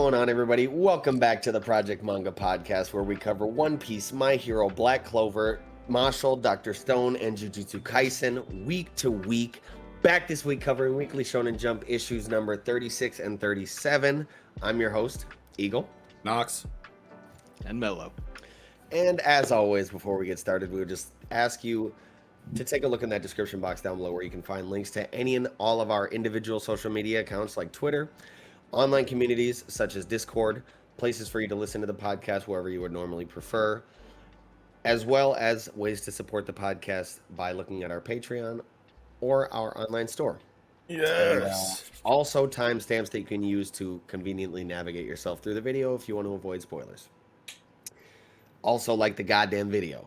going on, everybody? Welcome back to the Project Manga Podcast, where we cover One Piece, My Hero, Black Clover, Mashle, Dr. Stone, and Jujutsu Kaisen week to week. Back this week covering Weekly Shonen Jump issues number 36 and 37. I'm your host, Eagle. Knox. And Mellow. And as always, before we get started, we would just ask you to take a look in that description box down below where you can find links to any and all of our individual social media accounts like Twitter, online communities such as Discord, places for you to listen to the podcast wherever you would normally prefer, as well as ways to support the podcast by looking at our Patreon or our online store. Yes. And, also timestamps that you can use to conveniently navigate yourself through the video if you want to avoid spoilers. Also, like the goddamn video.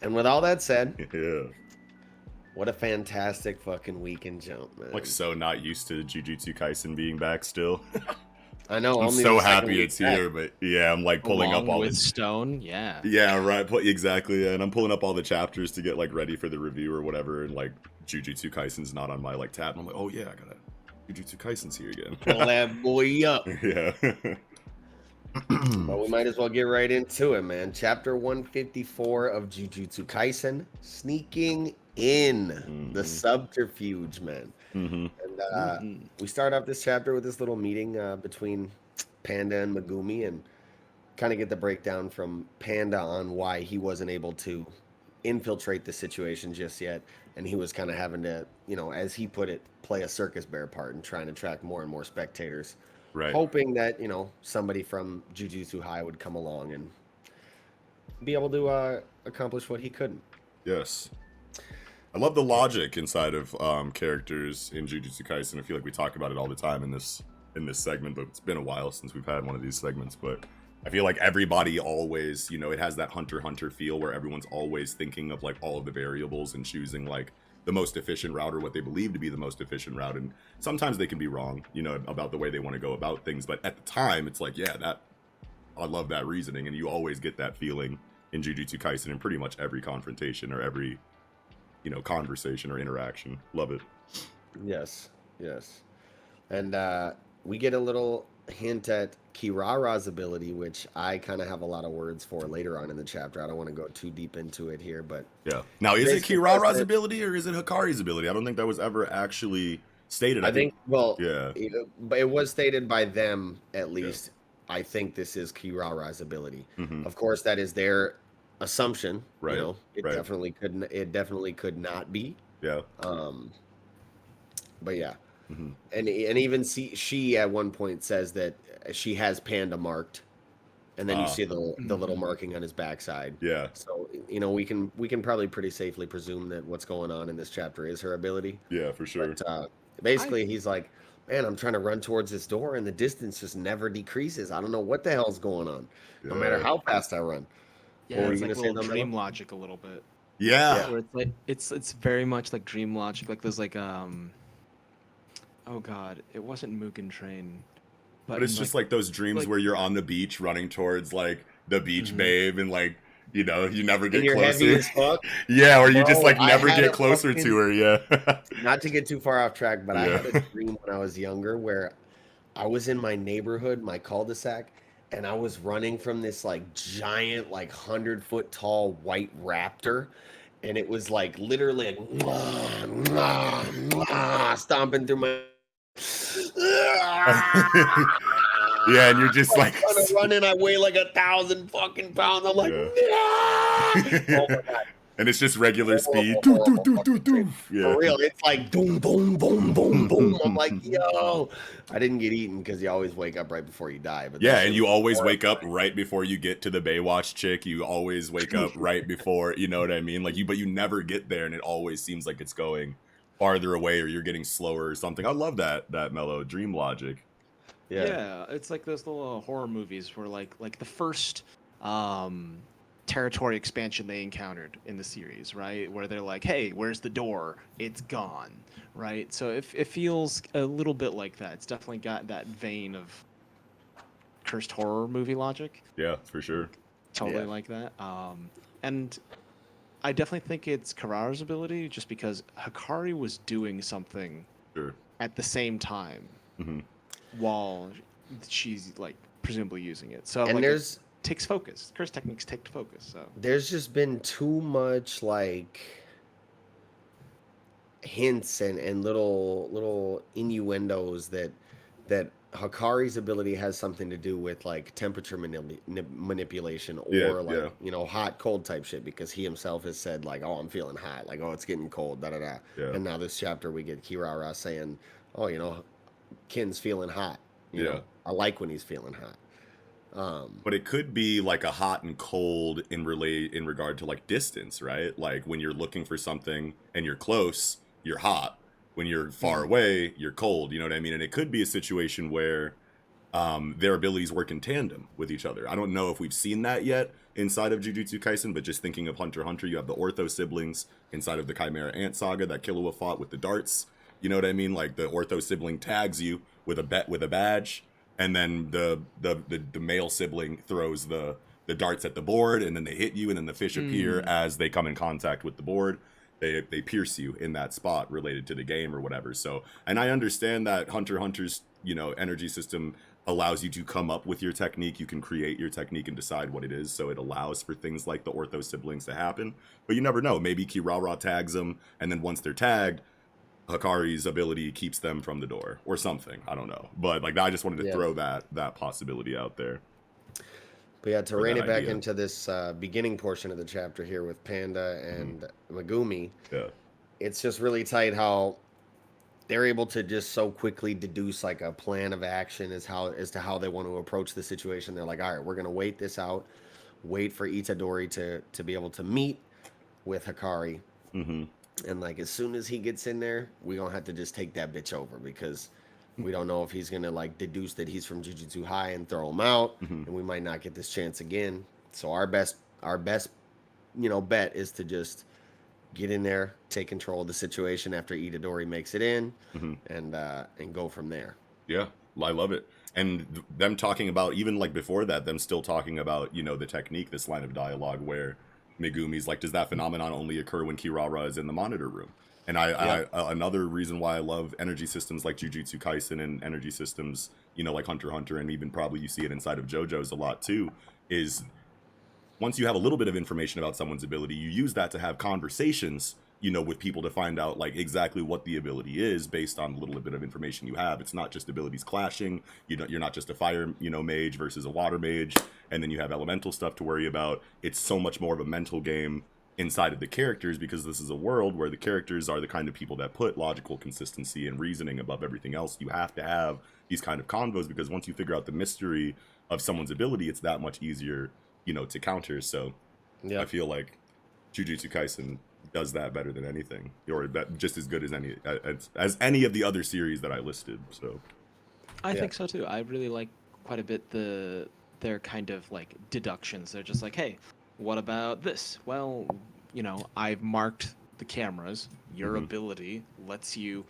And with all that said, Yeah. what a fantastic fucking week in Jump, man. Like, so not used to Jujutsu Kaisen being back still. I know. I'm only so the second happy week it's back. here, but yeah, I'm like pulling Along up all with this. Stone, yeah. Yeah, right. Exactly. Yeah. And I'm pulling up all the chapters to get like ready for the review or whatever. And like Jujutsu Kaisen's not on my like tab. And I'm like, oh yeah, I gotta. Jujutsu Kaisen's here again. Pull that boy up. Yeah. But we might as well get right into it, man. Chapter 154 of Jujutsu Kaisen, sneaking in the subterfuge, man. And we start off this chapter with this little meeting between Panda and Megumi, and kind of get the breakdown from Panda on why he wasn't able to infiltrate the situation just yet, and he was kind of having to, you know, as he put it, play a circus bear part and trying to attract more and more spectators. Right. Hoping that, you know, somebody from Jujutsu High would come along and be able to accomplish what he couldn't. Yes. I love the logic inside of characters in Jujutsu Kaisen. I feel like we talk about it all the time in this segment, but it's been a while since we've had one of these segments. But I feel like everybody always, you know, it has that Hunter x Hunter feel where everyone's always thinking of like all of the variables and choosing like the most efficient route or what they believe to be the most efficient route. And sometimes they can be wrong, you know, about the way they want to go about things. But at the time, it's like, yeah, I love that reasoning. And you always get that feeling in Jujutsu Kaisen in pretty much every confrontation or every, you know, conversation or interaction. Love it. Yes. And we get a little hint at Kirara's ability, which I kind of have a lot of words for later on in the chapter. I don't want to go too deep into it here, but yeah. Now, is it basically Kirara's ability or is it Hikari's ability? I don't think that was ever actually stated. I think, well, yeah, it was stated by them at least. Yeah. I think this is Kirara's ability. Of course, that is their assumption. Right. You know, it definitely couldn't. It definitely could not be. Yeah. But yeah. And even she at one point says that she has Panda marked, and then you see the little marking on his backside. Yeah. So you know we can probably pretty safely presume that what's going on in this chapter is her ability. Yeah, for sure. But, basically, he's like, man, I'm trying to run towards this door, and the distance just never decreases. I don't know what the hell's going on, no matter how fast I run. Yeah, it's like a little dream logic a little bit. Yeah. Where it's like it's very much like dream logic. Like there's like oh god, it wasn't Mugen Train. But it's just like those dreams where you're on the beach running towards like the beach babe and like, you know, you never get closer. Heavy as fuck. Yeah, or you just like never get closer to her. Yeah. Not to get too far off track, but I had a dream when I was younger where I was in my neighborhood, my cul-de-sac, and I was running from this like giant, like 100-foot tall white raptor. And it was like literally like stomping through my yeah, and you're just like running. I weigh like 1,000 fucking pounds. I'm like, oh my god! And it's just regular speed. Yeah. For real, it's like boom, boom, boom, boom, boom. I'm like, yo, I didn't get eaten because you always wake up right before you die. But yeah, and you always wake up right before you get to the Baywatch chick. You always wake up right before, you know what I mean? Like but you never get there, and it always seems like it's going farther away or you're getting slower or something. I love that mellow dream logic. Yeah, it's like those little horror movies where like the first territory expansion they encountered in the series, right? Where they're like, hey, where's the door? It's gone, right? So it feels a little bit like that. It's definitely got that vein of cursed horror movie logic. Yeah, for sure. Totally like that. And I definitely think it's Kirara's ability just because Hikari was doing something at the same time while she's like presumably using it. So And like it there's takes focus. Curse techniques take focus. So there's just been too much like hints and little innuendos that Hakari's ability has something to do with like temperature manipulation Yeah, or like yeah, hot cold type shit, because he himself has said like, oh, I'm feeling hot, like, oh, it's getting cold, da da da. yeah, And now this chapter we get Kirara saying, oh, Kin's feeling hot, yeah. I like when he's feeling hot. But it could be like a hot and cold in regard to like distance, right? Like when you're looking for something and you're close, you're hot. When you're far away, you're cold. You know what I mean? And it could be a situation where their abilities work in tandem with each other. I don't know if we've seen that yet inside of Jujutsu Kaisen, but just thinking of Hunter x Hunter, you have the Ortho siblings inside of the Chimera Ant saga that Killua fought with the darts. You know what I mean? Like the Ortho sibling tags you with a badge, and then the male sibling throws the darts at the board, and then they hit you, and then the fish appear as they come in contact with the board. They pierce you in that spot related to the game or whatever. So, and I understand that Hunter x Hunter's energy system allows you to come up with your technique. You can create your technique and decide what it is. So it allows for things like the Ortho siblings to happen. But you never know. Maybe Kirara tags them, and then once they're tagged, Hakari's ability keeps them from the door or something. I don't know. But like I just wanted to throw that possibility out there. But yeah, to rein it back into this beginning portion of the chapter here with Panda and Megumi, it's just really tight how they're able to just so quickly deduce like a plan of action as to how they want to approach the situation. They're like, all right, we're gonna wait this out, wait for Itadori to be able to meet with Hakari. And like as soon as he gets in there, we gonna have to just take that bitch over, because we don't know if he's gonna like deduce that he's from Jujutsu High and throw him out, and we might not get this chance again. So our best bet is to just get in there, take control of the situation after Itadori makes it in, and go from there. Yeah, I love it. And them talking about, even like before that, them still talking about the technique, this line of dialogue where Megumi's like, does that phenomenon only occur when Kirara is in the monitor room? And I another reason why I love energy systems like Jujutsu Kaisen and energy systems, like Hunter x Hunter, and even probably you see it inside of JoJo's a lot too, is once you have a little bit of information about someone's ability, you use that to have conversations, with people to find out like exactly what the ability is based on a little bit of information you have. It's not just abilities clashing. You're not just a fire, mage versus a water mage, and then you have elemental stuff to worry about. It's so much more of a mental game inside of the characters, because this is a world where the characters are the kind of people that put logical consistency and reasoning above everything else. You have to have these kind of convos, because once you figure out the mystery of someone's ability, it's that much easier, to counter. So I feel like Jujutsu Kaisen does that better than anything, or just as good as any of the other series that I listed. So I think so too. I really like quite a bit their kind of like deductions. They're just like, hey, what about this? Well, I've marked the cameras. Your ability lets you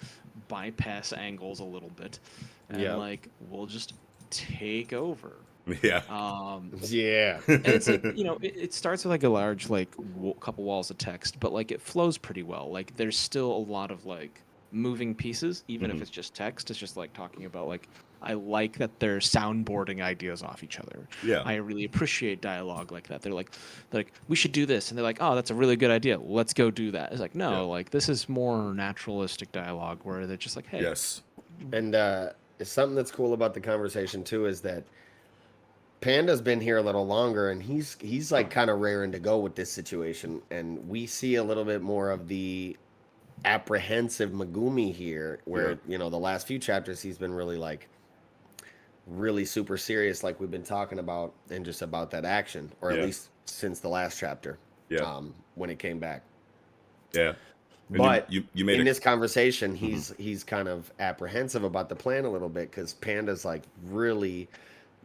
bypass angles a little bit, and like we'll just take over. Yeah. And it's like, it starts with like a large like couple walls of text, but like it flows pretty well. Like there's still a lot of like moving pieces, even if it's just text. It's just like talking about like, I like that they're soundboarding ideas off each other. Yeah. I really appreciate dialogue like that. They're like, we should do this, and they're like, oh, that's a really good idea. Let's go do that. It's like, no, like this is more naturalistic dialogue where they're just like, hey. Yes. And something that's cool about the conversation too is that Panda's been here a little longer, and he's like kind of raring to go with this situation, and we see a little bit more of the apprehensive Megumi here, where the last few chapters he's been really super serious, like we've been talking about, and just about that action, or at least since the last chapter, when it came back. Yeah. But you made in this conversation, he's kind of apprehensive about the plan a little bit, because Panda's like really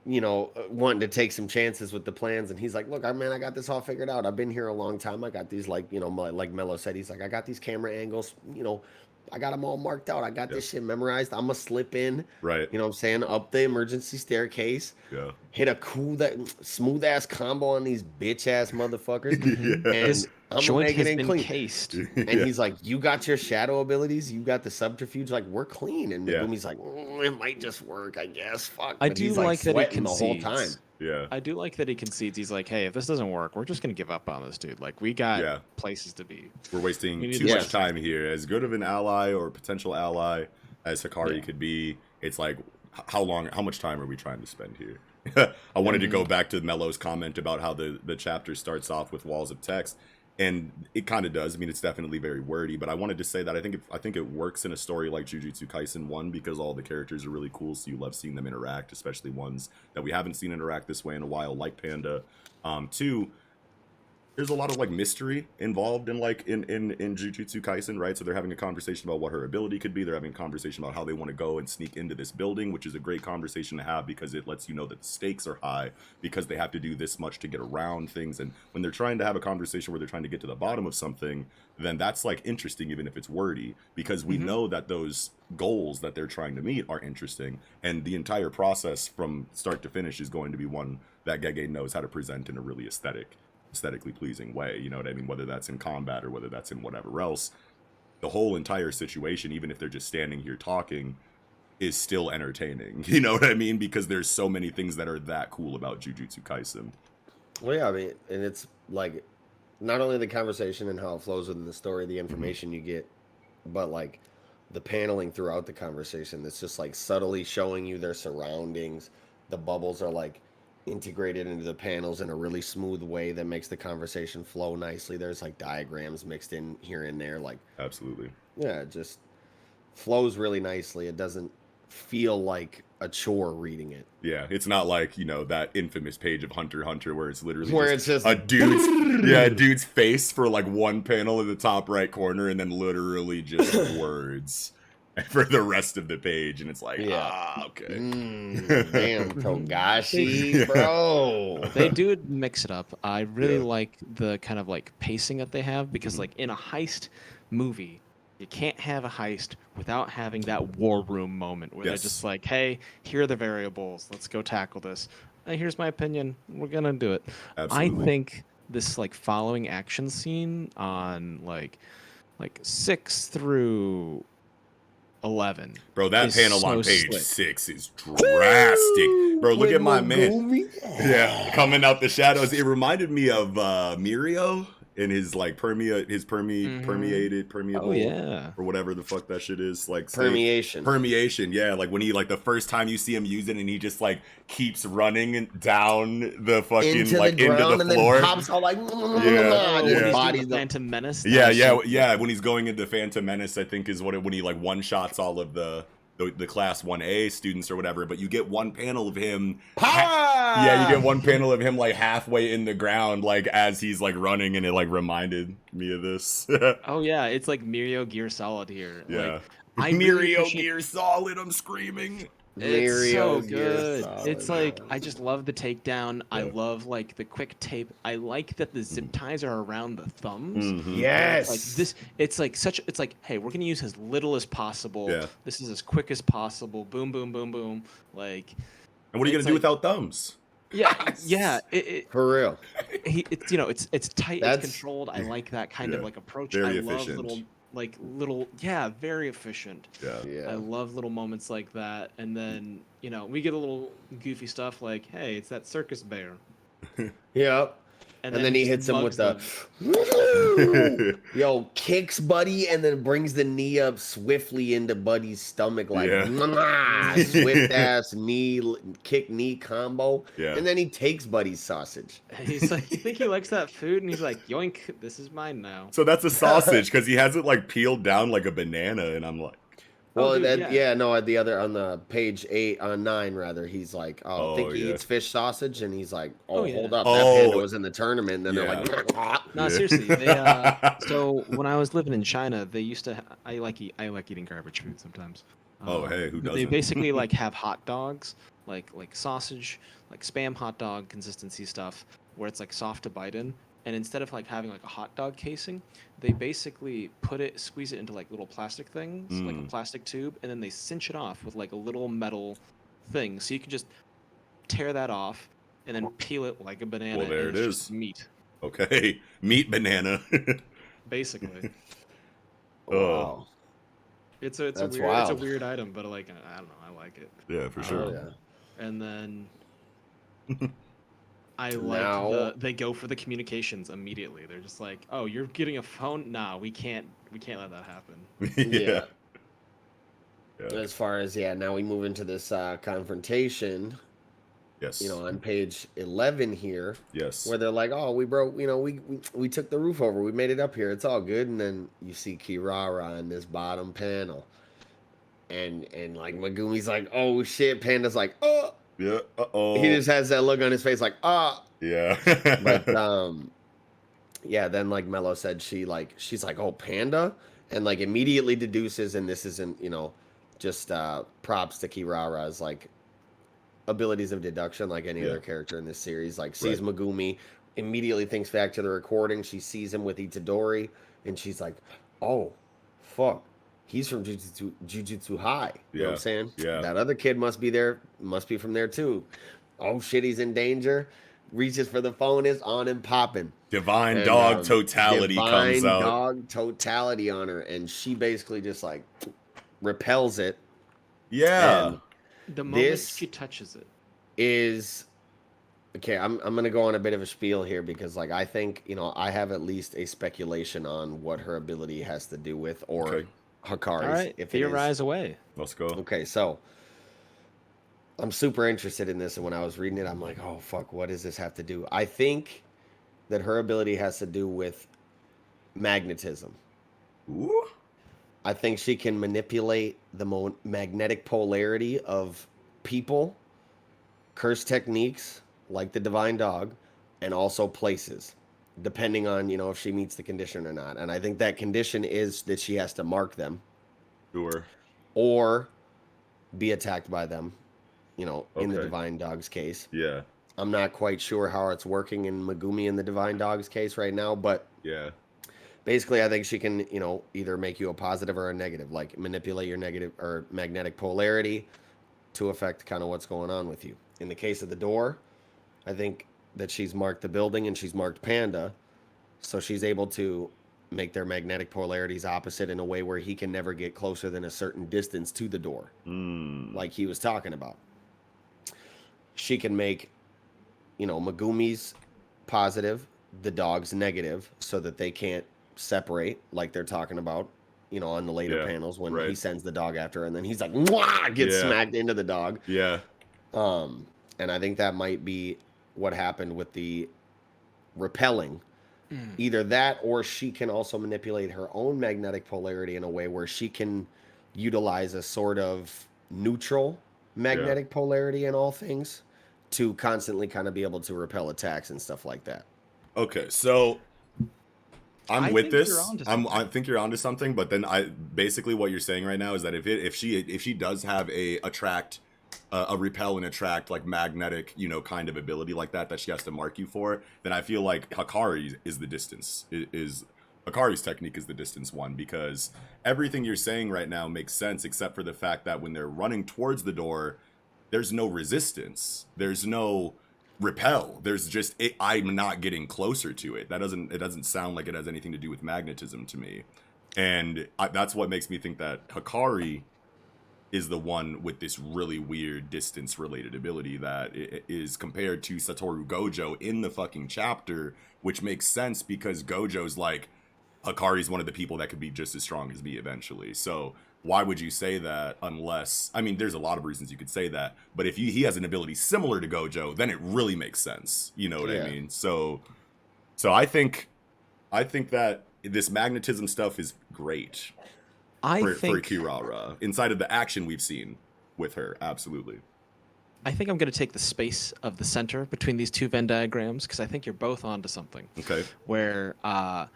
wanting to take some chances with the plans, and he's like, look, I got this all figured out. I've been here a long time. I got these, like like Mello said, he's like, I got these camera angles, I got them all marked out. I got Yeah. this shit memorized. I'm gonna slip in, Right. you know what I'm saying, up the emergency staircase, Yeah. hit a smooth ass combo on these bitch ass motherfuckers, Mhm. Yeah. and This I'm gonna joint make it has in been clean. cased. And Yeah. he's like, "You got your shadow abilities. You got the subterfuge. Like, we're clean." And Yeah. Megumi's like, "It might just work, I guess. Fuck." I But do he's like like that he sweating the whole time. concedes. Yeah. I do like that he concedes. He's like, hey, if this doesn't work, we're just gonna give up on this dude. Like, we got Yeah. places to be. We're wasting We need too to much Yes. time here. As good of an ally or potential ally as Hikari Yeah. could be, it's like, how much time are we trying to spend here? I wanted to go back to Mello's comment about how the chapter starts off with walls of text, and it kind of does. I mean, it's definitely very wordy, but I wanted to say that I think it works in a story like Jujutsu Kaisen 1 because all the characters are really cool, so you love seeing them interact, especially ones that we haven't seen interact this way in a while, like Panda. 2, there's a lot of like mystery involved in Jujutsu Kaisen, right? So they're having a conversation about what her ability could be. They're having a conversation about how they want to go and sneak into this building, which is a great conversation to have because it lets you know that the stakes are high because they have to do this much to get around things. And when they're trying to have a conversation where they're trying to get to the bottom of something, then that's like interesting, even if it's wordy, because we know that those goals that they're trying to meet are interesting. And the entire process from start to finish is going to be one that Gege knows how to present in a really aesthetically pleasing way, you know what I mean? Whether that's in combat or whether that's in whatever else, the whole entire situation, even if they're just standing here talking, is still entertaining. You know what I mean? Because there's so many things that are that cool about Jujutsu Kaisen. Well, yeah, I mean, and it's like not only the conversation and how it flows within the story, the information you get, but like the paneling throughout the conversation. That's just like subtly showing you their surroundings. The bubbles are like integrated into the panels in a really smooth way that makes the conversation flow nicely. There's like diagrams mixed in here and there. Like, Absolutely. yeah, it just flows really nicely. It doesn't feel like a chore reading it. Yeah, it's not like, you know, that infamous page of Hunter x Hunter where it's literally It's just a dude's face for like one panel in the top right corner and then literally just words for the rest of the page, and it's like, okay. Damn, Togashi, bro. They do mix it up. I really like the kind of like pacing that they have because like in a heist movie, you can't have a heist without having that war room moment where they're just like, hey, here are the variables. Let's go tackle this. Here's my opinion. We're going to do it. Absolutely. I think this like following action scene on like 6 through 11. Bro, that is panel so on page slick. 6 is drastic. Bro, look at my man. Yeah, coming out the shadows. It reminded me of Mirio in his like permeable, Oh yeah, or whatever the fuck that shit is, like Permeation. Yeah, like when he like the first time you see him use it and he just like keeps running down the fucking into like the ground into the and floor. then pops out like Yeah. body. Phantom Menace. Yeah. When he's going into Phantom Menace, I think is when he like one shots all of the class 1A students or whatever. But you get one panel of him. You get one panel of him like halfway in the ground, like as he's like running, and it like reminded me of this. Oh yeah, it's like Mirio Gear Solid here. Yeah. Like, Mirio Gear Solid. I'm screaming. It's so Gear good. Solid, It's like man. I just love the takedown. I Yeah. love like the quick tape. I like that the zip ties are around the thumbs. Mhm. Yes. Like this, it's like, hey, we're gonna use as little as possible. Yeah. This is as quick as possible. Boom, boom, boom, boom. Like, And what are you It's gonna do like- without thumbs? yeah. For real. It's tight. That's- It's controlled. I like that kind of Yeah. like approach. Very I love efficient. very efficient. Yeah. Yeah. I love little moments like that. And then, we get a little goofy stuff like, hey, it's that circus bear. Yep. And then he just hits him with mugs the kicks Buddy and then brings the knee up swiftly into Buddy's stomach like swift ass knee combo. Yeah. And then he takes Buddy's sausage. He's like, you think he likes that food? And he's like, yoink, this is mine now. So that's a sausage because he has it like peeled down like a banana, and I'm like, Well, dude, at the other on the page 9 rather, he's like, I think he yeah. eats fish sausage, and he's like, Oh, yeah. hold up, Oh, that panda was in the tournament. And then yeah. they're like, No, Yeah. seriously. So when I was living in China, they used to. I like eating garbage food sometimes. Oh, hey, who They doesn't? basically like have hot dogs, like sausage, like Spam hot dog consistency stuff, where it's like soft to bite in, and instead of like having like a hot dog casing, they basically squeeze it into like little plastic things, like a plastic tube, and then they cinch it off with like a little metal thing, so you can just tear that off and then peel it like a banana. Well, there and it it's is. just meat, Okay, meat banana. basically. Wow. It's That's a wild. weird item, but like I don't know, I like it. Yeah, for sure. Oh, yeah. And then I Now- like they go for the communications immediately. They're just like, "Oh, you're getting a phone? Nah, we can't let that happen." Yeah. As far as now we move into this confrontation, Yes. on page 11 here, Yes. where they're like, "Oh, we broke, we took the roof over, we made it up here, it's all good." And then you see Kirara in this bottom panel, and like Megumi's like, "Oh shit," Panda's like, "Oh." Yeah. Uh-oh. He just has that look on his face like, "Ah." Yeah. But then like Mello said, she's like, "Oh, Panda," and like immediately deduces, and this isn't just props to Kirara's like abilities of deduction, like any other character in this series. Like sees Megumi, immediately thinks back to the recording. She sees him with Itadori, and she's like, "Oh, fuck, he's from Jujutsu High." You know what I'm saying? Yeah. That other kid must be from there too. Oh shit, he's in danger. Reaches for the phone, is on and popping. Divine And, dog totality comes out. Divine dog totality on her, and she basically just like repels it. Yeah. And The moment This- she touches it, is okay. I'm gonna go on a bit of a spiel here because like I think I have at least a speculation on what her ability has to do with, or Okay. Hikari's. all right, if it is. theorize away. Let's go. Okay, so I'm super interested in this, and when I was reading it, I'm like, "Oh fuck, what does this have to do?" I think that her ability has to do with magnetism. Ooh. I think she can manipulate the magnetic polarity of people, curse techniques like the divine dog, and also places, depending on if she meets the condition or not. And I think that condition is that she has to mark them Sure. or be attacked by them. In the Okay. divine dog's case, Yeah. I'm not quite sure how it's working in Megumi in the divine dog's case right now, but Yeah. basically, I think she can, either make you a positive or a negative, like manipulate your negative or magnetic polarity to affect kind of what's going on with you. In the case of the door, I think that she's marked the building and she's marked Panda, so she's able to make their magnetic polarities opposite in a way where he can never get closer than a certain distance to the door, like he was talking about. She can make, Megumi's positive, the dog's negative, so that they can't separate, like they're talking about, on the later panels when he sends the dog after her, and then he's like, "Mwah!" Gets smacked into the dog. Yeah. And I think that might be what happened with the repelling. Either that, or she can also manipulate her own magnetic polarity in a way where she can utilize a sort of neutral magnetic polarity in all things to constantly kind of be able to repel attacks and stuff like that. Okay, so I'm I with think this. you're onto I think you're onto something, but then basically what you're saying right now is that if she does have a repel and attract like magnetic, kind of ability like that she has to mark you for, then I feel like Hikari is the distance. Hikari's technique is the distance one, because everything you're saying right now makes sense except for the fact that when they're running towards the door, there's no resistance. There's no repel. There's just I'm not getting closer to it. It doesn't sound like it has anything to do with magnetism to me. And that's what makes me think that Hikari is the one with this really weird distance related ability that is compared to Satoru Gojo in the fucking chapter, which makes sense because Gojo's like, Hikari's one of the people that could be just as strong as me eventually. So why would you say that unless, there's a lot of reasons you could say that, but if he has an ability similar to Gojo, then it really makes sense. You know what I mean? So I think that this magnetism stuff is great for Kirara inside of the action we've seen with her. Absolutely. I think I'm going to take the space of the center between these two Venn diagrams because I think you're both onto something. Okay. Where, but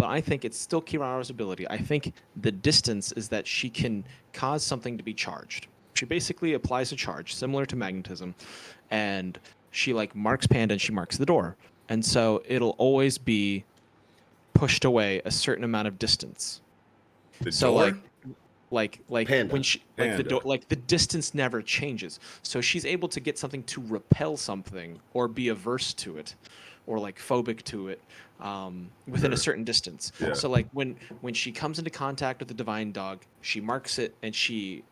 I think it's still Kirara's ability. I think the distance is that she can cause something to be charged. She basically applies a charge similar to magnetism, and she like marks Panda and she marks the door. and so it'll always be pushed away a certain amount of distance. The So door? like Panda. when she like the Panda. like the distance never changes. So she's able to get something to repel something or be averse to it, or like phobic to it, within a Sure. certain distance. Yeah. So like when she comes into contact with the divine dog, she marks it and she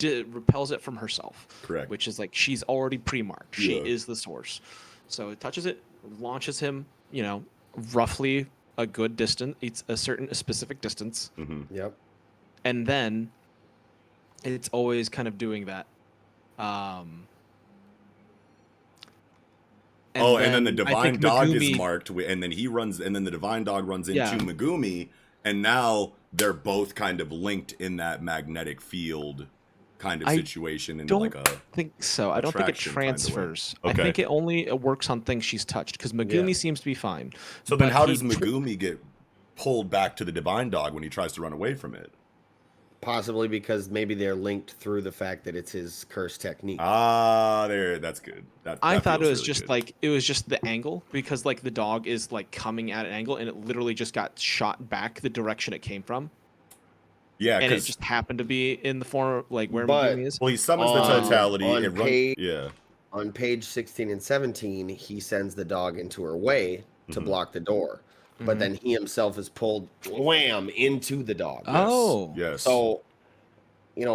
repels it from herself. Correct. Which is like she's already pre-marked. She Yeah. is the source. So it touches it, launches him, roughly a good distance. It's a specific distance, Yep. and then it's always kind of doing that. And then the I divine think dog is Megumi- marked, and then he runs, and then the divine dog runs into Yeah. Megumi, and now they're both kind of linked in that magnetic field kind of I situation, and don't like a think so. I don't think it attraction kinda way. transfers. Okay. I think it only works on things she's touched because Megumi Yeah. seems to be fine. So then, but how he does Megumi get pulled back to the divine dog when he tries to run away from it? Possibly because maybe they're linked through the fact that it's his curse technique. There. That's good. I thought it feels was really just good. like it was just the angle because like the dog is like coming at an angle and it literally just got shot back the direction it came from, yeah, and it because just happened to be in the form of, like where But- Megumi is. well, he summons the on- totality. on It runs. page- Yeah. On page 16 and 17, he sends the dog into her way to Mhm. block the door. But Mhm. then he himself is pulled wham into the dog. Oh. Yes. So,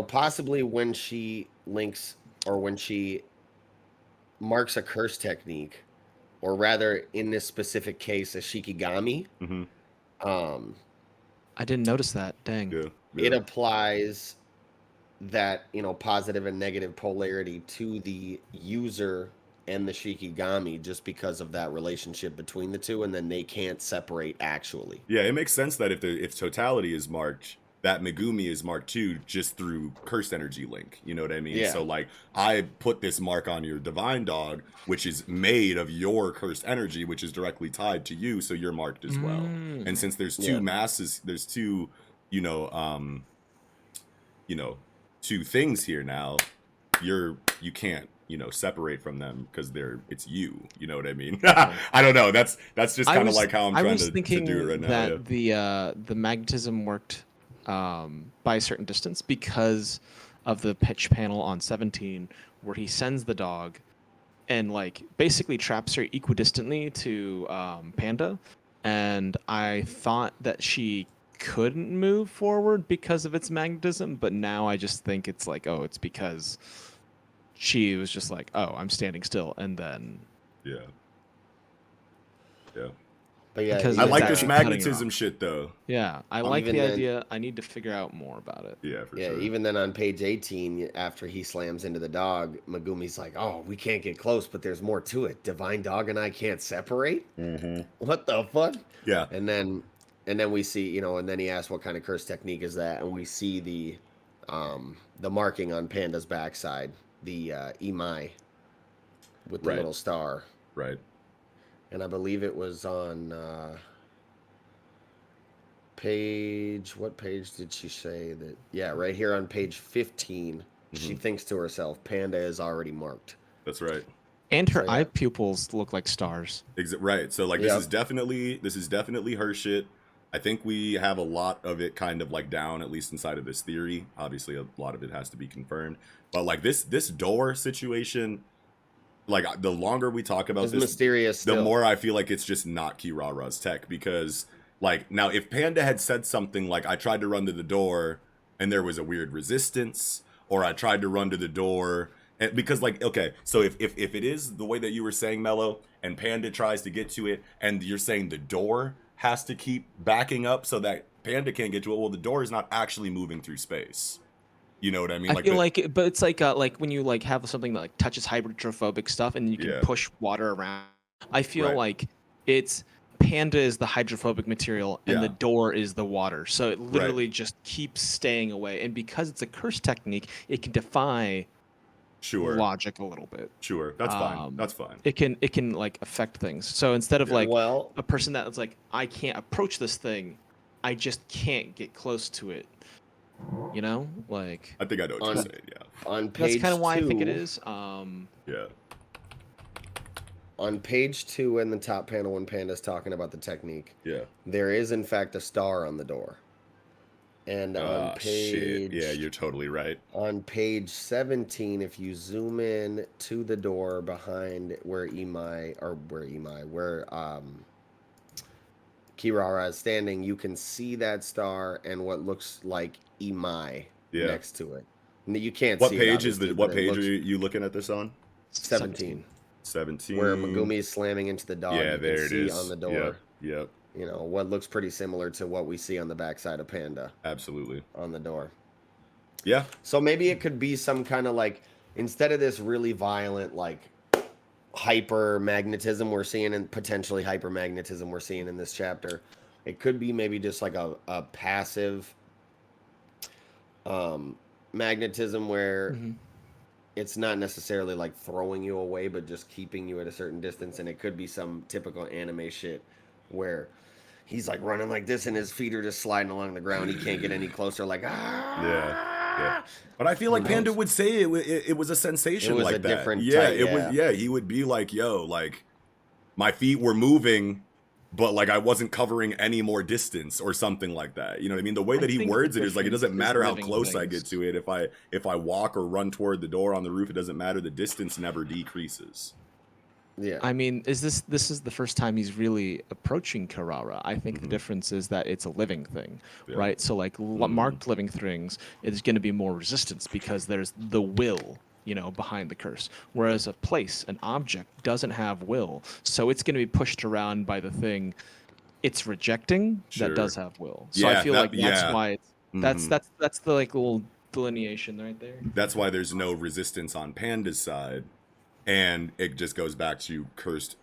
possibly when she links or when she marks a curse technique, or rather in this specific case, a Shikigami, Mhm. I didn't notice that. Dang. Yeah. it Yeah. applies that, positive and negative polarity to the user and the Shikigami just because of that relationship between the two, and then they can't separate actually. Yeah, it makes sense that if totality is marked, that Megumi is marked too, just through cursed energy link. You know what I mean? Yeah. So like, I put this mark on your divine dog, which is made of your cursed energy, which is directly tied to you, so you're marked as well. Mm. And since there's two Yeah. masses, there's two, two things here now. You can't separate from them because it's you. You know what I mean? I don't know. That's just kind of like how I'm I trying was to thinking do it right now. that Yeah. the magnetism worked by a certain distance because of the pitch panel on 17 where he sends the dog and like basically traps her equidistantly to Panda, and I thought that she couldn't move forward because of its magnetism, but now I just think it's like, oh, it's because she was just like, oh, I'm standing still, and then Yeah. Yeah. But yeah, Because I it's like actually this cutting her magnetism off. shit though. yeah, I like Even the then- idea. I need to figure out more about it. Yeah, for Yeah, sure. even then on page 18, after he slams into the dog, Megumi's like, "Oh, we can't get close, but there's more to it. Divine Dog and I can't separate. Mm-hmm. What the fuck?" Yeah. And then we see, and then he asks what kind of curse technique is that, and we see the marking on Panda's backside, the Imai with the Right. little star, Right. and I believe it was on page. What page did she say that? Yeah, right here on page 15. She Mhm. thinks to herself, "Panda is already marked." That's right. And her So, yeah. eye pupils look like stars. Right. So like Yep. this is definitely her shit. I think we have a lot of it kind of like down, at least inside of this theory. Obviously, a lot of it has to be confirmed. But like this door situation, like the longer we talk about It's this, mysterious. the Still. more I feel like it's just not Kirara's tech. Because like now, if Panda had said something like, "I tried to run to the door and there was a weird resistance," or "I tried to run to the door," and because like, okay, so if it is the way that you were saying, Mello, and Panda tries to get to it, and you're saying the door has to keep backing up so that Panda can't get to it, well, the door is not actually moving through space. You know what I mean? I feel but it's like when you like have something that like touches hydrophobic stuff and you can Yeah. push water around. I feel Right. like it's Panda is the hydrophobic material and Yeah. the door is the water, so it literally just keeps staying away. And because it's a curse technique, it can defy Sure. logic a little bit. Sure. That's fine. That's fine. It can like affect things. So instead of Yeah. like well, a person that's like, I can't approach this thing, I just can't get close to it. You know, like I think I know what On- you're saying. Yeah. on page that's kind of why I think it 2, is. Yeah. On page 2 in the top panel, when Panda's talking about the technique, Yeah. there is in fact a star on the door. And on shit. page Yeah, you're totally right. on page 17, if you zoom in to the door behind where Kirara is standing, you can see that star and what looks like Imai next to it. You can't What see page it, is the what page are you looking at this on? 17. 17. Where Megumi is slamming into the dog. Yeah, you there can it see is. on the door. Yep. You know, what looks pretty similar to what we see on the backside of Panda. Absolutely. On the door. Yeah. So maybe it could be some kind of like, instead of this really violent, like, hyper magnetism we're seeing, and potentially hyper magnetism we're seeing in this chapter, it could be maybe just like a passive magnetism where it's not necessarily like throwing you away, but just keeping you at a certain distance. And it could be some typical anime shit where he's like running like this and his feet are just sliding along the ground. He can't get any closer, like, Yeah. But I feel like Panda would say it was a sensation like that. Different yeah, type, it was. Yeah, he would be like, "Yo, like my feet were moving, but like I wasn't covering any more distance or something like that." You know what I mean? The way that he words it is like, it doesn't matter how close I get to it. If I walk or run toward the door on the roof, it doesn't matter. The distance never decreases. Yeah. I mean, this is the first time he's really approaching Kirara. I think the difference is that it's a living thing, right? So like marked living things, it's going to be more resistance because there's the will, you know, behind the curse. Whereas a place, an object, doesn't have will, so it's going to be pushed around by the thing it's rejecting that does have will. So I feel like that's why it's that's the like little delineation right there. That's why there's no resistance on Panda's side. And it just goes back to cursed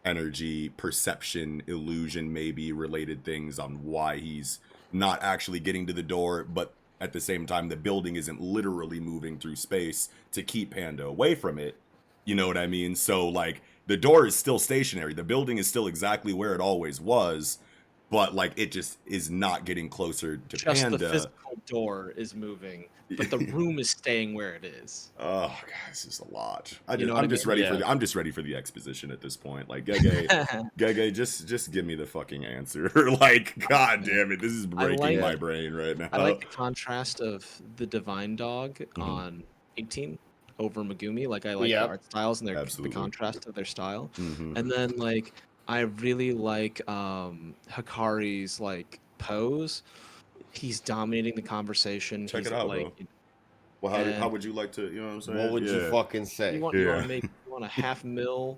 energy, perception, illusion, maybe related things on why he's not actually getting to the door, but at the same time, the building isn't literally moving through space to keep Panda away from it. You know what I mean? So, like, the door is still stationary. The building is still exactly where it always was, but, like, it just is not getting closer to just Panda. The physical door is moving, but the room is staying where it is. Oh god, this is a lot. I'm just ready for I'm just ready for the exposition at this point. Like, Gege, just give me the fucking answer. Like, god damn it, this is breaking my brain right now. I like the contrast of the divine dog on 18 over Megumi. Like, I like the art styles and the contrast of their style. And then like I really like Hikari's like pose. He's dominating the conversation. Check He's it out, like, bro. Well, how would you like to, you know what I'm saying? What would you fucking say? You want to make a $500,000,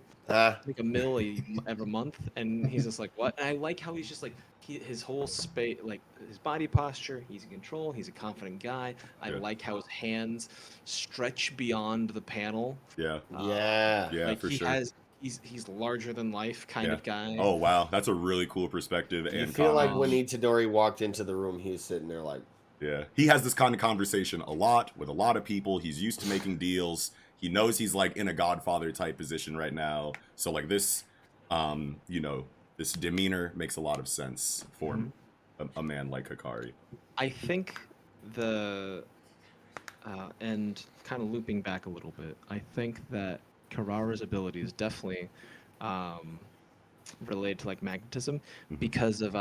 make $1 million every month, and he's just like, what? And I like how he's just like, his whole space, like his body posture, he's in control. He's a confident guy. I like how his hands stretch beyond the panel. Yeah, like for sure. He's larger than life kind of guy. Oh wow, that's a really cool perspective. You feel like when Itadori walked into the room, he was sitting there like, he has this kind of conversation a lot with a lot of people. He's used to making deals. He knows he's like in a Godfather type position right now. So like this, you know, this demeanor makes a lot of sense for a man like Hikari. I think and kind of looping back a little bit, I think that Kirara's ability is definitely related to like magnetism because of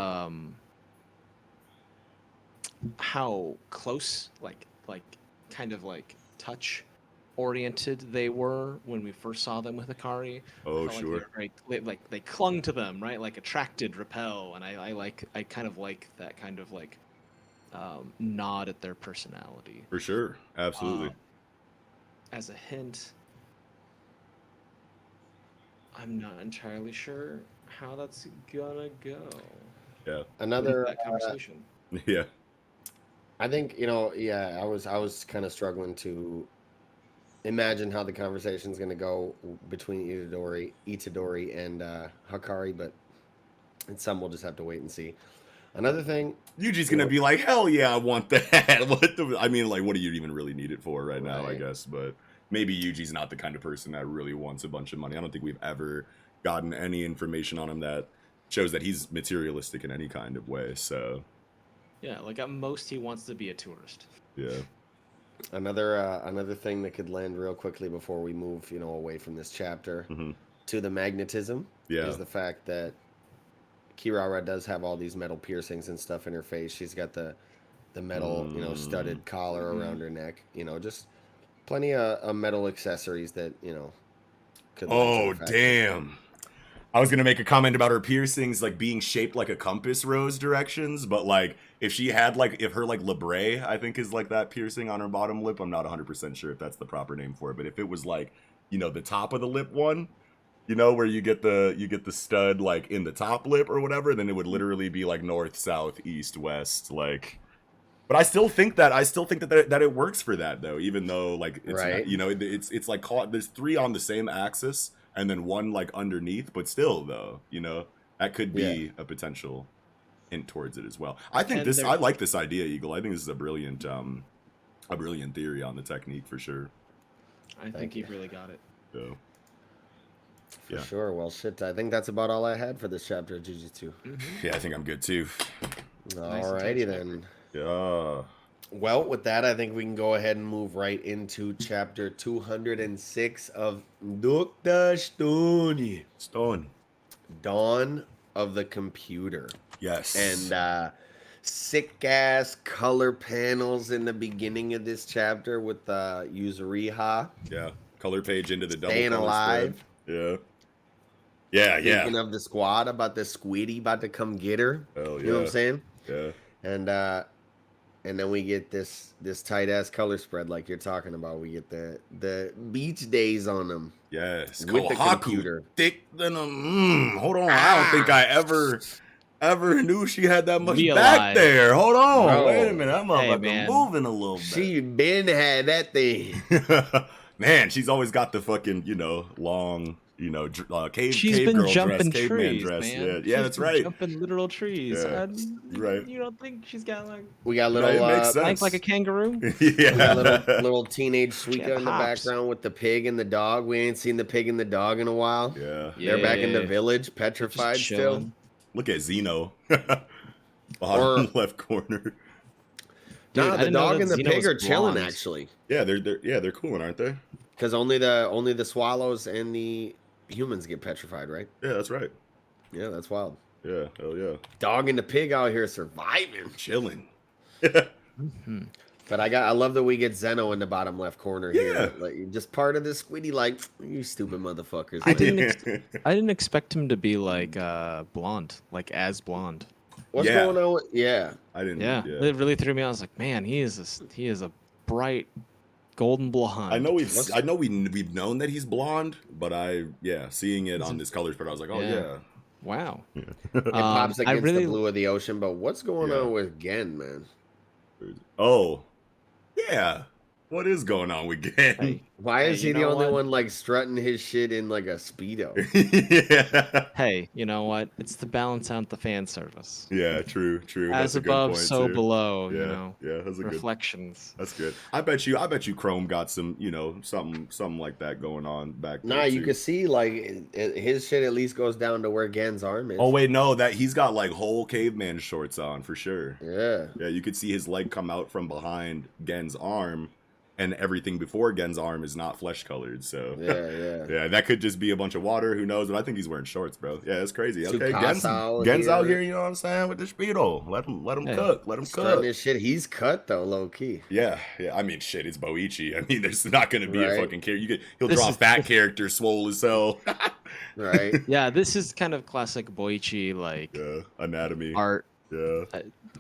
how close, like kind of like touch oriented they were when we first saw them with Hikari. Oh, sure. Like they clung to them, right? Like attracted, repel, and I kind of like that kind of like nod at their personality. For sure, absolutely. As a hint, I'm not entirely sure how that's gonna go. Yeah. Another that conversation. Yeah. I think, you know, I was kind of struggling to imagine how the conversation's going to go between Itadori and Hikari, but it's something we'll just have to wait and see. Another thing, Yuji's gonna be like, hell yeah, I want that. I mean, like, what do you even really need it for right now, I guess? But maybe Yuji's not the kind of person that really wants a bunch of money. I don't think we've ever gotten any information on him that shows that he's materialistic in any kind of way, so... Yeah, like at most he wants to be a tourist. Yeah. Another thing that could land real quickly before we move, you know, away from this chapter. to the magnetism is the fact that Kirara does have all these metal piercings and stuff in her face. She's got the metal, studded collar around her neck. Just plenty of metal accessories that could. Oh damn! I was gonna make a comment about her piercings like being shaped like a compass rose directions, but like if she had if her labrae, I think is like that piercing on her bottom lip. I'm not 100% sure if that's the proper name for it, but if it was like the top of the lip one, where you get the stud like in the top lip or whatever, then it would literally be like north, south, east, west, like. But I still think that it works for that though, even though like it's right. not, it's like there's 3 on the same axis and then 1 like underneath, but still though, that could be a potential hint towards it as well. I think I like this idea, Eagle. I think this is a brilliant theory on the technique for sure. I think you've really got it. So. For sure. Well, shit. I think that's about all I had for this chapter of Jujutsu. Yeah, I think I'm good too. Alrighty then. Yeah. Well, with that, I think we can go ahead and move right into chapter 206 of Dr. Stone. Dawn of the Computer. Yes. And sick ass color panels in the beginning of this chapter with Yuzuriha. Yeah. Color page into the double staying alive. Spread. Yeah. Thinking of the squad about the squiddy about to come get her. Hell yeah. You know what I'm saying? Yeah. And then we get this tight ass color spread like you're talking about. We get the beach days on them. Yes. With the computer. Thick than a hold on. I don't think I ever knew she had that much back there. Hold on. Bro. Wait a minute. That motherfucker moving a little bit. She been had that thing. Man, she's always got the fucking, long she's cave been girl jumping dress, trees, dress. Man. Yeah, that's right. Jumping literal trees. Yeah, right. You don't think she's got like? We got little like a kangaroo. Yeah, we got little teenage Suika in the background with the pig and the dog. We ain't seen the pig and the dog in a while. Yeah, they're back in the village, petrified still. Look at Zeno, bottom left corner. Dude, the dog and the pig are chilling actually. Yeah, they're cooling, aren't they? Because only the swallows and the humans get petrified, right? Yeah, that's right. Yeah, that's wild. Yeah, hell yeah. Dog and the pig out here surviving, chilling. But I love that we get Zeno in the bottom left corner here. Like just part of the squiddy. Like you stupid motherfuckers. I didn't expect him to be like blonde, like as blonde. What's going on? I didn't. Yeah, it really threw me out. I was like, man, he is a bright golden blonde. I know we've known that he's blonde, but seeing it on this color spread, I was like, oh yeah. Wow. Yeah. It pops against the blue of the ocean, but what's going on with Gen, man? Oh, yeah. What is going on with Gen? Hey, why is he the only one like strutting his shit in like a Speedo? Yeah. Hey, you know what? It's to balance out the fan service. Yeah, true. As above, so below. Yeah, that's a reflections. That's good. I bet you Chrome got some, something like that going on back there. Nah, you can see like his shit at least goes down to where Gen's arm is. Oh wait, no, that he's got like whole caveman shorts on for sure. Yeah. Yeah, you could see his leg come out from behind Gen's arm. And everything before Gen's arm is not flesh colored, so yeah, that could just be a bunch of water. Who knows? But I think he's wearing shorts, bro. Yeah, it's crazy. Okay, Gen's out here. You know what I'm saying? With the speedo, let him cook. Let him cook. This shit, he's cut though, low key. Yeah. I mean, shit, it's Boichi. I mean, there's not gonna be a fucking character. He'll draw a fat character, swole as hell. Right. Yeah, this is kind of classic Boichi like anatomy art. Yeah.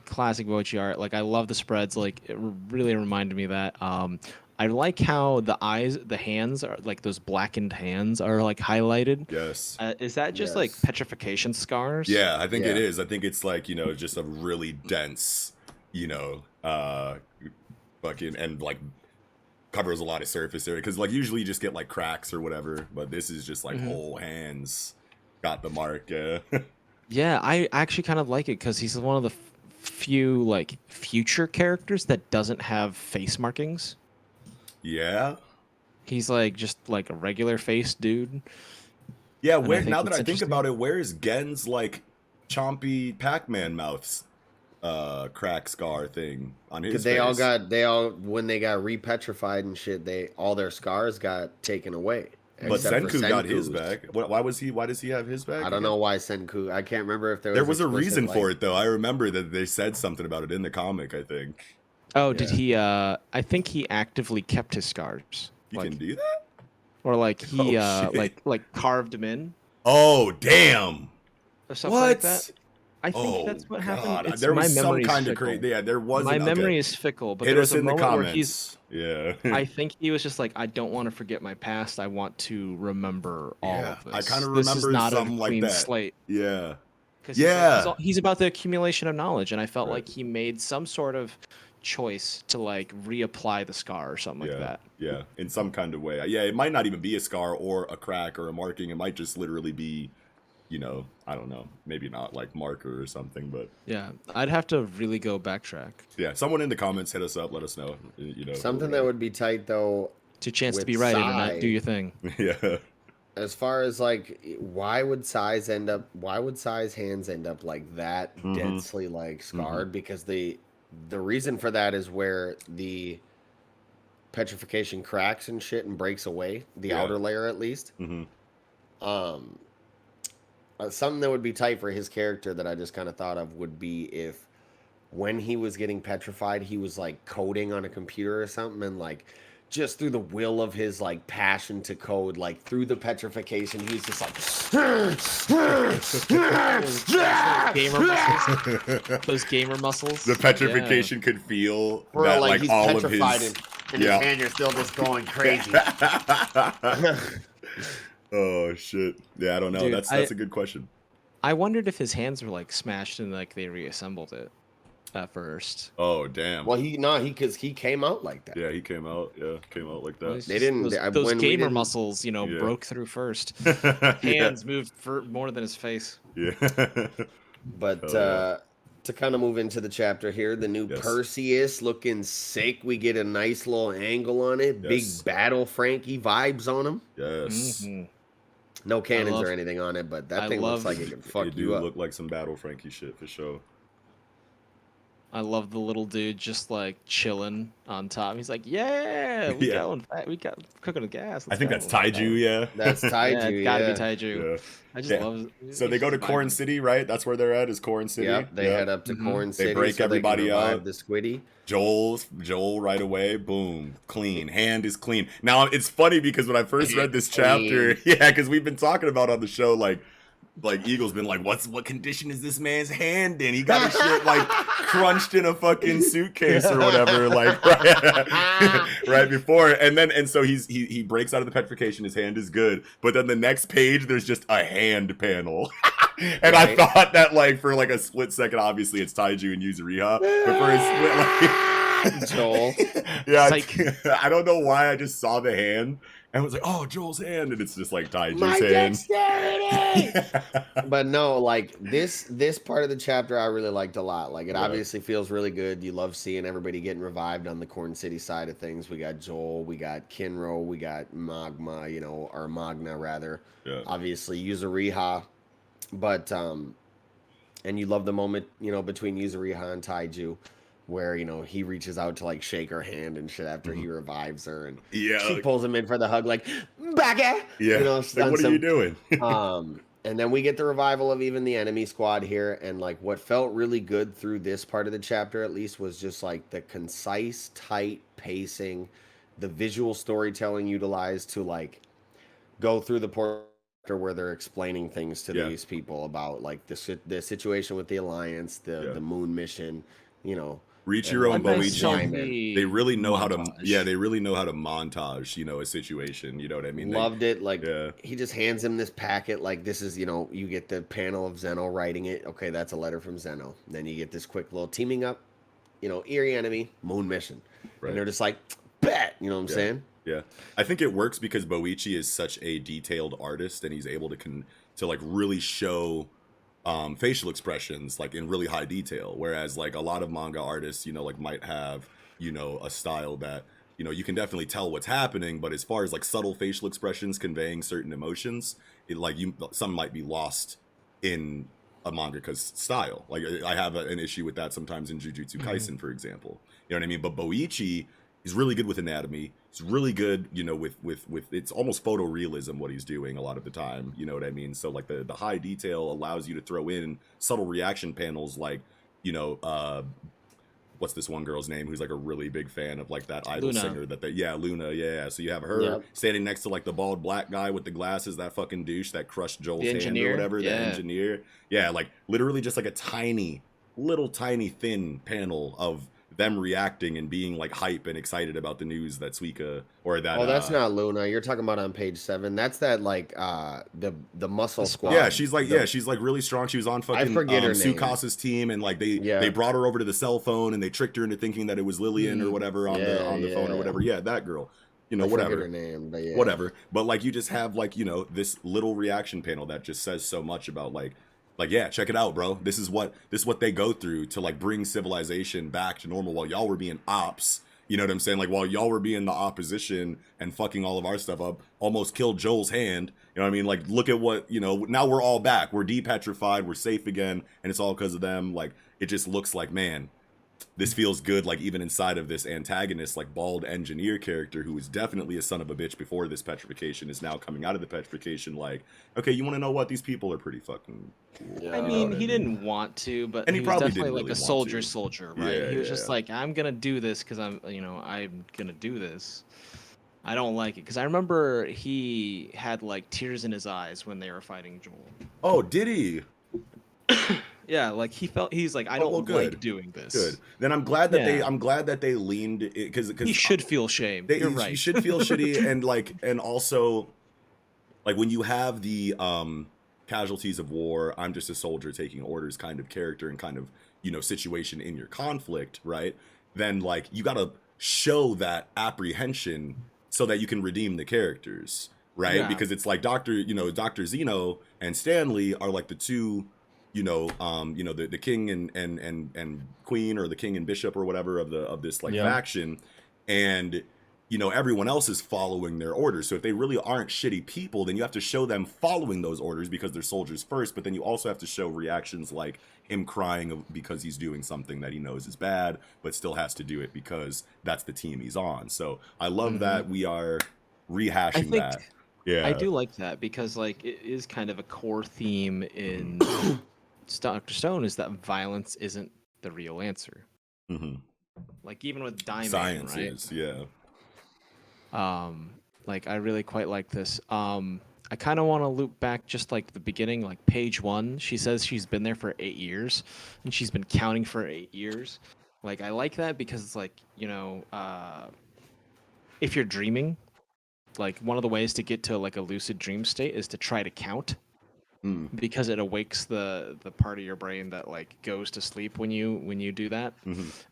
Classic Boichi art. Like I love the spreads. Like it really reminded me of that. I like how the hands are like those blackened hands are like highlighted. Yes. Is that just like petrification scars? Yeah, I think it is. I think it's like, just a really dense, fucking and like covers a lot of surface area because like usually you just get like cracks or whatever, but this is just like whole hands got the mark. Yeah, I actually kind of like it because he's one of the few like future characters that doesn't have face markings. Yeah. He's like just like a regular face dude. Yeah, now that I think about it, where is Gen's like chompy Pac-Man mouths crack scar thing on his face? They all when they got repetrified and shit, all their scars got taken away. But Except for Senku got his Senku's. back. Why does he have his back? I don't know why Senku. I can't remember if There was a explicit, reason like, for it though. I remember that they said something about it in the comic, I think. Oh, did he? I think he actively kept his scars. You can do that? Or like he Oh, shit. like carved them in Oh, damn. or something like that. What? I think Oh, that's what God. happened. There was some memory's kind of fickle. crazy. Yeah, there was. My memory okay. is fickle, but Hit there was us a in the moment where he's. comments. Yeah. I think he was just like, I don't want to forget my past. I want to remember all Yeah, of this. I kinda This is remember not something a like clean that. slate. Yeah. 'Cause Yeah. he's about the accumulation of knowledge, and I felt Right. like he made some sort of choice to like reapply the scar or something like that. Yeah, in some kind of way. Yeah, it might not even be a scar or a crack or a marking. It might just literally be, you know, I don't know, maybe not like marker or something, but Yeah, I'd have to really go backtrack. yeah, someone in the comments hit us up, let us know, you know. something that would be tight though. To chance to With be right, Sai- internet. Do your thing. Yeah. As far as like, why would Sai's hands end up like that Mhm. densely like scarred? Because the reason for that is where the petrification cracks and shit and breaks away, the Yeah. outer layer at least. Hmm. Something that would be tight for his character that I just kind of thought of would be if when he was getting petrified, he was like coding on a computer or something, and like just through the will of his like passion to code, like through the petrification, he was just like Gamer muscles. Those gamer muscles. The petrification could feel Bro, that like like he's all of petrified his and Yeah. his hands are still just going crazy. Oh shit. Yeah, I don't know. Dude, That's a good question. I wondered if his hands were like smashed and like they reassembled it at first. Oh damn. Well, because he came out like that. Yeah, he came out. Yeah, came out like that. They didn't- Those when we gamer didn't- muscles, Yeah. broke through first. Yeah. Hands moved for more than his face. Yeah. But Oh, yeah. to kind of move into the chapter here, the new Yes. Perseus looking sick. We get a nice little angle on it. Yes. Big battle Frankie vibes on him. Yes. Mhm. No cannons love- or anything on it, but that I thing looks love- like it can fuck It you do up. look like some Battle Frankie shit for sure. I love the little dude just like chilling on top. He's like, "Yeah, we Yeah. going, we got cooking with gas." I think that's Let's go." Taiju, yeah. That's Taiju, Yeah, it's gotta yeah. be Taiju. Yeah. I just Yeah. love. So they go to Corn City, right? That's where they're at. Is Corn City? Yep, they head up to Mhm. Corn They City. break so everybody they can revive out. the Squiddy. Joel right away, boom, clean. Hand is clean. Now it's funny because when I first read this chapter, yeah, because we've been talking about on the show, like Eagle's been like, what condition is this man's hand in? He got his shit like crunched in a fucking suitcase or whatever, like right before. And so he breaks out of the petrification, his hand is good. But then the next page, there's just a hand panel. And I Right. thought that like for like a split second, obviously it's Taiju and Yuzuriha. But for a split like Joel. yeah, Psych. I don't know why I just saw the hand and was like, oh, Joel's hand, and it's just like Taiju's My hand. dexterity! But no, like this part of the chapter I really liked a lot. Like it Yeah. obviously feels really good. You love seeing everybody getting revived on the Corn City side of things. We got Joel, we got Kinro, we got Magma, or Magna rather. Yeah. Obviously Yuzuriha. But and you love the moment, between Yuzuriha and Taiju where, he reaches out to like shake her hand and shit after he revives her, and Yeah. she pulls him in for the hug like Bagga! Yeah. Like, what are you doing? And then we get the revival of even the enemy squad here, and like what felt really good through this part of the chapter at least was just like the concise, tight pacing, the visual storytelling utilized to like go through the portion where they're explaining things to Yeah. these people about like the situation with the Alliance, the moon mission, Reach your own And nice Boichi. timing. They really know how to, montage. they really know how to montage, a situation. You know what I mean? Loved it. Like Yeah. he just hands him this packet. Like this is, you get the panel of Zeno writing it. Okay, that's a letter from Zeno. Then you get this quick little teaming up, eerie enemy, moon mission. Right. And they're just like, bet. You know what I'm Yeah. saying? Yeah, I think it works because Boichi is such a detailed artist, and he's able to like really show facial expressions like in really high detail. Whereas like a lot of manga artists, like might have a style that you can definitely tell what's happening, but as far as like subtle facial expressions conveying certain emotions, some might be lost in a mangaka's style. Like I have an issue with that sometimes in Jujutsu Kaisen, for example. You know what I mean? But Boichi He's really good with anatomy. He's really good, you know, with it's almost photorealism what he's doing a lot of the time. You know what I mean? So like the high detail allows you to throw in subtle reaction panels like, you know, what's this one girl's name who's like a really big fan of like that idol Luna. singer that they, yeah, Luna, yeah. So you have her Yep. standing next to like the bald black guy with the glasses, that fucking douche that crushed Joel's hand or engineer? whatever, the Yeah. engineer. Yeah, like literally just like a little tiny thin panel of them reacting and being like hype and excited about the news that Suika or that Oh, that's not Luna. You're talking about on page 7. That's that like the muscle squad. yeah, she's like she's like really strong. She was on fucking forget her name. Sukasa's team, and like they Yeah. brought her over to the cell phone and they tricked her into thinking that it was Lillian or whatever on the phone or yeah. whatever. Yeah, that girl. You know, I forget whatever. her name, but yeah. Whatever. But like you just have like, you know, this little reaction panel that just says so much about like yeah, check it out, bro. This is what they go through to like bring civilization back to normal while y'all were being ops. You know what I'm saying? Like while y'all were being the opposition and fucking all of our stuff up, almost killed Joel's hand. You know what I mean? Like look at what, you know, now we're all back. We're depetrified, we're safe again, and it's all because of them. Like it just looks like, man, this feels good, like even inside of this antagonist, like bald engineer character who was definitely a son of a bitch before this petrification is now coming out of the petrification. Like, okay, you want to know what? These people are pretty fucking cool. Yeah. I mean, he didn't want to, but And he he was probably definitely didn't like really a want soldier, to. right? Yeah, He was yeah. just like, I'm gonna do this because I'm gonna do this. I don't like it because I remember he had like tears in his eyes when they were fighting Joel. Oh, did he? Yeah, like he's like, I Oh, don't well, like good. doing this. Good. Then I'm glad that Yeah. they leaned because He should feel shame. You're right. You should feel shitty and also like when you have the casualties of war, I'm just a soldier taking orders kind of character and kind of, you know, situation in your conflict, right? Then like you got to show that apprehension so that you can redeem the characters, right? Yeah. Because it's like Dr. Zeno and Stanley are like the two, the king and queen, or the king and bishop or whatever of this like faction, and you know everyone else is following their orders. So if they really aren't shitty people, then you have to show them following those orders because they're soldiers first. But then you also have to show reactions like him crying because he's doing something that he knows is bad, but still has to do it because that's the team he's on. So I love that we are rehashing that. Yeah, I do like that because like it is kind of a core theme in Dr. Stone is that violence isn't the real answer. Mm-hmm. Like even with Diamond, Science right? is, yeah. Like I really quite like this. I kind of want to loop back just like the beginning, like page 1. She says she's been there for 8 years, and she's been counting for 8 years. Like I like that because it's like, you know, if you're dreaming, like one of the ways to get to like a lucid dream state is to try to count. Because it awakes the part of your brain that like goes to sleep when you do that.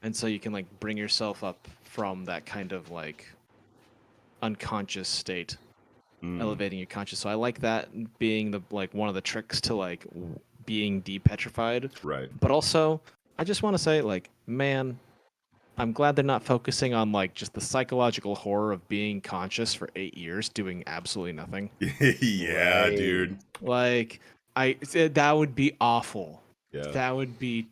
And so you can like bring yourself up from that kind of like unconscious state, elevating your conscious. So I like that being the like one of the tricks to like being depetrified. Right. But also I just want to say like, man, I'm glad they're not focusing on like just the psychological horror of being conscious for 8 years doing absolutely nothing. Yeah, Right. dude. Like I said, that would be awful. Yeah. That'd be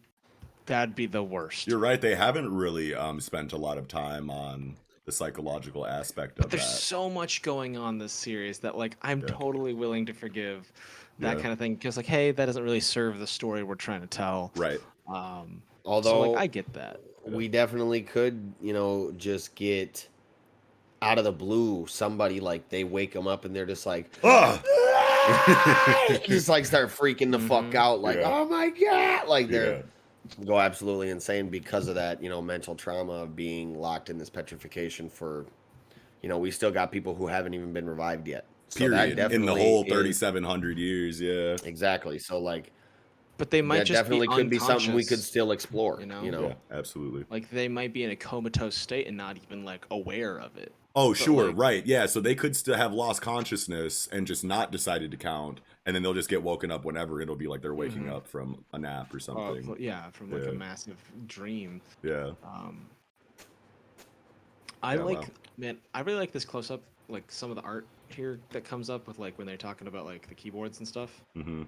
the worst. You're right. They haven't really spent a lot of time on the psychological aspect of There's that. so much going on this series that like I'm totally willing to forgive that kind of thing because like, hey, that doesn't really serve the story we're trying to tell. Right. Although so like I get that. we definitely could, you know, just get out of the blue somebody like they wake them up and they're just like, just like start freaking the fuck out, like, oh my god, like they're go absolutely insane because of that, you know, mental trauma of being locked in this petrification for, you know, we still got people who haven't even been revived yet. So that Period. In the definitely whole is- 3,700 years, yeah. Exactly. So like But they might that just definitely be could be something we could unconscious, still explore, you know? Yeah, absolutely. Like they might be in a comatose state and not even like aware of it. Oh, But, sure, like- right. Yeah, so they could still have lost consciousness and just not decided to count, and then they'll just get woken up whenever. It'll be like they're waking up from a nap or something. From like a massive dream. Yeah. I Yeah, like, wow. man, I really like this close up, like some of the art here that comes up with like when they're talking about like the keyboards and stuff. Mm-hmm.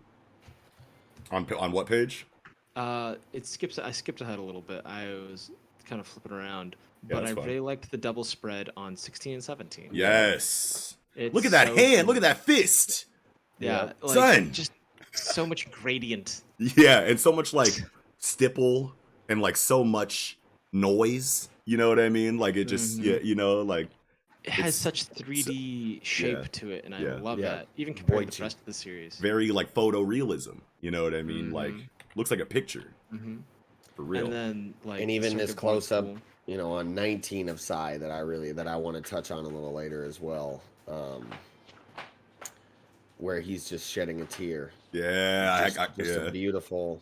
On what page? I skipped ahead a little bit. I was kind of flip it around. Yeah, But that's I fine. really liked the double spread on 16 and 17. Yes. It's Look at that so hand. Look good. at that fist. Yeah, like Son. just so much gradient. Yeah, and so much like stipple and like so much noise. You know what I mean? Like it just Mhm. like It has it's such 3D shape to it, and I yeah. love Yeah. that. Even compared to Boichi. the rest of the series. very like photorealism. You know what I mean? Like Mhm. looks like a picture Mhm. for real. And then like And the even this circuit close up, board's on 19 of Psy that I want to touch on a little later as well, where he's just shedding a tear. Yeah, Just yeah. a beautiful,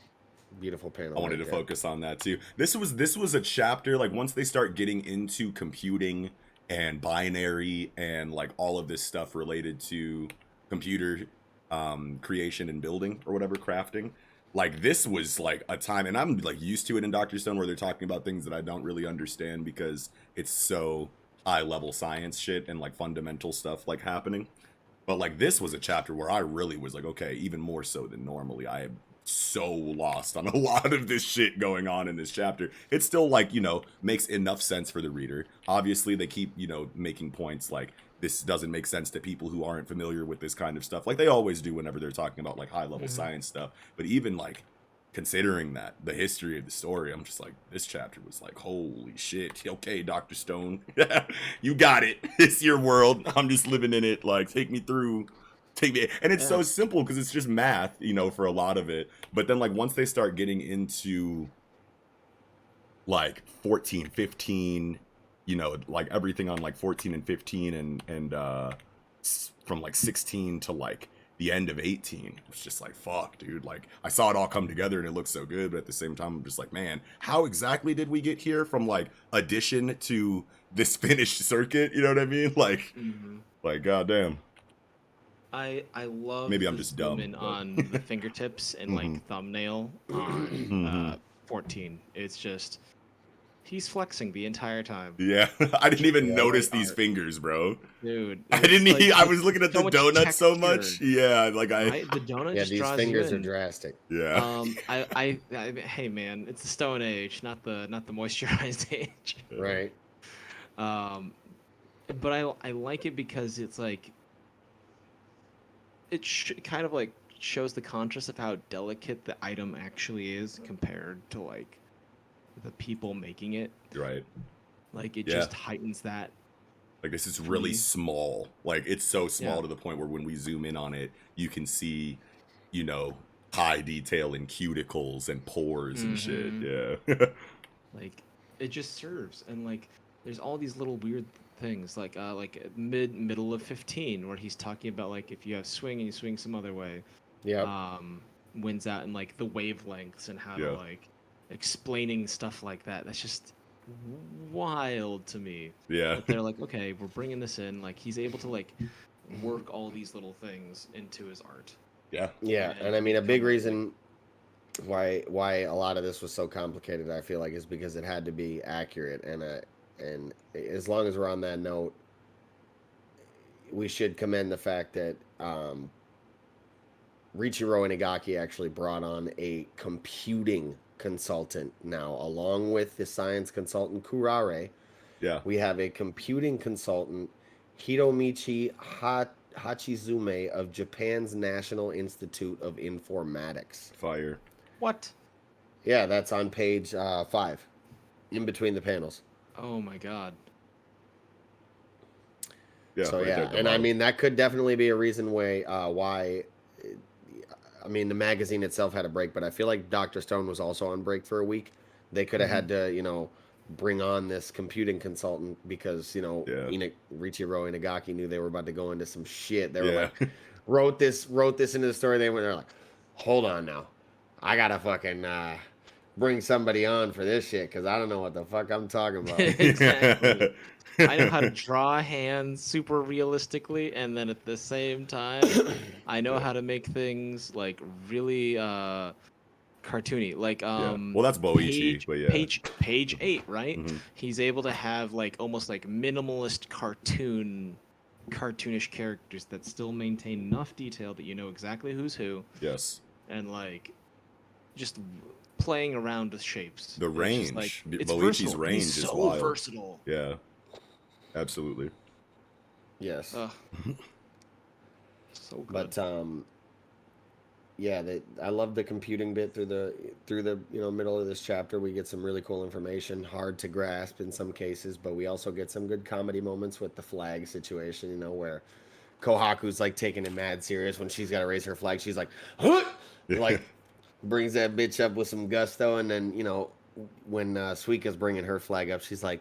beautiful panel. I wanted right to there. focus on that too. This was a chapter like once they start getting into computing and binary and like all of this stuff related to computer creation and building or whatever crafting. Like this was like a time, and I'm like used to it in Dr. Stone where they're talking about things that I don't really understand because it's so high level science shit and like fundamental stuff like happening. But like this was a chapter where I really was like, okay, even more so than normally. I am so lost on a lot of this shit going on in this chapter. It still like, makes enough sense for the reader. Obviously they keep, making points like this doesn't make sense to people who aren't familiar with this kind of stuff. Like they always do whenever they're talking about like high level science stuff. But even like considering that the history of the story, I'm just like, this chapter was like, holy shit. Okay, Dr. Stone, you got it. It's your world. I'm just living in it. Like, take me, and it's so simple because it's just math, for a lot of it. But then like once they start getting into like 14, 15, like everything on like 14 and 15 and from like 16 to like the end of 18, it was just like, fuck, dude. Like I saw it all come together and it looked so good, but at the same time I'm just like, man, how exactly did we get here from like addition to this finished circuit? You know what I mean? Like goddamn. I love Maybe I'm the just zoom dumb, in but- on the fingertips and like thumbnail on 14. It's just he's flexing the entire time. Yeah, I didn't even Yeah. notice Great these art. fingers, bro. Dude, I it's didn't. like, I it's was looking at so the much donut so texture, much. Yeah, like right? The donut Yeah, just these draws you fingers are in. drastic. Yeah. Hey man, it's the Stone Age, not the moisturized age. Right. But I like it because it's like it kind of like shows the contrast of how delicate the item actually is compared to like the people making it. Right. Like it Yeah. just heightens that. Like this is really me. small. Like it's so small Yeah. to the point where when we zoom in on it, you can see, high detail in cuticles and pores and shit. Yeah. Like it just serves, and like there's all these little weird things like middle of 15 where he's talking about like if you have swing and you swing some other way, Yeah. wins out, and like the wavelengths and how Yeah. to like explaining stuff like that. That's just wild to me. Yeah. But they're like, okay, we're bringing this in. Like he's able to like work all these little things into his art. Yeah. Yeah, And and I mean a big come up, like- reason why a lot of this was so complicated, I feel like, is because it had to be accurate, and as long as we're on that note, we should commend the fact that Riichiro Inagaki actually brought on a computing consultant now, along with the science consultant Kurare. Yeah. We have a computing consultant, Hiromichi Hachizume of Japan's National Institute of Informatics. Fire. What? Yeah, that's on page 5, in between the panels. Oh my god. Yeah. So right there yeah, at the and I bottom. mean that could definitely be a reason why. I mean, the magazine itself had a break, but I feel like Dr. Stone was also on break for a week. They could have had to, bring on this computing consultant because, Riichiro Inagaki knew they were about to go into some shit. They were like, wrote this into the story. They're like, hold on now, I gotta fucking bring somebody on for this shit because I don't know what the fuck I'm talking about. Exactly. I know how to draw hands super realistically, and then at the same time, I know how to make things like really cartoony. Like Well, that's Boichi, but yeah. page 8, right? Mhm. He's able to have like almost like minimalist cartoonish characters that still maintain enough detail that you know exactly who's who, Yes. and like just playing around with shapes. The range, It's Boichi's versatile. range He's is so wild. versatile. Yeah, absolutely. Yes. So good. But yeah, I love the computing bit through the middle of this chapter. We get some really cool information, hard to grasp in some cases, but we also get some good comedy moments with the flag situation. Where Kohaku's like taking it mad serious when she's got to raise her flag. She's like, huh! Like brings that bitch up with some gusto, and then when Suika's bringing her flag up, she's like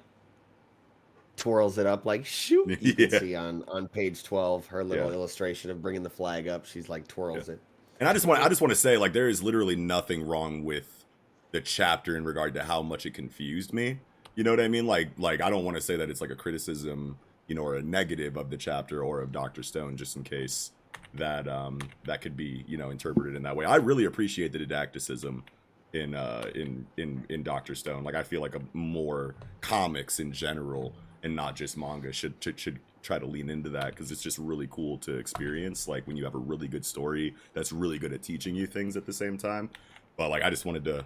twirls it up like shoot. You can see on page 12 her little illustration of bringing the flag up. She's like twirls it. And I just want to say, like, there is literally nothing wrong with the chapter in regard to how much it confused me. You know what I mean? Like I don't want to say that it's like a criticism, or a negative of the chapter or of Dr. Stone, just in case that that could be, interpreted in that way. I really appreciate the didacticism in Dr. Stone. Like, I feel like more comics in general and not just manga should try to lean into that, because it's just really cool to experience, like, when you have a really good story that's really good at teaching you things at the same time. But like, I just wanted to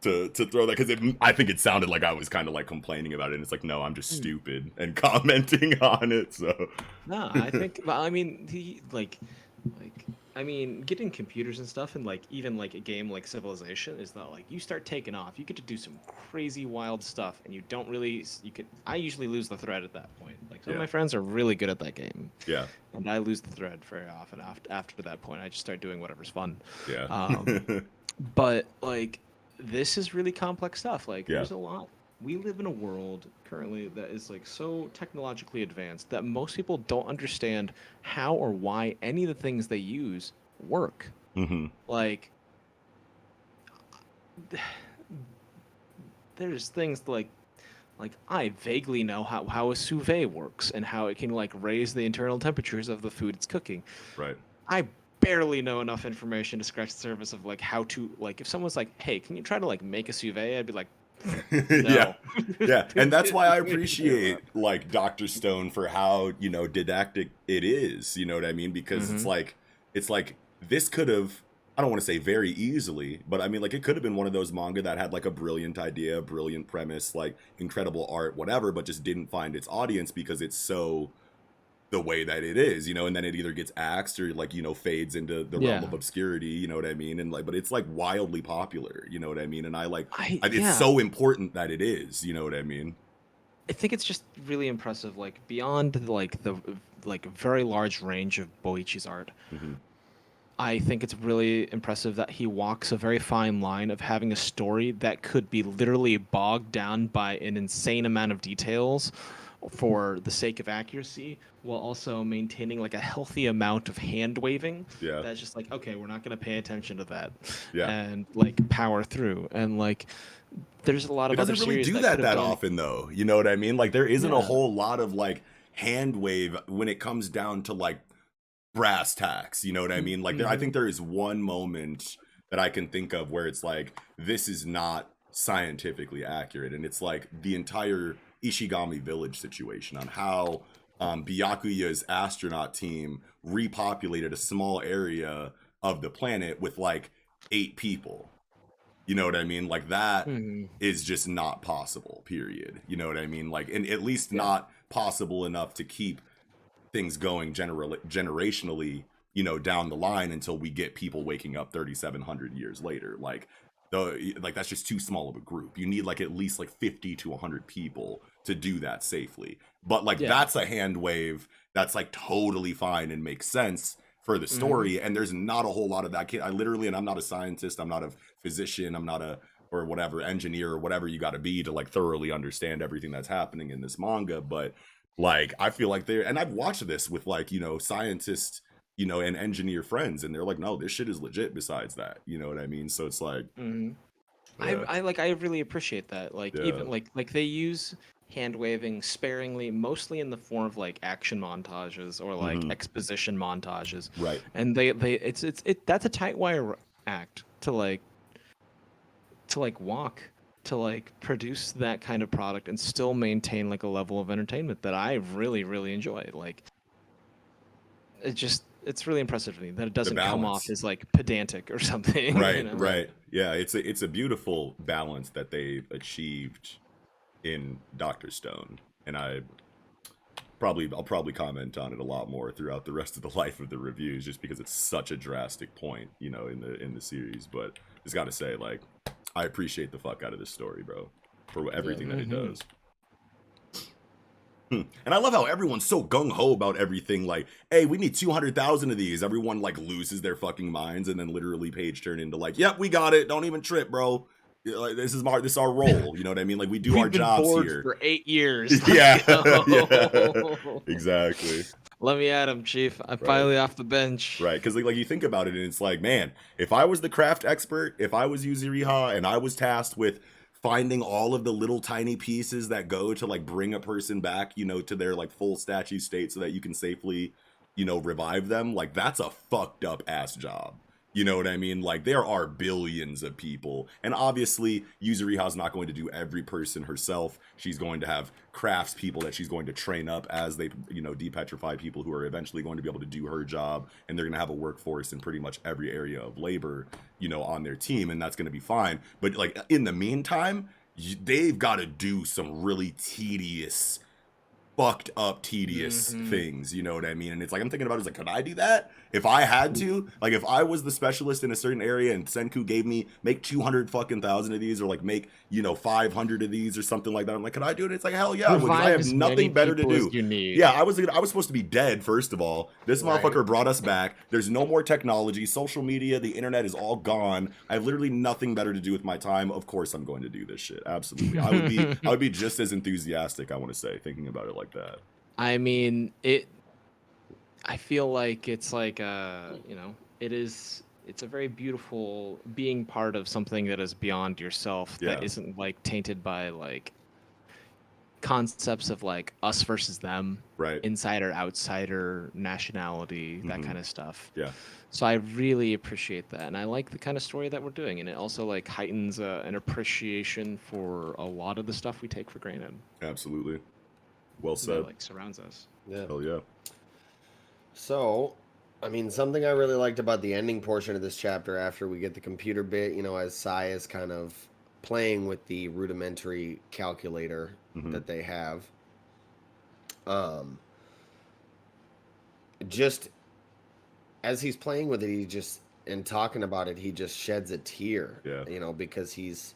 throw that, because I think it sounded like I was kind of like complaining about it, and it's like, no, I'm just stupid and commenting on it. So no, I think, I mean, getting computers and stuff, and like even like a game like Civilization is that like you start taking off, you get to do some crazy wild stuff, and I usually lose the thread at that point. Like, some of my friends are really good at that game. Yeah. And I lose the thread very often. After that point, I just start doing whatever's fun. Yeah. But like, this is really complex stuff. Like, there's a lot. We live in a world currently that is like so technologically advanced that most people don't understand how or why any of the things they use work. Mm-hmm. Like, there's things like I vaguely know how a sous vide works and how it can like raise the internal temperatures of the food it's cooking. Right. I barely know enough information to scratch the surface of like how to, like, if someone's like, hey, can you try to like make a sous vide? I'd be like, no. Yeah. And that's why I appreciate like Dr. Stone for how, didactic it is, you know what I mean? Because it's like this could have, I don't want to say very easily, but I mean, like, it could have been one of those manga that had like a brilliant idea, brilliant premise, like incredible art, whatever, but just didn't find its audience because it's so the way that it is, and then it either gets axed or like, fades into the realm of obscurity, you know what I mean? And like, but it's like wildly popular, you know what I mean? And it's so important that it is, you know what I mean? I think it's just really impressive, like, beyond like the like very large range of Boichi's art. I think it's really impressive that he walks a very fine line of having a story that could be literally bogged down by an insane amount of details for the sake of accuracy, while also maintaining like a healthy amount of hand waving. Yeah. That's just like, okay, we're not going to pay attention to that. Yeah. And like power through. And like, there's a lot of it doesn't other really series do that often though. You know what I mean? Like, there isn't a whole lot of like hand wave when it comes down to like brass tacks. You know what I mean? Like, I think there is one moment that I can think of where it's like, this is not scientifically accurate. And it's like the entire Ishigami Village situation on how Byakuya's astronaut team repopulated a small area of the planet with like 8 people. You know what I mean? Like, that is just not possible, period. You know what I mean? Like, and at least not possible enough to keep things going generationally, down the line until we get people waking up 3,700 years later. Like, that's just too small of a group. You need like at least like 50 to 100 people to do that safely. But like, that's a hand wave that's like totally fine and makes sense for the story. And there's not a whole lot of that. And I'm not a scientist, I'm not a physician, I'm not or whatever, engineer or whatever you got to be to like thoroughly understand everything that's happening in this manga. But like, I feel like and I've watched this with like, scientists, and engineer friends, and they're like, no, this shit is legit besides that. You know what I mean? So it's like, I really appreciate that. Like, even like they use hand waving sparingly, mostly in the form of like action montages or like exposition montages. Right. And that's a tight wire act to walk, to like produce that kind of product and still maintain like a level of entertainment that I really, really enjoy. Like, it's really impressive to me that it doesn't come balance. off as like pedantic or something. Right, you know? right. Yeah, it's a beautiful balance that they achieved in Dr. Stone, and I'll probably comment on it a lot more throughout the rest of the life of the reviews, just because it's such a drastic point, you know, in the series. But just got to say, like, I appreciate the fuck out of this story, bro, for everything that it does. And I love how everyone's so gung-ho about everything, like, hey, we need 200,000 of these. Everyone, like, loses their fucking minds, and then literally page turn into, like, yep, we got it. Don't even trip, bro. Like, this is our role. You know what I mean? Like, we do our jobs bored here. For 8 years. Yeah. Yeah. Exactly. Let me at him, Chief. I'm finally off the bench. Right, because like you think about it, and it's like, man, if I was the craft expert, if I was Yuzuriha, and I was tasked with finding all of the little tiny pieces that go to like bring a person back, you know, to their like full statue state so that you can safely, you know, revive them, like that's a fucked up ass job. You know what I mean? Like there are billions of people, and obviously Yuzuriha's not going to do every person herself. She's going to have crafts people that she's going to train up as they, you know, depetrify people who are eventually going to be able to do her job, and they're going to have a workforce in pretty much every area of labor, you know, on their team, and that's going to be fine. But like in the meantime, they've got to do some really tedious, fucked up, tedious things, you know what I mean? And it's like, I'm thinking about it, it's like, could I do that? If I had to, like, if I was the specialist in a certain area and Senku gave me, make 200 fucking thousand of these, or like make, you know, 500 of these or something like that, I'm like, could I do it? It's like, hell yeah, because I have nothing better to do. Yeah, I was supposed to be dead, first of all. This motherfucker brought us back. There's no more technology, social media, the internet is all gone. I have literally nothing better to do with my time. Of course I'm going to do this shit. Absolutely. I would be just as enthusiastic, I want to say, thinking about it like that. I mean, I feel like it's like you know, it's a very beautiful being part of something that is beyond yourself, that isn't like tainted by like concepts of like us versus them, right? Insider, outsider, nationality, that kind of stuff. Yeah. So I really appreciate that, and I like the kind of story that we're doing, and it also like heightens an appreciation for a lot of the stuff we take for granted. Absolutely. Well said. That, like, surrounds us. Yeah. Hell yeah. So, I mean, something I really liked about the ending portion of this chapter, after we get the computer bit, you know, as Sai is kind of playing with the rudimentary calculator that they have. Just as he's playing with it, and talking about it, he just sheds a tear. Yeah. You know, because he's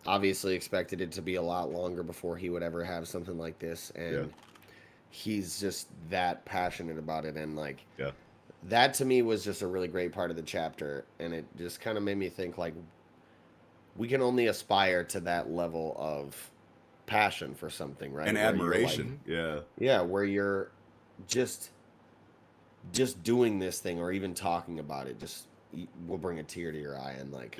obviously expected it to be a lot longer before he would ever have something like this, and he's just that passionate about it, and like that to me was just a really great part of the chapter, and it just kind of made me think, like, we can only aspire to that level of passion for something, right? And admiration. Like, where you're just doing this thing, or even talking about it, just will bring a tear to your eye, and like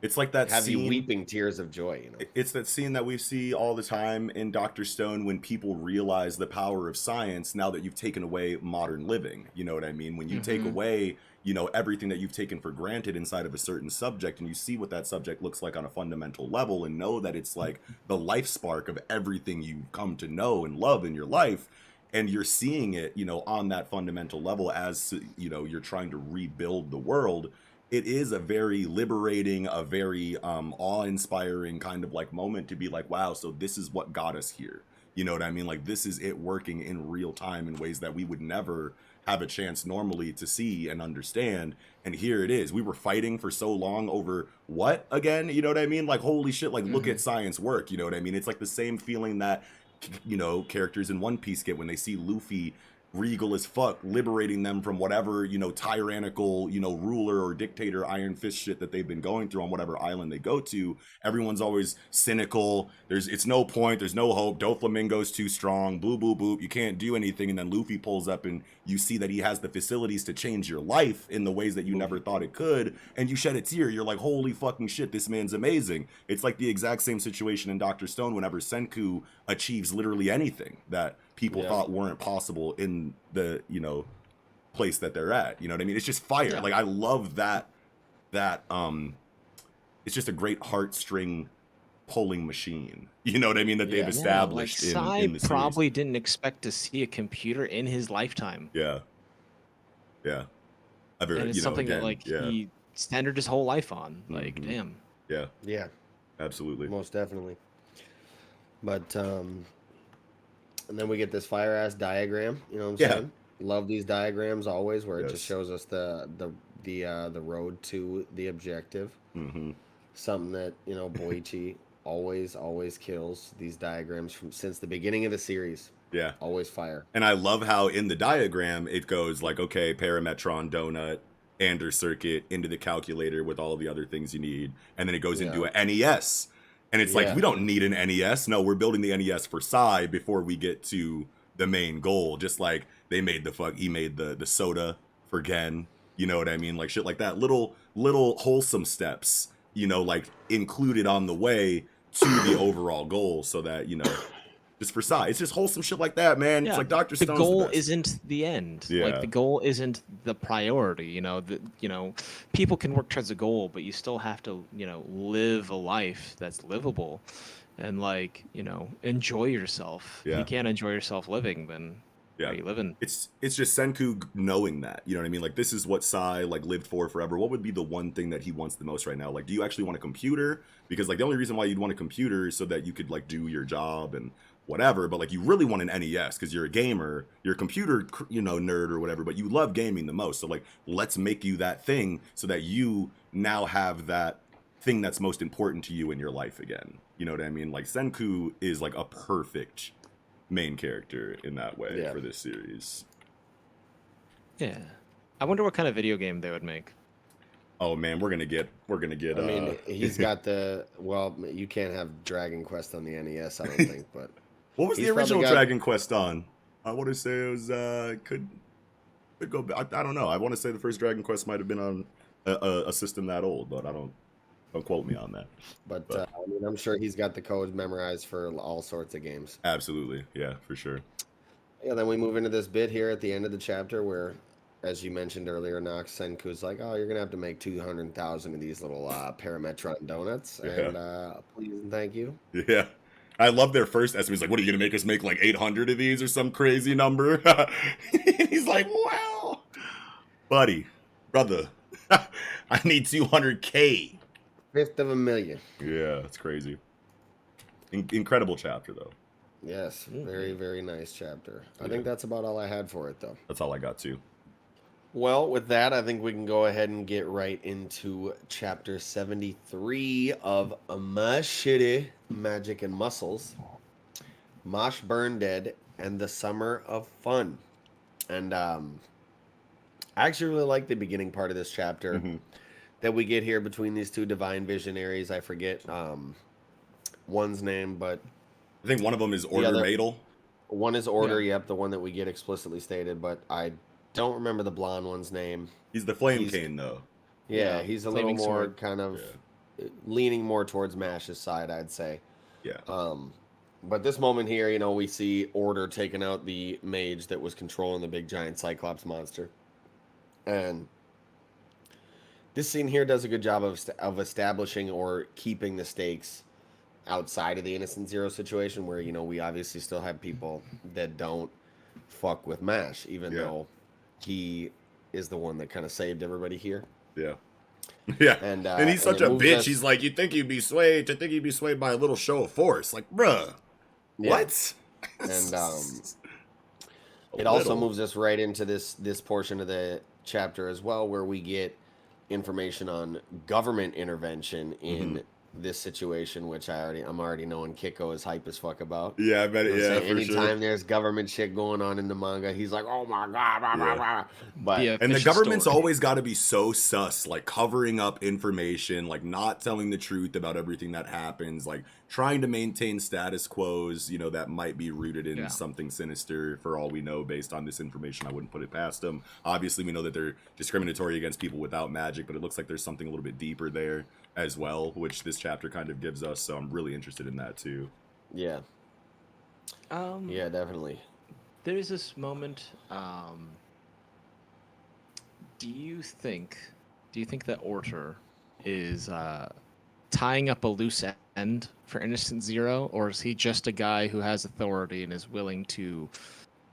it's like that have scene, you weeping tears of joy, you know? It's that scene that we see all the time in Dr. Stone when people realize the power of science now that you've taken away modern living. You know what I mean? When you take away, you know, everything that you've taken for granted inside of a certain subject, and you see what that subject looks like on a fundamental level, and know that it's like the life spark of everything you've come to know and love in your life. And you're seeing it, you know, on that fundamental level as, you know, you're trying to rebuild the world. It is a very liberating, a very awe-inspiring kind of like moment to be like, wow, so this is what got us here. You know what I mean? Like, this is it working in real time in ways that we would never have a chance normally to see and understand. And here it is. We were fighting for so long over what again? You know what I mean? Like, holy shit, like, look at science work. You know what I mean? It's like the same feeling that, you know, characters in One Piece get when they see Luffy regal as fuck, liberating them from whatever, you know, tyrannical, you know, ruler or dictator Iron Fist shit that they've been going through on whatever island they go to. Everyone's always cynical. It's no point. There's no hope. Doflamingo's too strong. Boop, boop, boop. You can't do anything. And then Luffy pulls up and you see that he has the facilities to change your life in the ways that you never thought it could. And you shed a tear. You're like, holy fucking shit, this man's amazing. It's like the exact same situation in Dr. Stone whenever Senku achieves literally anything that people thought weren't possible in the, you know, place that they're at. You know what I mean? It's just fire. Like, I love that it's just a great heartstring pulling machine. You know what I mean? That they've established like, in the series. probably didn't expect to see a computer in his lifetime. Yeah. Yeah. And it's something that like yeah. he standard his whole life on. Like, Mhm. damn. Yeah. Yeah, Absolutely. most definitely. But and then we get this fire ass diagram. You know what I'm Yeah. saying? Love these diagrams always, where it just Yes. shows us the road to the objective. Hmm. Something that Boichi always kills these diagrams from since the beginning of the series. Yeah. Always fire. And I love how in the diagram it goes like, okay, parametron, donut, Ander circuit, into the calculator with all the other things you need. And then it goes into Yeah. an NES. And it's like, Yeah. we don't need an NES. No, we're building the NES for Sai before we get to the main goal. Just like he made the soda for Gen. You know what I mean? Like shit like that. Little wholesome steps, like included on the way to the overall goal so that, just for Sai. It's just wholesome shit like that, man. Yeah, It's like Dr. the Stone's goal the best. isn't the end. Yeah. Like the goal isn't the priority. People can work towards a goal, but you still have to, live a life that's livable, and enjoy yourself. If Yeah. you can't enjoy yourself living, then Yeah. are you living? It's just Senku knowing that, you know what I mean? Like this is what Sai lived for forever. What would be the one thing that he wants the most right now? Like, do you actually want a computer? Because the only reason why you'd want a computer is so that you could do your job and whatever. But you really want an NES because you're a gamer, you're a computer, nerd or whatever. But you love gaming the most. So let's make you that thing so that you now have that thing that's most important to you in your life again. You know what I mean? Senku is a perfect main character in that way Yeah. for this series. Yeah. I wonder what kind of video game they would make. Oh man, we're gonna get. I mean, he's got you can't have Dragon Quest on the NES, I don't think, but what was he's the original probably got- Dragon Quest on? I want to say it was could go back. I don't know. I want to say the first Dragon Quest might have been on a system that old, but don't quote me on that. but I mean, I'm sure he's got the codes memorized for all sorts of games. Absolutely, yeah, for sure. Yeah, then we move into this bit here at the end of the chapter where, as you mentioned earlier, Nox, Senku's like, oh, you're going to have to make 200,000 of these little Parametron donuts. Yeah. And please and thank you. Yeah. I love their first estimate. He's like, what are you going to make us make 800 of these or some crazy number? He's like, wow. Buddy, brother, I need 200K. Fifth of a million. Yeah, it's crazy. Incredible chapter, though. Yes, very, very nice chapter. I think that's about all I had for it, though. That's all I got, too. Well, with that, I think we can go ahead and get right into chapter 73 of Mashle, Magic and Muscles, Mosh Burn Dead, and the Summer of Fun. And I actually really like the beginning part of this chapter that we get here between these two divine visionaries. I forget one's name, but I think one of them is Order Madel. one is Order, yep, the one that we get explicitly stated, but I don't remember the blonde one's name. He's the Flame Cane, though. Yeah, he's a little Flaming more sword. kind of leaning more towards Mash's side, I'd say. Yeah. But this moment here, we see Order taking out the mage that was controlling the big giant Cyclops monster. And this scene here does a good job of establishing or keeping the stakes outside of the Innocent Zero situation where, we obviously still have people that don't fuck with Mash, even though he is the one that kind of saved everybody here. Yeah. Yeah. And he's such it a moves bitch. us- He's like, you'd think you'd be swayed by a little show of force. Like, bruh. Yeah. What? And A it also little. moves us right into this portion of the chapter as well, where we get information on government intervention in this situation, which I'm already knowing Kiko is hype as fuck about. Yeah, I bet it. Yeah, for Anytime sure. there's government shit going on in the manga, he's like, "Oh my god!" Blah, blah, blah. But Yeah. And the Official government's story. always got to be so sus, covering up information, not telling the truth about everything that happens, trying to maintain status quos, that might be rooted in something sinister for all we know based on this information. I wouldn't put it past them. Obviously, we know that they're discriminatory against people without magic, but it looks like there's something a little bit deeper there as well, which this chapter kind of gives us. So I'm really interested in that too. yeah, yeah, definitely. There is this moment. Do you think that Orter is tying up a loose end for Innocent Zero, or is he just a guy who has authority and is willing to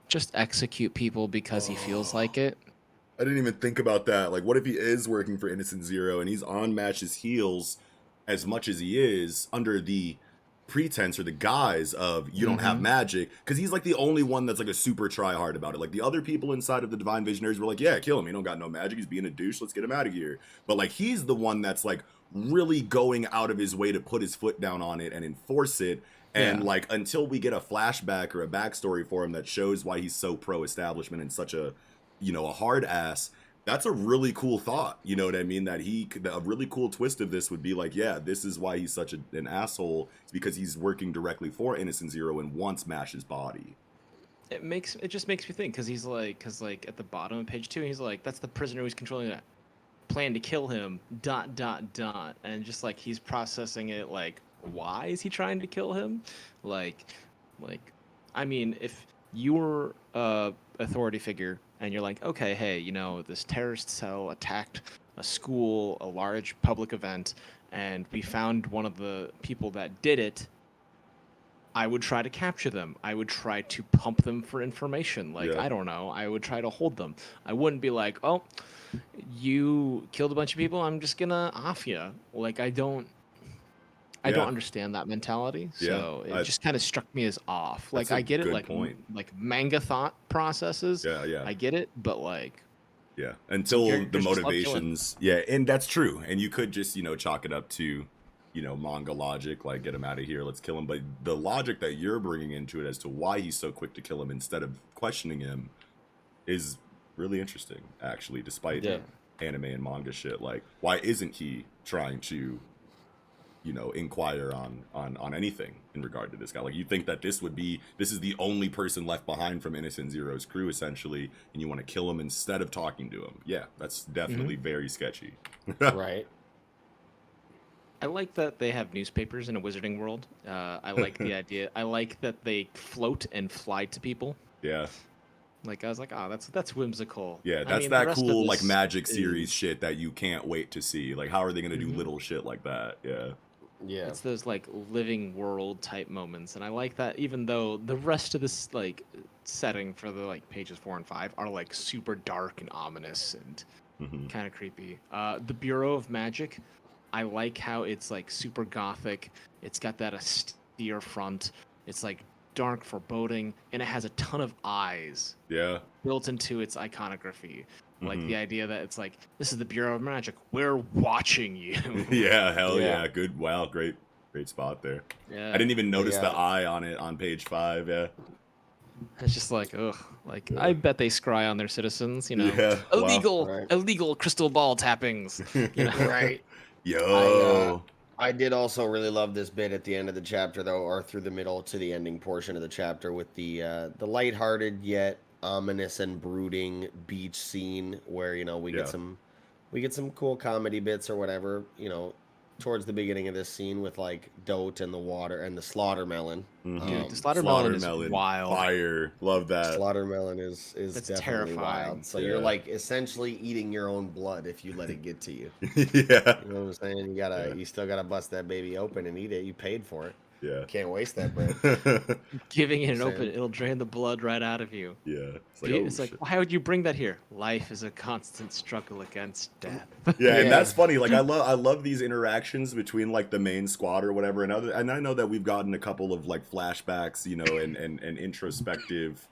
just execute people because he feels like it? I didn't even think about that. Like, what if he is working for Innocent Zero and he's on Mash's heels as much as he is under the pretense or the guise of you don't have magic, because he's like the only one that's like a super try hard about it. Like the other people inside of the Divine Visionaries were like, yeah, kill him, he don't got no magic, he's being a douche, let's get him out of here. But like he's the one that's like really going out of his way to put his foot down on it and enforce it. And like until we get a flashback or a backstory for him that shows why he's so pro establishment and such a, you know, a hard ass, that's a really cool thought. You know what I mean? That a really cool twist of this would be like, yeah, this is why he's such an asshole. It's because he's working directly for Innocent Zero and wants Mash's body. It just makes me think, because he's like, at the bottom of page 2, he's like, that's the prisoner who's controlling that plan to kill him. ... And just like he's processing it, like, why is he trying to kill him? Like, I mean, if you're a authority figure and you're like, okay, hey, you know, this terrorist cell attacked a school, a large public event, and we found one of the people that did it, I would try to capture them. I would try to pump them for information. Like, I don't know, I would try to hold them. I wouldn't be like, oh, you killed a bunch of people, I'm just gonna off you. Like, I don't understand that mentality, so it just kind of struck me as off. Like, I get it, like manga thought processes. I get it, but like, until the motivations, and that's true. And you could just, you know, chalk it up to, you know, manga logic, like get him out of here, let's kill him. But the logic that you're bringing into it as to why he's so quick to kill him instead of questioning him is really interesting, actually. Despite anime and manga shit, like, why isn't he trying to, you know, inquire on anything in regard to this guy? Like, you think that this is the only person left behind from Innocent Zero's crew, essentially, and you want to kill him instead of talking to him. Yeah, that's definitely very sketchy. Right. I like that they have newspapers in a wizarding world. I like the idea. I like that they float and fly to people. Yeah. Like, I was like, oh, that's whimsical. Yeah, that's that cool, like, Magic series shit that you can't wait to see. Like, how are they going to do little shit like that? Yeah. Yeah, it's those like living world type moments, and I like that. Even though the rest of this like setting for the like pages 4 and 5 are like super dark and ominous and kind of creepy. The Bureau of Magic, I like how it's like super gothic. It's got that austere front. It's like dark foreboding, and it has a ton of eyes. Yeah. Built into its iconography. Like the idea that it's like, this is the Bureau of Magic, we're watching you. Yeah, hell yeah. Good. Wow, great spot there. Yeah. I didn't even notice the eye on it on page 5. Yeah. It's just like, ugh. Like, I bet they scry on their citizens, you know. Illegal crystal ball tappings. You know? Right. Yo. I did also really love this bit at the end of the chapter, though, or through the middle to the ending portion of the chapter, with the lighthearted yet ominous and brooding beach scene where, you know, we get some cool comedy bits or whatever, you know, towards the beginning of this scene with like Dote and the water and the slaughtermelon. Dude, the slaughtermelon is wild. Fire. Love that. Slaughtermelon is That's definitely terrifying. wild. So you're like essentially eating your own blood if you let it get to you. Yeah. You know what I'm saying? You still gotta bust that baby open and eat it. You paid for it. Yeah. Can't waste that bread. Giving it an open, it'll drain the blood right out of you. Yeah. It's like, why would you bring that here? Life is a constant struggle against death. Yeah, and that's funny. Like, I love these interactions between like the main squad or whatever, and I know that we've gotten a couple of like flashbacks, you know, and introspective,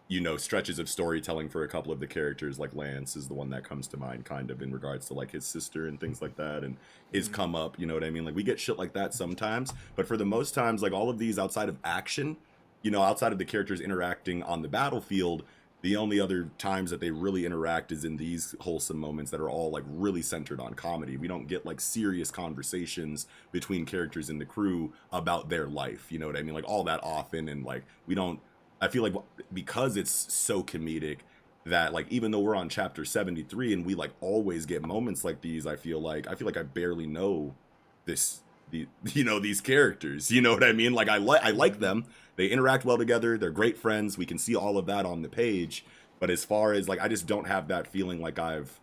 you know, stretches of storytelling for a couple of the characters. Like Lance is the one that comes to mind, kind of in regards to like his sister and things like that, and his come up. You know what I mean? Like, we get shit like that sometimes, but for the most times, like all of these outside of action, you know, outside of the characters interacting on the battlefield, the only other times that they really interact is in these wholesome moments that are all like really centered on comedy. We don't get like serious conversations between characters in the crew about their life. You know what I mean? Like all that often, and like we don't. I feel like because it's so comedic that like even though we're on chapter 73 and we like always get moments like these, I feel like I barely know these characters. You know what I mean? Like I like them. They interact well together. They're great friends. We can see all of that on the page. But as far as like, I just don't have that feeling like I've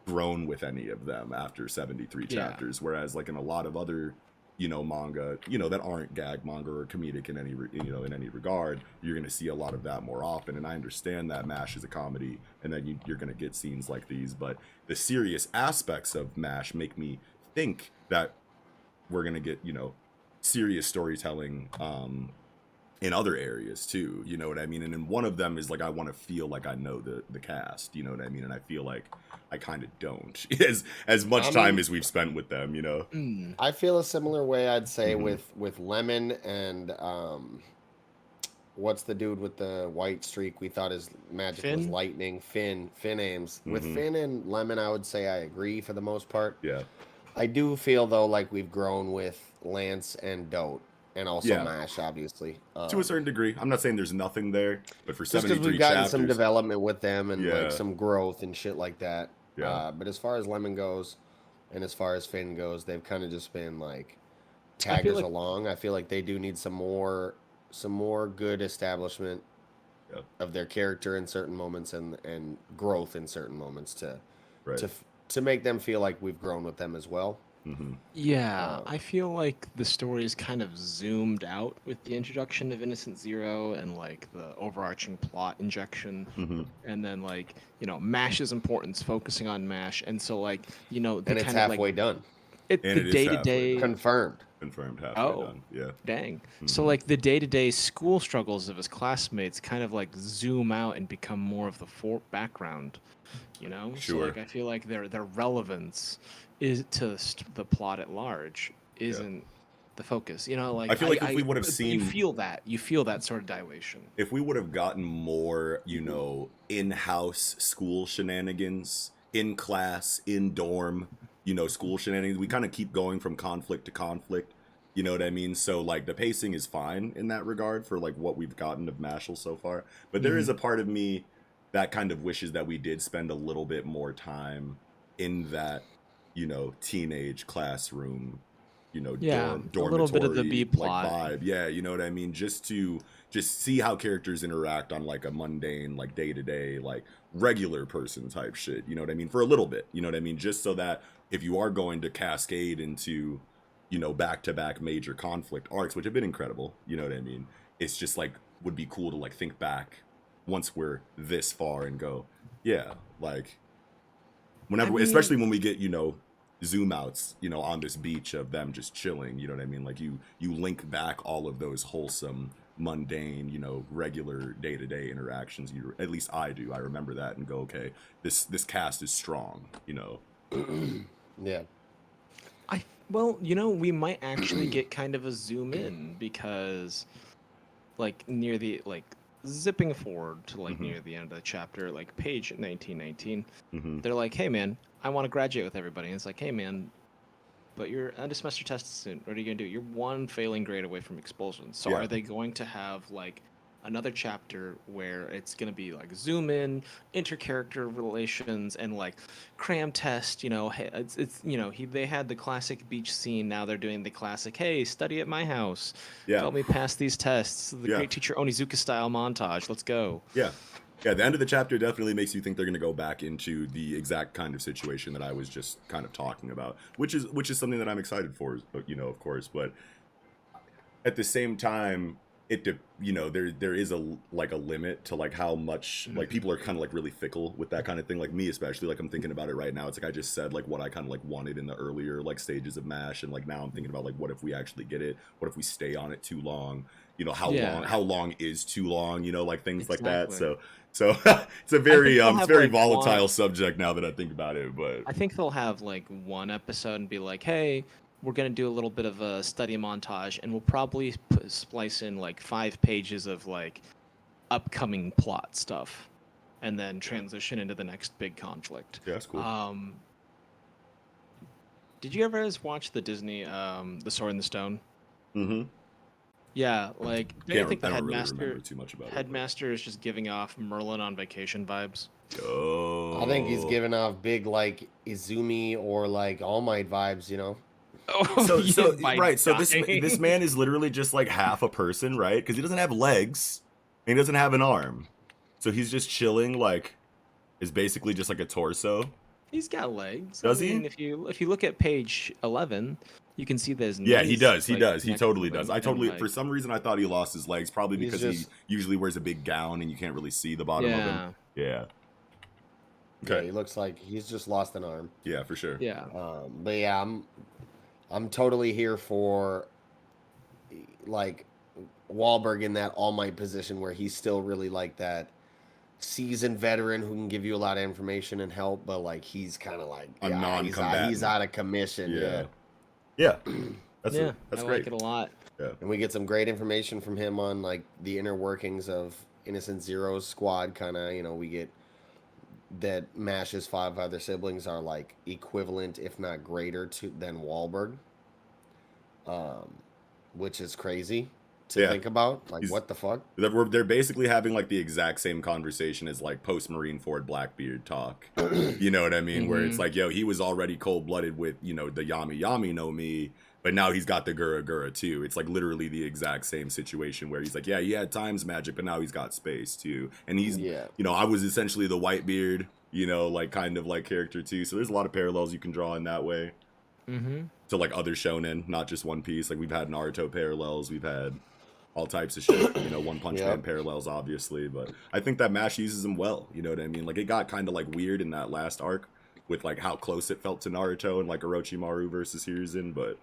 grown with any of them after 73 chapters. Whereas like in a lot of other manga, that aren't gag manga or comedic in in any regard. You're going to see a lot of that more often. And I understand that MASH is a comedy and that you're going to get scenes like these, but the serious aspects of MASH make me think that we're going to get, serious storytelling, in other areas too, you know what I mean? And then one of them is like, I want to feel like I know the cast, you know what I mean? And I feel like I kind of don't, as much time as we've spent with them, I feel a similar way, I'd say, with Lemon and what's the dude with the white streak? We thought his magic was lightning. Finn Ames. With Finn and Lemon, I would say I agree for the most part. Yeah. I do feel though like we've grown with Lance and Dote. And also MASH, obviously. To a certain degree. I'm not saying there's nothing there, but for 73 just because we've gotten some development with them and like some growth and shit like that. Yeah. But as far as Lemon goes, and as far as Finn goes, they've kind of just been like taggers along. I feel like they do need some more good establishment of their character in certain moments and growth in certain moments to make them feel like we've grown with them as well. Yeah, I feel like the story is kind of zoomed out with the introduction of Innocent Zero and like the overarching plot injection, and then like MASH's importance, focusing on MASH, and so like and it's halfway done. The day-to-day confirmed halfway done. Yeah. Dang. So like the day-to-day school struggles of his classmates kind of like zoom out and become more of the background, Sure. So like I feel like their relevance is to the plot at large isn't the focus. Like I feel like if we would have seen, you feel that sort of dilation. If we would have gotten more, in-house school shenanigans, in class, in dorm, school shenanigans, we kind of keep going from conflict to conflict. You know what I mean? So like the pacing is fine in that regard for like what we've gotten of Mashle so far. But there is a part of me that kind of wishes that we did spend a little bit more time in that, teenage classroom, dormitory, a little bit of the B plot vibe. Yeah, you know what I mean? Just see how characters interact on like a mundane, like day-to-day, like regular person type shit. You know what I mean? For a little bit, you know what I mean? Just so that if you are going to cascade into, back-to-back major conflict arcs, which have been incredible, you know what I mean? It's just like, would be cool to like think back once we're this far and go, yeah, like whenever, especially when we get, zoom outs, on this beach of them just chilling, you know what I mean? Like you link back all of those wholesome, mundane, regular day-to-day interactions. At least I do. I remember that and go, okay, this cast is strong, Yeah. We might actually get kind of a zoom in because like near the zipping forward to like near the end of the chapter, like page 1919, they're like, hey man, I want to graduate with everybody. And it's like, hey man, but your end of semester test is soon. What are you gonna do? You're one failing grade away from expulsion. So are they going to have like another chapter where it's gonna be like zoom in, intercharacter relations, and like cram test? They had the classic beach scene. Now they're doing the classic, hey, study at my house. Help me pass these tests. The great teacher Onizuka style montage. Let's go. Yeah, the end of the chapter definitely makes you think they're going to go back into the exact kind of situation that I was just kind of talking about, which is something that I'm excited for, of course. But at the same time, there is a limit to like how much like people are kind of like really fickle with that kind of thing, like me especially. Like I'm thinking about it right now. It's like I just said like what I kind of like wanted in the earlier like stages of MASH, and like now I'm thinking about like what if we actually get it? What if we stay on it too long? How long is too long? Like things like that. So it's a very volatile subject now that I think about it. But I think they'll have like one episode and be like, hey, we're going to do a little bit of a study montage, and we'll probably splice in like 5 pages of like upcoming plot stuff and then transition into the next big conflict. Yeah, that's cool. Did you ever watch the Disney The Sword and the Stone? Yeah, like I think the headmaster is just giving off Merlin on vacation vibes. Oh, I think he's giving off big like Izumi or like All Might vibes, So this man is literally just like half a person, right? Because he doesn't have legs and he doesn't have an arm, so he's just chilling, like is basically just like a torso. He's got legs. Does he? If you look at page 11, You can see there's Yeah, he does. He like, does. He next to totally him, does. I and, totally, like, for some reason, I thought he lost his legs, probably He's because just- he usually wears a big gown and you can't really see the bottom of him. Yeah. Yeah, Okay. he looks like he's just lost an arm. Yeah, for sure. yeah. But yeah, I'm totally here for like Wahlberg in that All Might position where he's still really like that seasoned veteran who can give you a lot of information and help, but like he's kind of like A non-combatant. he's out of commission. Yeah. Yeah. Yeah. That's I great. like it a lot. Yeah. And we get some great information from him on like the inner workings of Innocent Zero's squad. Kind of, we get that Mash's 5 other siblings are like equivalent, if not greater, than Wahlberg, which is crazy to think about. Like, what the fuck? They're basically having like the exact same conversation as like post Marineford Blackbeard talk. You know what I mean? Where it's like, yo, he was already cold blooded with the Yami Yami no Mi, but now he's got the Gura Gura too. It's like literally the exact same situation where he's like, yeah, he had times magic, but now he's got space too. And he's, I was essentially the Whitebeard, like kind of like character too. So there's a lot of parallels you can draw in that way. To like other shonen, not just One Piece. Like we've had Naruto parallels, we've had all types of shit, One Punch Man parallels, obviously. But I think that Mash uses them well, you know what I mean? Like it got kind of like weird in that last arc with like how close it felt to Naruto and like Orochimaru versus Hiruzen, but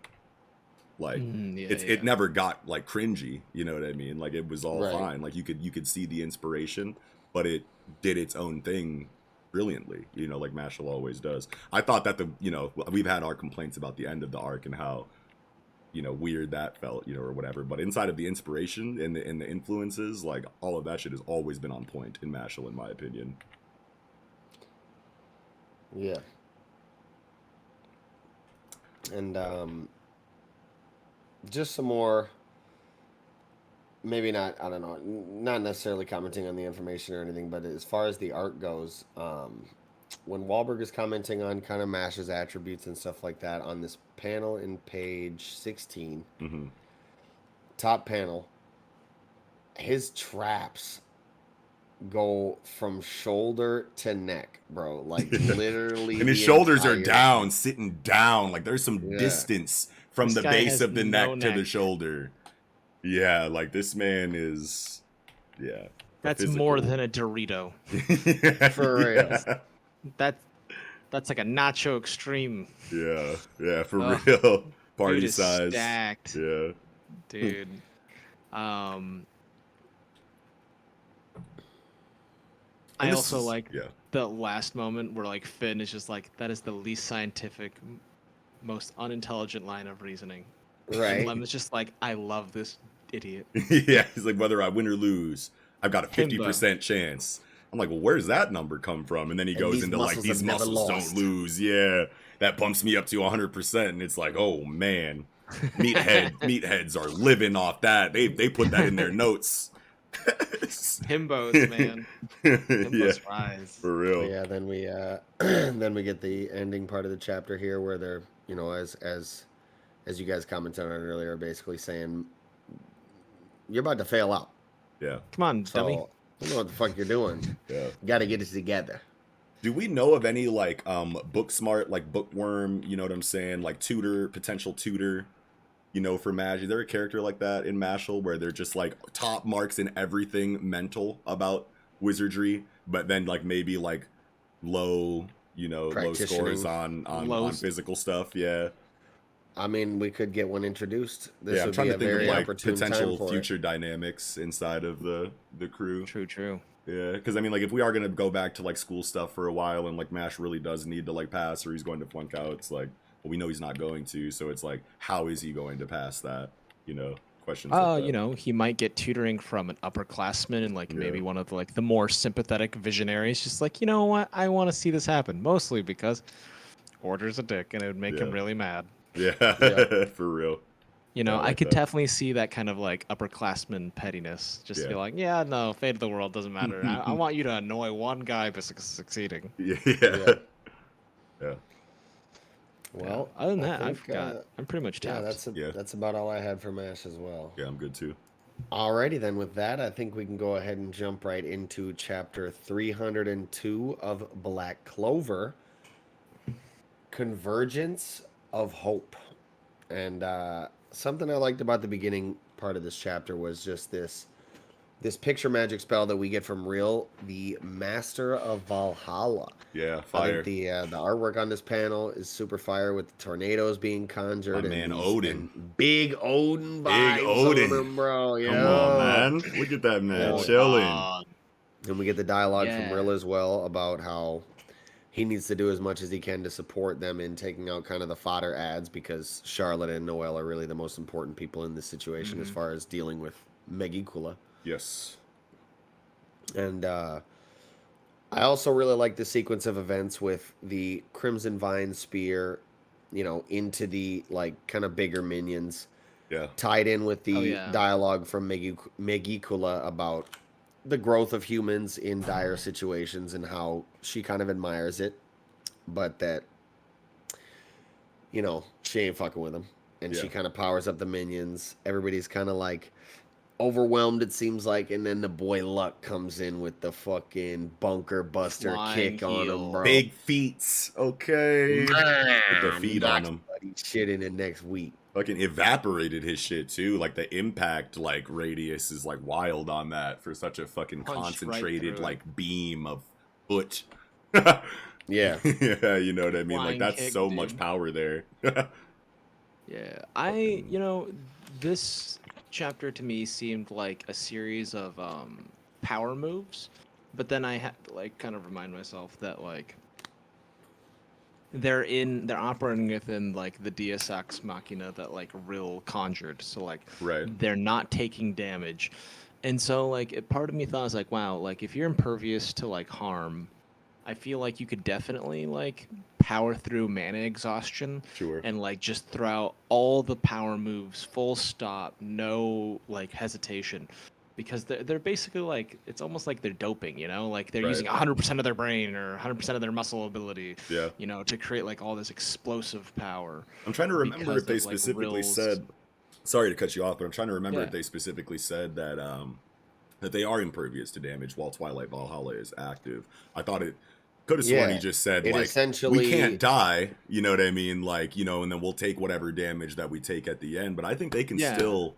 like it never got like cringy, you know what I mean? Like it was all fine. Like you could see the inspiration, but it did its own thing brilliantly, like Mashle always does. I thought that we've had our complaints about the end of the arc and how weird that felt, or whatever, but inside of the inspiration and the influences, like all of that shit has always been on point in Mashle, in my opinion. Yeah. And just some more, maybe not, I don't know, not necessarily commenting on the information or anything, but as far as the art goes, when Wahlberg is commenting on kind of Mash's attributes and stuff like that on this panel in page 16, top panel, his traps go from shoulder to neck, bro. Like literally. And his shoulders are down, sitting down. Like there's some distance from the base of the neck to the shoulder. Yeah, like this man is, That's more than a Dorito. For real. That's like a nacho extreme. Yeah, for real. Party dude is size. Stacked. Yeah. Dude. I also like the last moment where like Finn is just like, that is the least scientific, most unintelligent line of reasoning. Right. And Lemon's just like, I love this idiot. Yeah, he's like, whether I win or lose, I've got a 50% chance. I'm like, well, where's that number come from? And then he goes into like, these muscles don't lose. Yeah, that bumps me up to 100%. And it's like, oh man, meatheads are living off that. They put that in their notes. Himbos, man. Himbos rise. For real. But yeah, then we get the ending part of the chapter here where they're, as you guys commented on earlier, basically saying you're about to fail out. Yeah. Come on, dummy. I don't know what the fuck you're doing. Yeah. You got to get it together. Do we know of any like book smart, like bookworm, you know what I'm saying, like potential tutor, for Mash? Is there a character like that in Mashle where they're just like top marks in everything mental about wizardry, but then like maybe like low scores on physical stuff? Yeah. I mean, we could get one introduced. This I'm would trying be to a think very of like opportune potential time for future dynamics inside of the crew. True. Yeah, because I mean, like if we are gonna go back to like school stuff for a while, and like Mash really does need to like pass, or he's going to flunk out, it's like, well, we know he's not going to, so it's like, how is he going to pass that? Questions. Like that. He might get tutoring from an upperclassman and like maybe one of the more sympathetic visionaries. Just like, you know what, I want to see this happen, mostly because Order's a dick, and it would make him really mad. Yeah. For real. I could definitely see that kind of like upperclassman pettiness. Just to be like, no, fate of the world doesn't matter. I want you to annoy one guy by succeeding. Yeah. Well, other than that, I'm pretty much tapped. That's about all I had for Mash as well. Yeah, I'm good too. Alrighty then, with that, I think we can go ahead and jump right into chapter 302 of Black Clover. Convergence of Hope. And something I liked about the beginning part of this chapter was just this picture magic spell that we get from Real, the Master of Valhalla. Yeah, I think fire. the artwork on this panel is super fire with the tornadoes being conjured My and man these Odin. and big Odin Big vibes Odin. on them, bro. Come on, Yeah. man. Look at that man Hold chilling. on. And we get the dialogue from Yeah. Real as well about how he needs to do as much as he can to support them in taking out kind of the fodder ads because Charlotte and Noelle are really the most important people in this situation as far as dealing with Megicula. Yes. And I also really like the sequence of events with the Crimson Vine Spear, into the like kind of bigger minions, Yeah. tied in with the yeah. dialogue from Megicula about the growth of humans in dire situations and how she kind of admires it, but that, she ain't fucking with them. And she Yeah. kind of powers up the minions. Everybody's kind of like overwhelmed, it seems like, and then the boy Luck comes in with the fucking bunker buster Flying kick on him, heel. bro. Big feats. Okay. Put the Man, feet on knocks him. buddy shit in it next week. Fucking evaporated his shit too. Like the impact like radius is like wild on that for such a fucking Punched right concentrated through it. like beam of foot. Yeah. Yeah, you know what I mean? Like Flying that's kick, so dude. much power there. Yeah, this chapter to me seemed like a series of power moves, but then I had to like kind of remind myself that like they're operating within like the Deus Ex Machina that like Rill conjured, so like Right. they're not taking damage, and so like part of me thought, I was like, wow, like if you're impervious to like harm, I feel like you could definitely like power through mana exhaustion Sure. and like just throw out all the power moves, full stop, no like hesitation, because they're basically like, it's almost like they're doping, like they're Right. using 100% of their brain or 100% of their muscle ability, Yeah. to create like all this explosive power. I'm trying to remember because if they of, like, specifically Rill's- said. Sorry to cut you off, but I'm trying to remember Yeah. if they specifically said that that they are impervious to damage while Twilight Valhalla is active. I thought it could have sworn he Yeah, just said it like essentially- we can't die, you know what I mean? Like, and then we'll take whatever damage that we take at the end. But I think they can Yeah. still,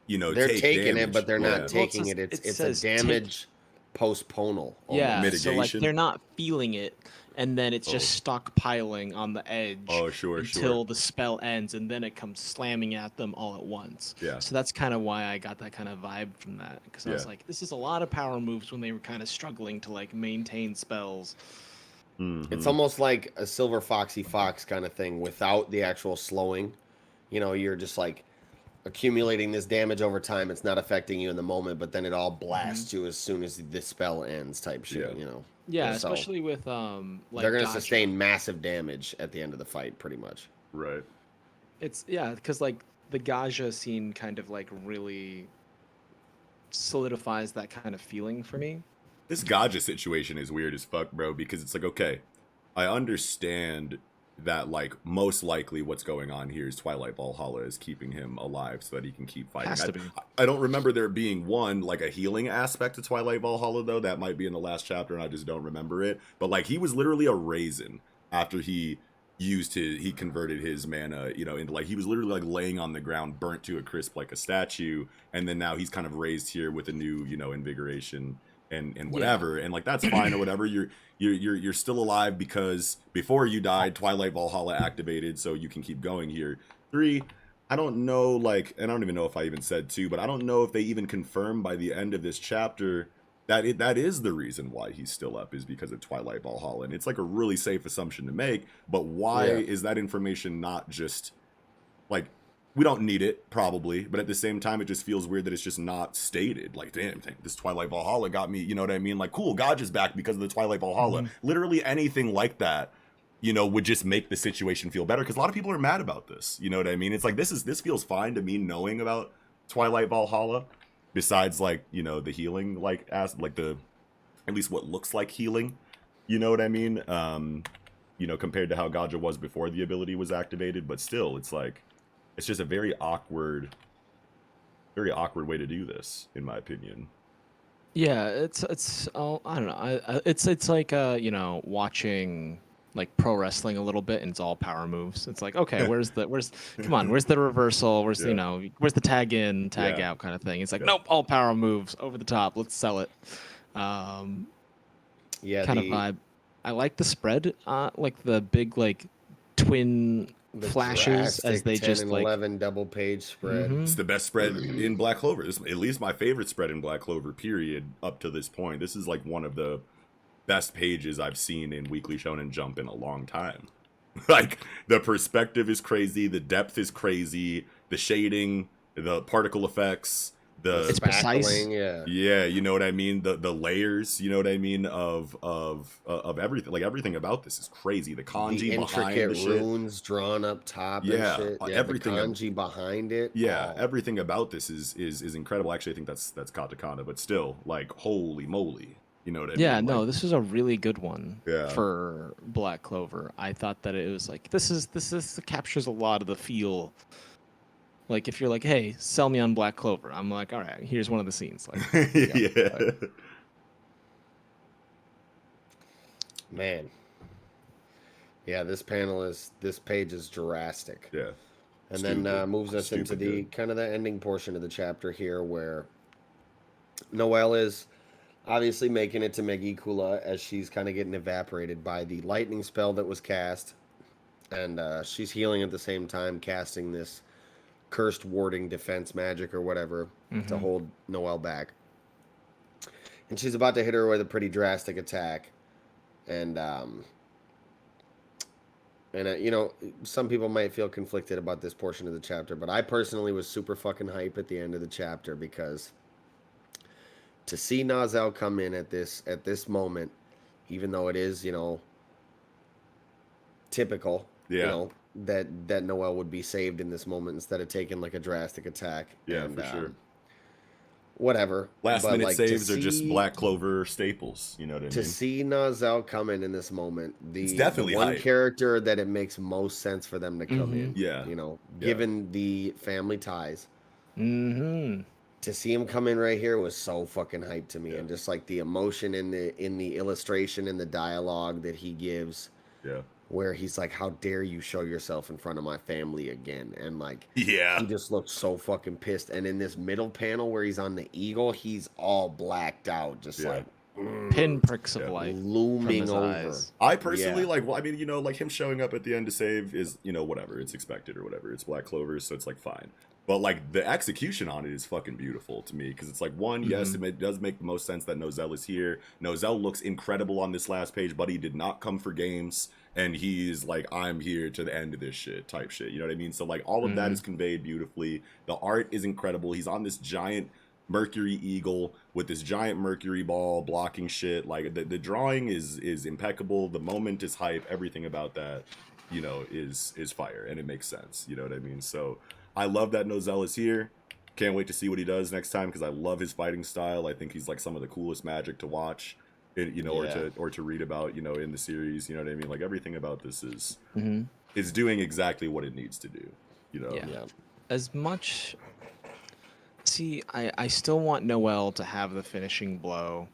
They're take taking damage. it, but they're Yeah. not Well, taking it it. says- It's it a says take- damage postponal. Yeah, almost. so like Mitigation? they're not feeling it, and then it's just stockpiling on the edge. Oh, sure, until sure. the spell ends, and then it comes slamming at them all at once. Yeah. So that's kind of why I got that kind of vibe from that, because I was Yeah. like, this is a lot of power moves when they were kind of struggling to like maintain spells. Mhm. It's almost like a Silver Foxy Fox kind of thing without the actual slowing. You're just like accumulating this damage over time. It's not affecting you in the moment, but then it all blasts you as soon as the spell ends, type shit. Yeah. Yeah, So, especially with like they're going to Gacha. sustain massive damage at the end of the fight, pretty much. Right. It's because like the Gaja scene kind of like really solidifies that kind of feeling for me. This Gaja situation is weird as fuck, bro, because it's like, okay, I understand that, like, most likely what's going on here is Twilight Valhalla is keeping him alive so that he can keep fighting. Has to be. I don't remember there being like, a healing aspect to Twilight Valhalla, though. That might be in the last chapter, and I just don't remember it. But, like, he was literally a raisin after he converted his mana, into, like, he was literally, like, laying on the ground, burnt to a crisp like a statue, and then now he's kind of raised here with a new, invigoration and whatever, and like that's fine or whatever. You're still alive because before you died, Twilight Valhalla activated, so you can keep going here. 3, I don't know, like, and I don't even know if I even said 2, but I don't know if they even confirm by the end of this chapter that that is the reason why he's still up, is because of Twilight Valhalla, and it's like a really safe assumption to make. But why is that information not just like, we don't need it, probably, but at the same time, it just feels weird that it's just not stated. Like, damn, this Twilight Valhalla got me, you know what I mean? Like, cool, Gaja's back because of the Twilight Valhalla. Literally anything like that, would just make the situation feel better, because a lot of people are mad about this, you know what I mean? It's like, this feels fine to me knowing about Twilight Valhalla, besides, like, the healing, like, at least what looks like healing, you know what I mean? Compared to how Gaja was before the ability was activated, but still, it's like, it's just a very awkward way to do this, in my opinion. Yeah, it's I don't know. It's like watching like pro wrestling a little bit, and it's all power moves. It's like, okay, come on, where's the reversal? Where's Yeah. where's the tag in, tag Yeah. out kind of thing? It's like, Yeah. nope, all power moves over the top. Let's sell it. Yeah, Kind of vibe. I like the spread, like the big like twin the flashes as drastic they 10 just and like 11 double page spread. Mhm. It's the best spread in Black Clover. It's at least my favorite spread in Black Clover, period, up to this point. This is like one of the best pages I've seen in Weekly Shonen Jump in a long time. Like, the perspective is crazy, the depth is crazy, the shading, the particle effects, It's precise. yeah, you know what I mean, the layers, you know what I mean, of everything. Like, everything about this is crazy. The kanji The behind intricate the shit. runes drawn up top Yeah, and shit. Yeah, everything the kanji behind it. Yeah, Oh. everything about this is incredible. Actually, I think that's katakana, but still, like, holy moly, you know what I mean? Yeah, no, Like, this is a really good one Yeah. for Black Clover. I thought that it was like this captures a lot of the feel. Like if you're like, hey, sell me on Black Clover, I'm like, all right, here's one of the scenes. Like, yeah. Man. Yeah, this page is drastic. Yeah. And Stupid. then moves us into Stupid the good. kind of the ending portion of the chapter here where Noelle is obviously making it to Megikula as she's kind of getting evaporated by the lightning spell that was cast. And she's healing at the same time, casting this cursed warding defense magic or whatever to hold Noelle back. And she's about to hit her with a pretty drastic attack. And you know, some people might feel conflicted about this portion of the chapter, but I personally was super fucking hype at the end of the chapter because to see Noelle come in at this moment, even though it is, you know, typical, Yeah. you know, that Noelle would be saved in this moment instead of taking like a drastic attack. Yeah, and, for sure. Whatever. Last But, minute like, saves to are just see- Black Clover staples, you know what I To mean? see Noelle come in this moment, It's the definitely one hype. character that it makes most sense for them to come in. Yeah. You know, Yeah. given the family ties. Mm-hmm. To see him come in right here was so fucking hype to me, Yeah. and just like the emotion in the illustration and the dialogue that he gives, Yeah. where he's like, "How dare you show yourself in front of my family again?" And like, Yeah. he just looks so fucking pissed. And in this middle panel where he's on the eagle, he's all blacked out, just Yeah. like Pinpricks of Yeah. light from looming his over. eyes. I personally Yeah. like, well, I mean, you know, like him showing up at the end to save is, you know, whatever, it's expected or whatever. It's Black Clover, so it's like fine. But like the execution on it is fucking beautiful to me because it's like one, yes, it does make the most sense that Noelle is here. Noelle looks incredible on this last page, but he did not come for games, and he's like, I'm here to the end of this shit type shit. You know what I mean? So like all of that is conveyed beautifully. The art is incredible. He's on this giant Mercury eagle with this giant Mercury ball blocking shit. Like the drawing is impeccable. The moment is hype. Everything about that, you know, is fire, and it makes sense. You know what I mean? So I love that Noelle is here. Can't wait to see what he does next time because I love his fighting style. I think he's like some of the coolest magic to watch, you know, or to read about, you know, in the series. You know what I mean? Like everything about this is doing exactly what it needs to do. You know? Yeah. As much. See, I still want Noelle to have the finishing blow.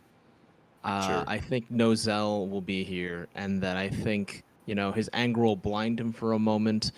Sure. I think Noelle will be here, and that I think, you know, his anger will blind him for a moment,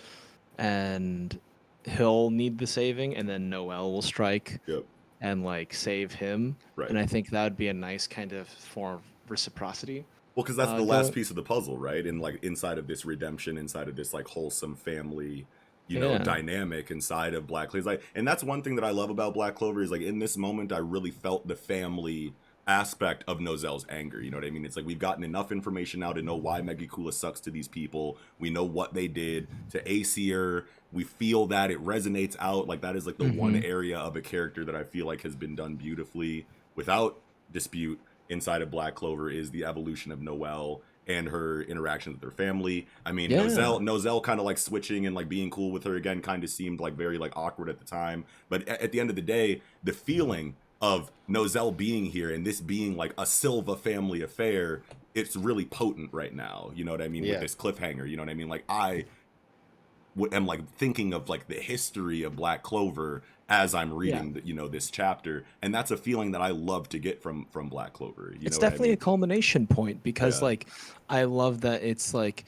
and he'll need the saving, and then Noelle will strike Yep. and like save him. Right. And I think that would be a nice kind of form of reciprocity. Well, because that's the last going- piece of the puzzle, right? And like inside of this redemption, inside of this like wholesome family, you know, Yeah. dynamic inside of Black Clover. Like, and that's one thing that I love about Black Clover is like in this moment, I really felt the family aspect of Nozelle's anger. You know what I mean? It's like we've gotten enough information now to know why Megikula sucks to these people. We know what they did to Aesir. We feel that it resonates out. Like that is like the one area of a character that I feel like has been done beautifully without dispute inside of Black Clover is the evolution of Noelle and her interaction with her family. I mean, Yeah. Noelle kind of like switching and like being cool with her again kind of seemed like very like awkward at the time. But at the end of the day, the feeling of Noelle being here and this being like a Silva family affair, it's really potent right now. You know what I mean? Yeah. With this cliffhanger, you know what I mean? Like am like thinking of like the history of Black Clover as I'm reading the, this chapter, and that's a feeling that I love to get from Black Clover. It's definitely a culmination point, because like I love that it's like,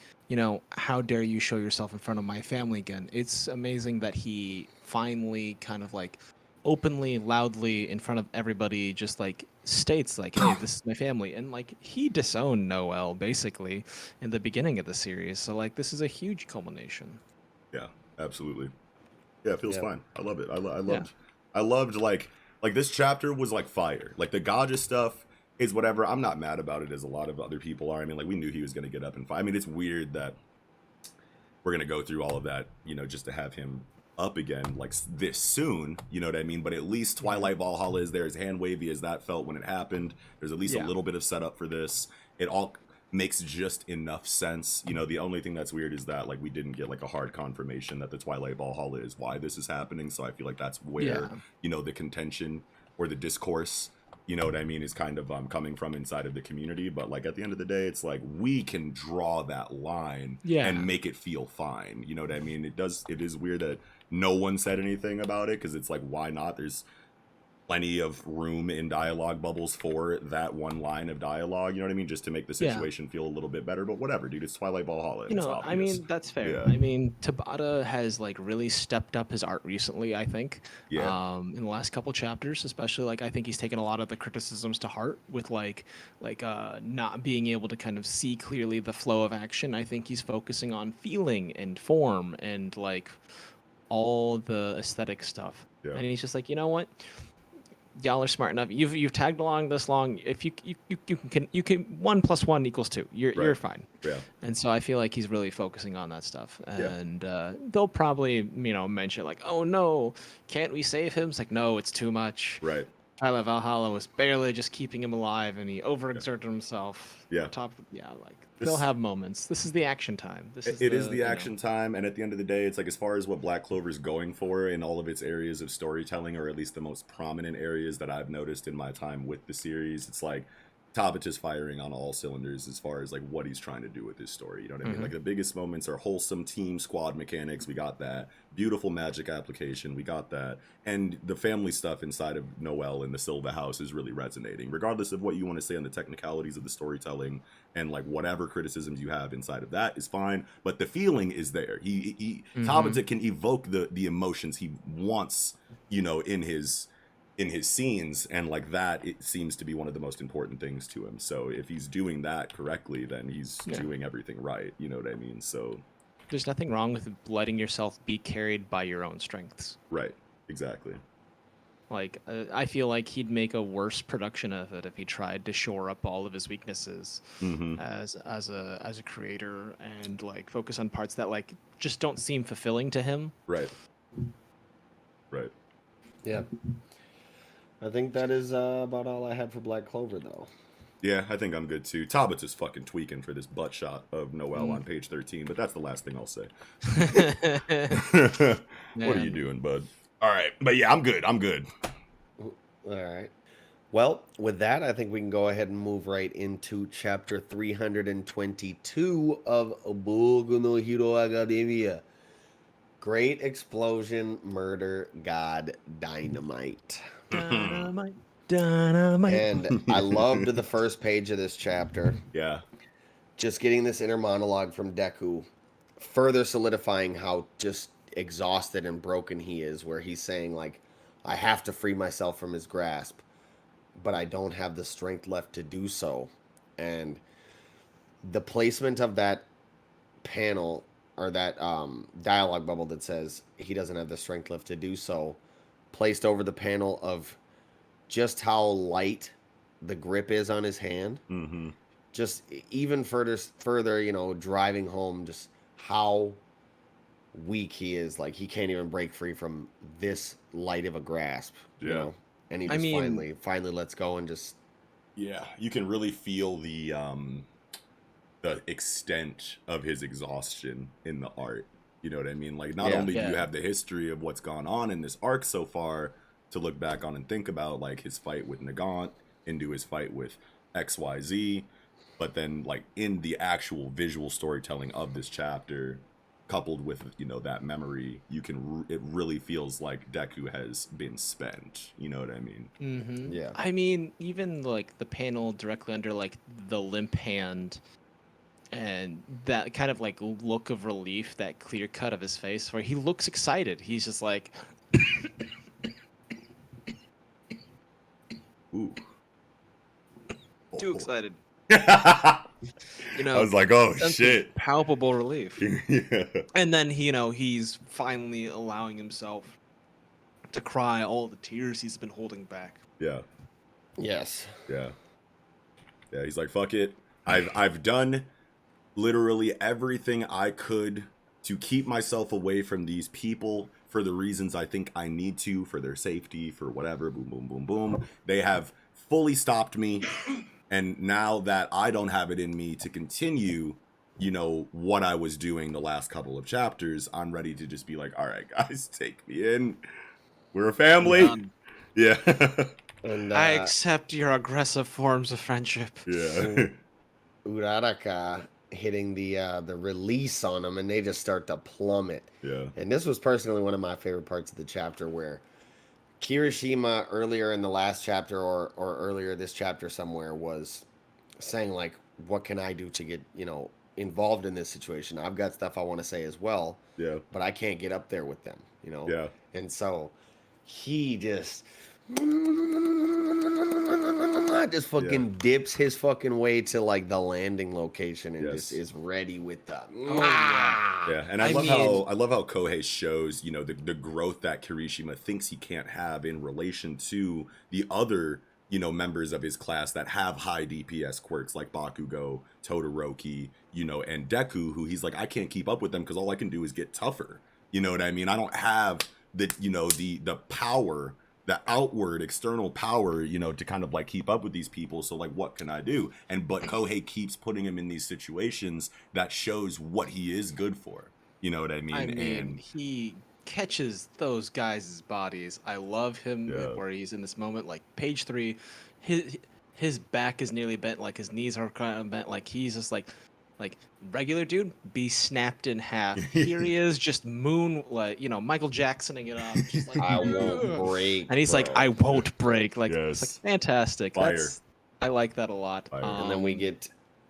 how dare you show yourself in front of my family again. It's amazing that he finally kind of like openly, loudly, in front of everybody, just like states like, hey, this is my family. And like he disowned Noel basically in the beginning of the series, so like this is a huge culmination. Yeah, absolutely. Yeah, it feels fine. I love it. Yeah. I loved like this chapter was like fire. Like the Gaja stuff is whatever. I'm not mad about it as a lot of other people are. I mean, like we knew he was going to get up and fight. I mean, it's weird that we're going to go through all of that, just to have him up again like this soon, you know what I mean? But at least Twilight Valhalla is there, as hand wavy as that felt when it happened. There's at least a little bit of setup for this. It all makes just enough sense. The only thing that's weird is that like we didn't get like a hard confirmation that the Twilight Valhalla is why this is happening. So I feel like that's where the contention or the discourse, you know what I mean, is kind of coming from inside of the community. But like at the end of the day, it's like we can draw that line and make it feel fine. You know what I mean? It is weird that no one said anything about it, because it's like, why not? There's plenty of room in dialogue bubbles for that one line of dialogue, you know what I mean, just to make the situation feel a little bit better. But whatever, dude, it's Twilight Valhalla. I mean, that's fair. Yeah. I mean, Tabata has like really stepped up his art recently, I think. In the last couple chapters, especially, like I think he's taken a lot of the criticisms to heart with like not being able to kind of see clearly the flow of action. I think he's focusing on feeling and form and like all the aesthetic stuff. And he's just like, you know what? Y'all are smart enough. You've tagged along this long. If you can 1 + 1 = 2. You're fine. Yeah. And so I feel like he's really focusing on that stuff. And they'll probably mention like, oh no, can't we save him? It's like, no, it's too much. Right. Twilight Valhalla was barely just keeping him alive, and he overexerted himself. They'll have moments. This is the action time. It is the action time, and at the end of the day, it's like as far as what Black Clover's going for in all of its areas of storytelling, or at least the most prominent areas that I've noticed in my time with the series, it's like Tabata's firing on all cylinders as far as like what he's trying to do with his story. You know what I mean? Like the biggest moments are wholesome team squad mechanics. We got that. Beautiful magic application. We got that. And the family stuff inside of Noel and the Silva house is really resonating, regardless of what you want to say on the technicalities of the storytelling, and like whatever criticisms you have inside of that is fine. But the feeling is there. Tabata can evoke the emotions he wants, in his scenes, and like that, it seems to be one of the most important things to him. So if he's doing that correctly, then he's doing everything right. You know what I mean? So there's nothing wrong with letting yourself be carried by your own strengths. Right. Exactly. Like I feel like he'd make a worse production of it if he tried to shore up all of his weaknesses as a creator, and like focus on parts that like just don't seem fulfilling to him. Right. Yeah. I think that is about all I had for Black Clover, though. Yeah, I think I'm good too. Tabata's fucking tweaking for this butt shot of Noel on page 13, but that's the last thing I'll say. What are you doing, bud? All right, but yeah, I'm good. All right. Well, with that, I think we can go ahead and move right into chapter 322 of Boku no Hero Academia. Great explosion, murder, god, dynamite. Dynamite. And I loved the first page of this chapter. Yeah. Just getting this inner monologue from Deku, further solidifying how just exhausted and broken he is, where he's saying, like, I have to free myself from his grasp, but I don't have the strength left to do so. And the placement of that panel, or that dialogue bubble that says he doesn't have the strength left to do so, placed over the panel of just how light the grip is on his hand. Just even further, driving home just how weak he is. Like, he can't even break free from this light of a grasp, you know? And he just finally lets go and just... Yeah, you can really feel the extent of his exhaustion in the art. You know what I mean? Like, not only do you have the history of what's gone on in this arc so far to look back on and think about, like his fight with Nagant, into his fight with XYZ, but then like in the actual visual storytelling of this chapter, coupled with that memory, it really feels like Deku has been spent. You know what I mean? Mm-hmm. Yeah. I mean, even like the panel directly under like the limp hand, and that kind of like look of relief, that clear cut of his face, where he looks excited. He's just like, Ooh. too excited. I I was like, oh sense of shit. palpable relief. Yeah. And then he's finally allowing himself to cry all the tears he's been holding back. Yeah. Yes. Yeah. Yeah. He's like, fuck it. I've done literally everything I could to keep myself away from these people for the reasons I think I need to, for their safety, for whatever. Boom, boom, boom, boom. They have fully stopped me. And now that I don't have it in me to continue, what I was doing the last couple of chapters, I'm ready to just be like, all right, guys, take me in. We're a family. Yeah. And I accept your aggressive forms of friendship. Yeah. Uraraka hitting the release on them, and they just start to plummet. Yeah. And this was personally one of my favorite parts of the chapter, where Kirishima earlier in the last chapter or earlier this chapter somewhere was saying like, what can I do to get, involved in this situation? I've got stuff I want to say as well. Yeah. But I can't get up there with them, Yeah. And so he just fucking dips his fucking way to like the landing location and just is ready with the Yeah, and I love how Kohei shows, the growth that Kirishima thinks he can't have in relation to the other, members of his class that have high DPS quirks like Bakugo, Todoroki, and Deku, who he's like, I can't keep up with them because all I can do is get tougher. You know what I mean? I don't have the power, the outward external power, to kind of like keep up with these people. So like, what can I do? But Kohei keeps putting him in these situations that shows what he is good for. You know what I mean? And he catches those guys' bodies. I love him where he's in this moment, like page 3, his back is nearly bent, like his knees are kind of bent, like he's just like regular dude be snapped in half. Here he is, just Michael Jacksoning it up, just like I won't break. And he's like, I won't break. Like Yes. it's like fantastic. Fire. I like that a lot. And then we get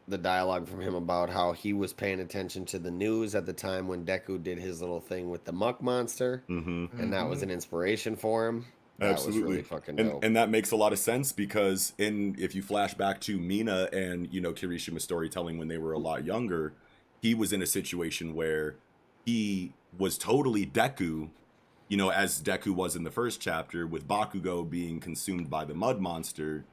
the dialogue from him about how he was paying attention to the news at the time when Deku did his little thing with the muck monster, and that was an inspiration for him. That Absolutely. was really fucking dope. And that makes a lot of sense because if you flash back to Mina and, Kirishima's storytelling when they were a lot younger, he was in a situation where he was totally Deku, as Deku was in the first chapter, with Bakugo being consumed by the mud monster,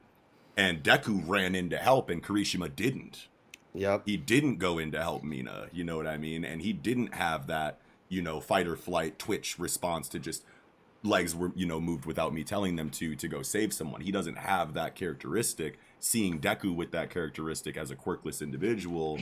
and Deku ran in to help and Kirishima didn't. Yep. He didn't go in to help Mina, you know what I mean? And he didn't have that, fight or flight twitch response to just legs were moved without me telling them to go save someone. He doesn't have that characteristic. Seeing Deku with that characteristic as a quirkless individual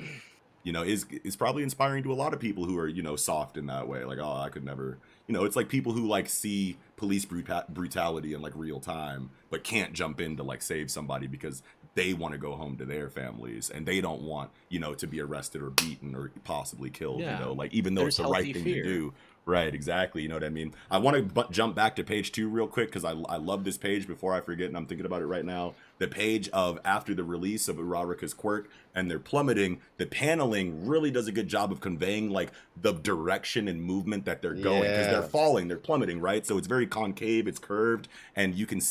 is probably inspiring to a lot of people who are soft in that way, like, oh, I could never, it's like people who like see police brutality in like real time but can't jump in to like save somebody because they want to go home to their families and they don't want to be arrested or beaten or possibly killed, like even though it's the right thing to do. Right, exactly. You know what I mean? I want to jump back to page 2 real quick because I love this page before I forget, and I'm thinking about it right now. The page of after the release of Uraraka's quirk and they're plummeting, the paneling really does a good job of conveying like the direction and movement that they're going because they're falling, they're plummeting, right? So it's very concave, it's curved, and you can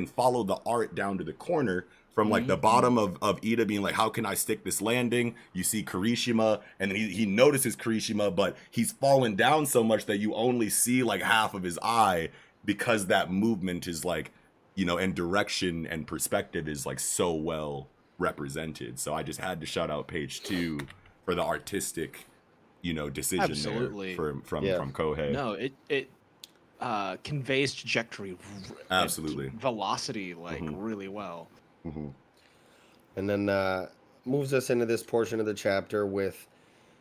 follow the art down to the corner. From like the bottom of Ida being like, how can I stick this landing? You see Kirishima, and then he notices Kirishima, but he's fallen down so much that you only see like half of his eye because that movement is like, and direction and perspective is like so well represented. So I just had to shout out page 2 for the artistic, decision Absolutely. there from Kohei. No, it conveys trajectory, Absolutely, velocity really well. Mm-hmm. And then moves us into this portion of the chapter with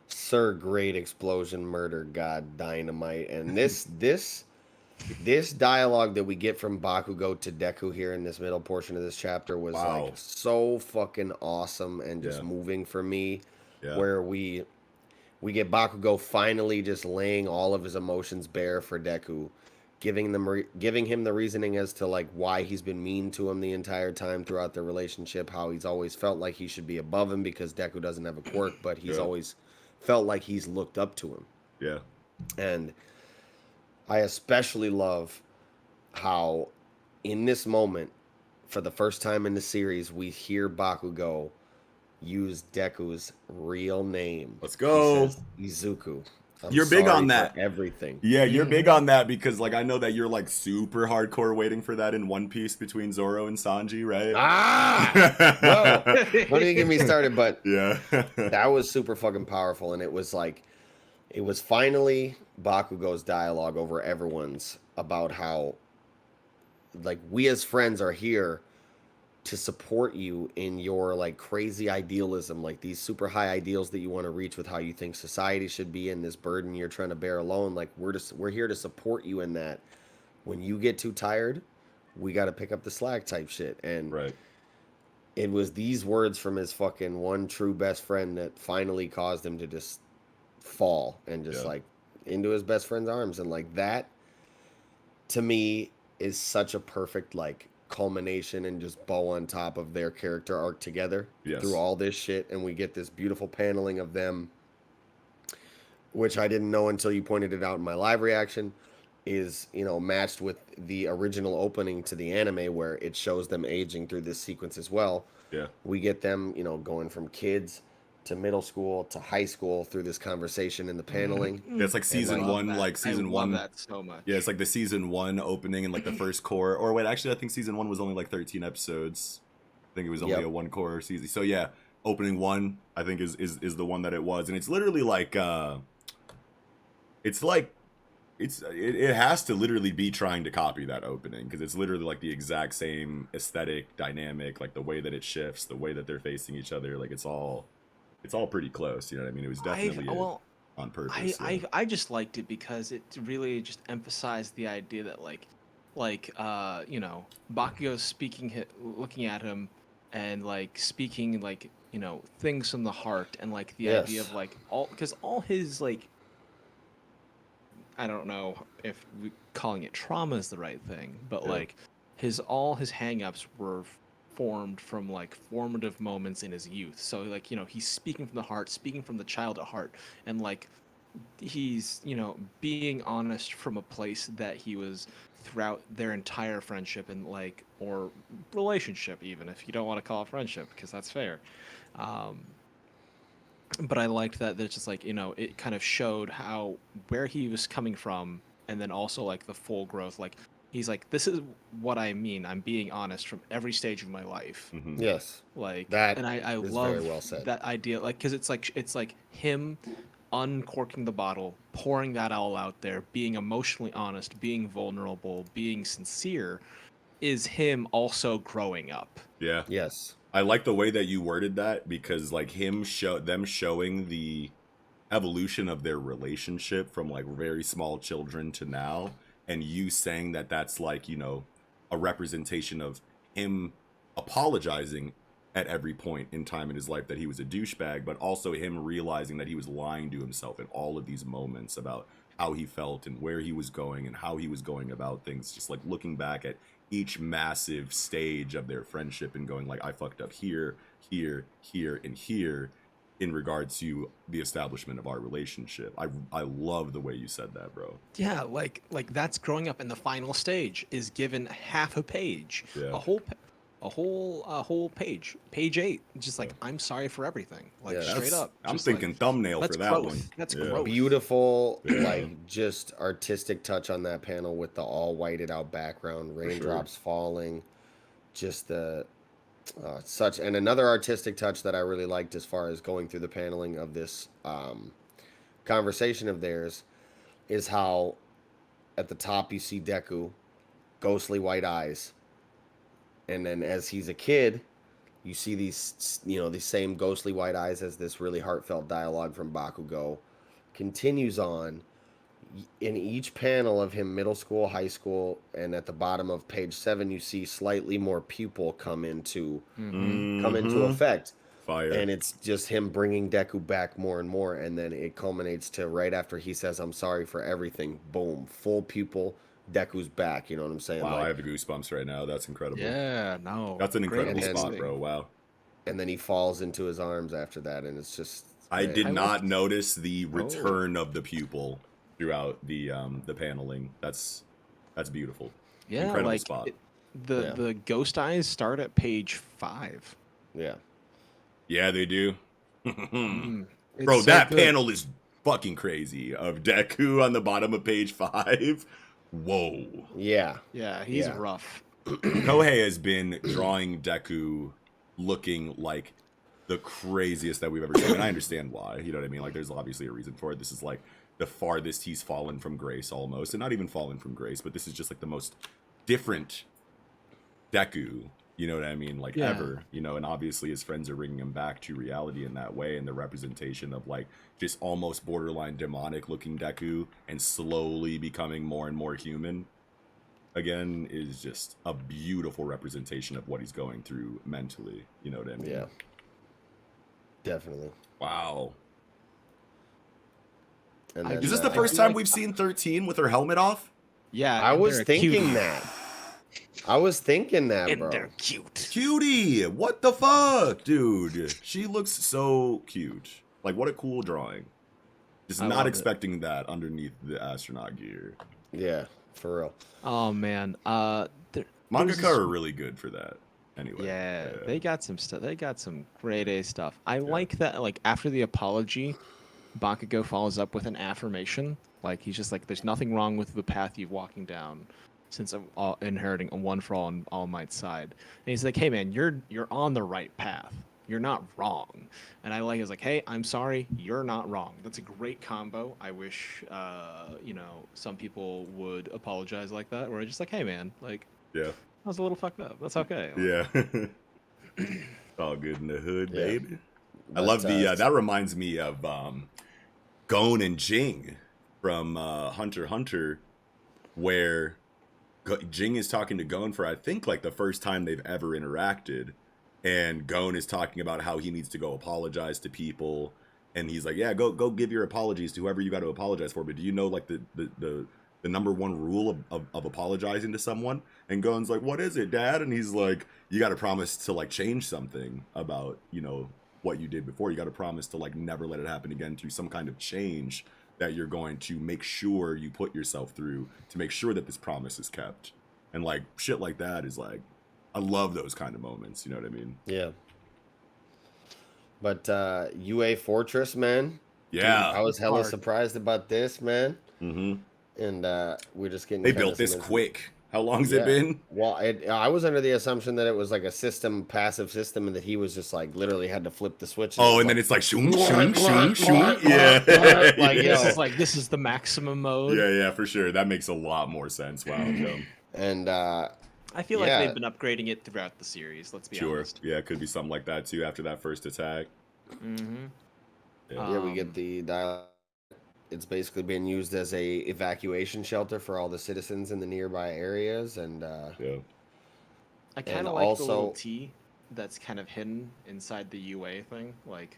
Sir Great Explosion Murder God Dynamite. And this dialogue that we get from Bakugo to Deku here in this middle portion of this chapter was like so fucking awesome and just moving for me. Yeah. Where we We get Bakugo finally just laying all of his emotions bare for Deku, giving him the reasoning as to like why he's been mean to him the entire time throughout their relationship, how he's always felt like he should be above him because Deku doesn't have a quirk, but he's always felt like he's looked up to him. Yeah. And I especially love how in this moment, for the first time in the series, we hear Bakugo use Deku's real name. Let's go. He says, Izuku. You're big on that. Everything. Yeah, you're big on that because like I know that you're like super hardcore waiting for that in One Piece between Zoro and Sanji, right? Well, don't even get me started, but yeah. that was super fucking powerful, and it was finally Bakugo's dialogue over everyone's about how like we as friends are here to support you in your like crazy idealism, like these super high ideals that you want to reach with how you think society should be, and this burden you're trying to bear alone. Like we're here to support you in that. When you get too tired, we got to pick up the slack type shit. And it was these words from his fucking one true best friend that finally caused him to just fall and just like into his best friend's arms. And like that to me is such a perfect like culmination and just bow on top of their character arc together through all this shit. And we get this beautiful paneling of them, which I didn't know until you pointed it out in my live reaction, is, you know, matched with the original opening to the anime where it shows them aging through this sequence as well. Yeah. We get them, you know, going from kids to middle school to high school through this conversation and the paneling. Yeah, it's like season one, like season one. I love that so much. Yeah, it's like the season 1 opening and like the first core. Or wait, actually, I think season 1 was only like 13 episodes. I think it was only a 1 core season. So yeah, opening 1, I think is the one that it was, and it's literally like, it has to literally be trying to copy that opening because it's literally like the exact same aesthetic, dynamic, like the way that it shifts, the way that they're facing each other, like it's all pretty close, you know what I mean? It was definitely on purpose. I just liked it because it really just emphasized the idea that you know, Bakugo's speaking, looking at him, and like speaking like, you know, things from the heart, and like the idea of like all his like, I don't know if calling it trauma is the right thing, but like all his hang-ups were formed from like formative moments in his youth. So like, you know, he's speaking from the heart, speaking from the child at heart, and like he's, you know, being honest from a place that he was throughout their entire friendship and like, or relationship, even if you don't want to call it friendship, because that's fair. But I liked that there's just like, you know, it kind of showed where he was coming from, and then also like the full growth. Like he's like, this is what I mean. I'm being honest from every stage of my life. Mm-hmm. Yes, like that, and I love that idea. Like, because it's like him uncorking the bottle, pouring that all out there, being emotionally honest, being vulnerable, being sincere, is him also growing up. Yeah. Yes. I like the way that you worded that because like them showing the evolution of their relationship from like very small children to now, and you saying that that's like, you know, a representation of him apologizing at every point in time in his life that he was a douchebag, but also him realizing that he was lying to himself in all of these moments about how he felt and where he was going and how he was going about things, just like looking back at each massive stage of their friendship and going like, I fucked up here, here, here, and here in regards to the establishment of our relationship. I love the way you said that, bro. Yeah, like that's growing up, and the final stage is given half a page, Yeah. a whole page 8, just like, I'm sorry for everything, like straight up. I'm thinking thumbnail for that growth. one. That's growth. Beautiful, like just artistic touch on that panel with the all whited out background, raindrops falling, just the such. And another artistic touch that I really liked as far as going through the paneling of this conversation of theirs is how at the top you see Deku, ghostly white eyes, and then as he's a kid, you see these, you know, these same ghostly white eyes as this really heartfelt dialogue from Bakugo continues on. In each panel of him middle school, high school, and at the bottom of page 7, you see slightly more pupil come into effect. Fire. And it's just him bringing Deku back more and more, and then it culminates to right after he says, "I'm sorry for everything." Boom, full pupil. Deku's back. You know what I'm saying? Wow, like, I have the goosebumps right now. That's incredible. Yeah, no. That's an incredible Great spot, ending. bro. Wow. and then he falls into his arms after that, and it's just. I did I not liked- notice the return of the pupil throughout the paneling. That's beautiful. Yeah, Incredible like spot. the ghost eyes start at page 5. Yeah. Yeah, they do. Mm, it's Bro, so that good. panel is fucking crazy of Deku on the bottom of page 5. Whoa. Yeah. Yeah, he's Yeah. rough. Kohei has been drawing Deku looking like the craziest that we've ever seen. And I understand why. You know what I mean? Like, there's obviously a reason for it. This is like the farthest he's fallen from grace almost. And not even fallen from grace, but this is just like the most different Deku. You know what I mean? Like, Yeah. ever. You know, and obviously his friends are bringing him back to reality in that way. And the representation of like just almost borderline demonic looking Deku and slowly becoming more and more human again is just a beautiful representation of what he's going through mentally. You know what I mean? Yeah. Definitely. Wow. And I- then, Is this the I first do time like- we've seen 13 with her helmet off? Yeah, I and was they're thinking cute. that. I was thinking that, And bro. they're cute. Cutie! What the fuck, dude? She looks so cute. Like, what a cool drawing. Just I not love it. expecting that underneath the astronaut gear. Yeah, for real. Oh man, there was Mangaka are really good for that. Anyway. Yeah, they got some stuff. They got some grade A stuff. I like that. Like after the apology, Bakugo follows up with an affirmation. Like he's just like, "There's nothing wrong with the path you're walking down, since I'm inheriting a one for all and All Might's side." And he's like, "Hey man, you're on the right path. You're not wrong." And I like it's like, "Hey, I'm sorry, you're not wrong." That's a great combo. I wish some people would apologize like that, or just like, "Hey man, like Yeah. I was a little fucked up. That's okay." Yeah. All good in the hood, Yeah. baby. I But, love the that reminds me of Gon and Jing from Hunter x Hunter, where Jing is talking to Gon for I think like the first time they've ever interacted, and Gon is talking about how he needs to go apologize to people, and he's like, "Yeah, go give your apologies to whoever you got to apologize for." But do you know like the number one rule of apologizing to someone? And Gon's like, "What is it, Dad?" And he's like, "You got to promise to like change something about, you know, what you did before. You got to promise to like never let it happen again through some kind of change that you're going to make sure you put yourself through to make sure that this promise is kept." And like shit like that is like, I love those kind of moments. You know what I mean? Yeah. But UA Fortress, man. Yeah. Dude, I was hella Hard. surprised about this, man. Mm-hmm. And we're just getting. They kinda built this some- quick. How long's Yeah. it been? Well, I was under the assumption that it was like a passive system, and that he was just like literally had to flip the switch. Oh, and then it's like shoom, shoom, shoom, shoom. Yeah. Like, yeah. This is the maximum mode. Yeah, for sure. That makes a lot more sense. Wow. Yeah. and I feel Yeah. like they've been upgrading it throughout the series. Let's be Sure. honest. Yeah, it could be something like that too after that first attack. Mm-hmm. yeah, we get the dial. It's basically been used as a evacuation shelter for all the citizens in the nearby areas, and Yeah. I kind And of like the little also- T that's kind of hidden inside the UA thing. Like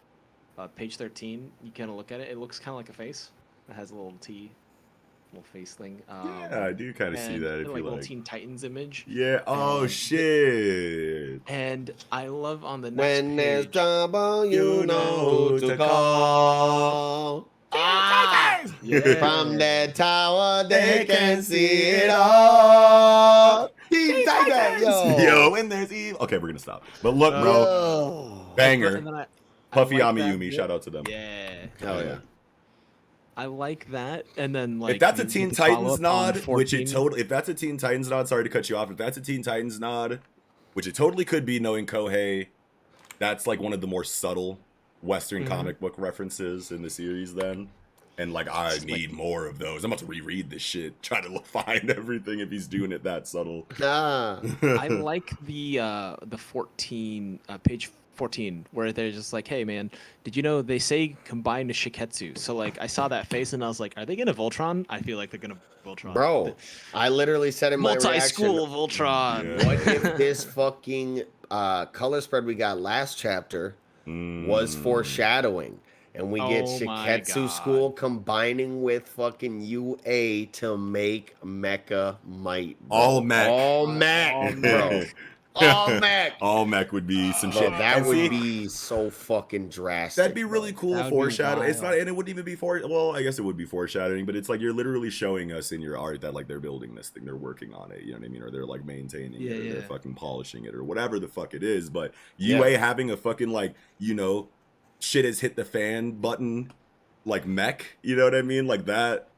page 13, you kind of look at it. It looks kind of like a face. It has a little T, little face thing. Yeah, I do kind of see and that if like you little like. Teen Titans image. Yeah. Oh Um, shit. And I love on the next when there's page. trouble, you You know who to call. Yeah. From that tower, they can see it all. Teen Titans, Yo, when there's evil. Okay, we're gonna stop. But look, bro, Oh. banger. And then I Puffy like that Amiyumi, bit. shout out to them. Yeah. Oh yeah. I like that. And then like If that's a you Teen get the follow-up Titans on nod, which 14. it totally, if that's a Teen Titans nod, sorry to cut you off. If that's a Teen Titans nod, which it totally could be, knowing Kohei, that's like one of the more subtle Western Mhm. comic book references in the series. Then, and like I Just, like- need more of those. I'm about to reread this shit, try to find everything if he's doing it that subtle. Ah. I like the 14 page 14 where they're just like, "Hey man, did you know they say combine to Shiketsu?" So like I saw that face and I was like, "Are they gonna Voltron?" I feel like they're gonna Voltron. Bro, I literally said in my multi-school reaction, Voltron. Yeah. what if this fucking color spread we got last chapter was foreshadowing. And we get Oh my Shiketsu God. School combining with fucking UA to make Mecha Might. Bro. All mech. All mech, All bro. All mech. All mech would be some Bro, shit. that And would see, be so fucking drastic. that'd be really bro. cool That would be foreshadowing. It's wild. not, and it wouldn't even be well, I guess it would be foreshadowing, but it's like you're literally showing us in your art that like they're building this thing, they're working on it, you know what I mean, or they're like maintaining it, or they're fucking polishing it, or whatever the fuck it is. But UA having a fucking like, you know, shit has hit the fan button, like mech, you know what I mean, like that.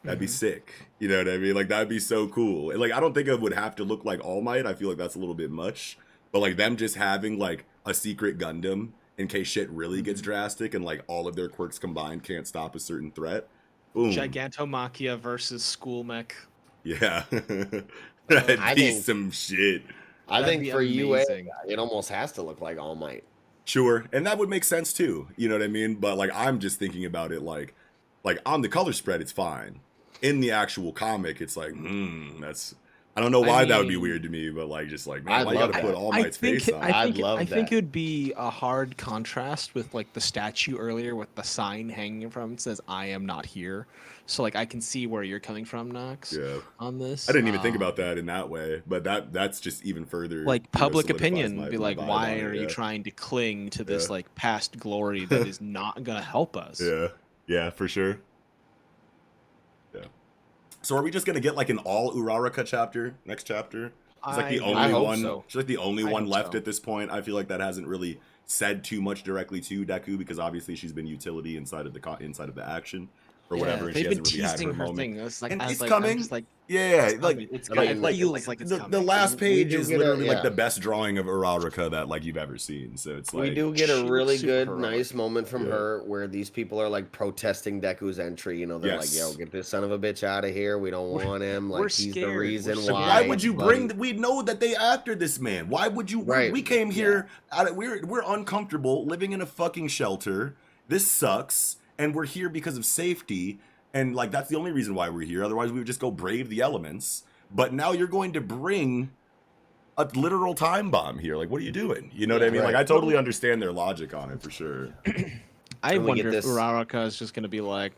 That'd be sick. You know what I mean? Like, that'd be so cool. And, like, I don't think it would have to look like All Might. I feel like that's a little bit much. But, like, them just having, like, a secret Gundam in case shit really gets drastic and, like, all of their quirks combined can't stop a certain threat. Boom. Gigantomachia versus School Mech. Yeah. That'd I be think- some shit. I That'd think be for amazing. UA, it almost has to look like All Might. Sure. And that would make sense, too. You know what I mean? But, like, I'm just thinking about it, like on the color spread, it's fine. In the actual comic, it's like, that's... I don't know why that would be mean, weird to me, but like, just like, man, I'd why you love gotta that. put All Might's face on? I'd love I think that. it would be a hard contrast with like the statue earlier with the sign hanging from it says "I am not here." So like I can see where you're coming from, Knox. Yeah. On this, I didn't even think about that in that way, but that's just even further. like you know, public solidifies opinion. my Be like, vibe why on it, are you yeah. trying to cling to this Yeah. like past glory that is not gonna help us? Yeah, for sure. Yeah. So are we just gonna get like an all Uraraka chapter next chapter? It's like the I only hope one. so. She's like the only I one hope left so. at this point. I feel like that hasn't really said too much directly to Deku because obviously she's been utility inside of the action or whatever, and she they've been hasn't really had teasing her her moment. thing. It's like, And I was it's like, I'm coming. just like, Yeah, it's like coming. It's I coming. mean, It like, feels like it's the coming. last page do is get a- literally like yeah. the best drawing of Uraraka that like you've ever seen. So it's like We do get she a looks really super good, heroic. nice moment from Yeah. her where these people are like protesting Deku's entry. You know, they're Yes. like, "Yo, get this son of a bitch out of here. We don't want him. we're Like, he's the scared. We're reason scared. why." Why would you buddy." bring? We know that they after this man. Why would you? Right. We came here. We're uncomfortable living in a fucking shelter. This sucks, and we're here because of safety. And like that's the only reason why we're here. Otherwise, we would just go brave the elements. But now you're going to bring a literal time bomb here. Like, what are you doing? You know what I mean? right. Like, I totally understand their logic on it for sure. I And we wonder get if this- Uraraka is just gonna be like,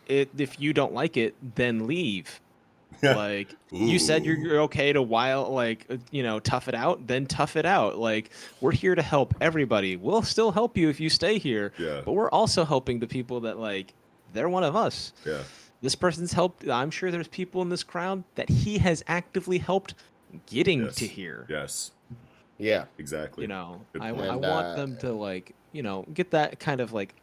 if you don't like it, then leave. Like you said, you're okay to tough it out. Then tough it out. Like we're here to help everybody. We'll still help you if you stay here. Yeah. But we're also helping the people that like they're one of us. Yeah. This person's helped. I'm sure there's people in this crowd that he has actively helped getting Yes. to here. Yes. Yeah, Exactly. You know, Good I point. And, want them to like, get that kind of like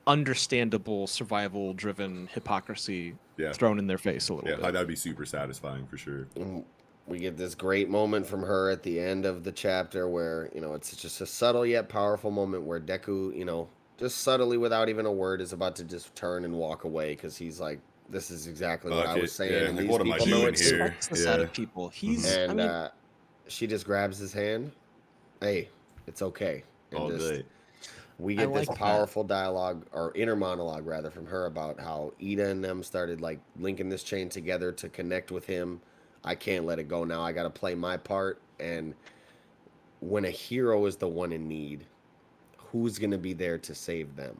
understandable survival driven hypocrisy Yeah. thrown in their face a little Yeah. bit. That'd be super satisfying for sure. and we get this great moment from her at the end of the chapter where it's just a subtle yet powerful moment where Deku, just subtly without even a word, is about to just turn and walk away because he's like, "This is exactly what I Okay, was saying." yeah, and like, these what am I people know doing it here? too. That's the side Yeah. of people. He's, And she just grabs his hand. Hey, it's okay. And All just- day. We I get this like that. powerful dialogue or inner monologue rather from her about how Ida and them started like linking this chain together to connect with him. I can't let it go now. I got to play my part. And when a hero is the one in need, who's going to be there to save them?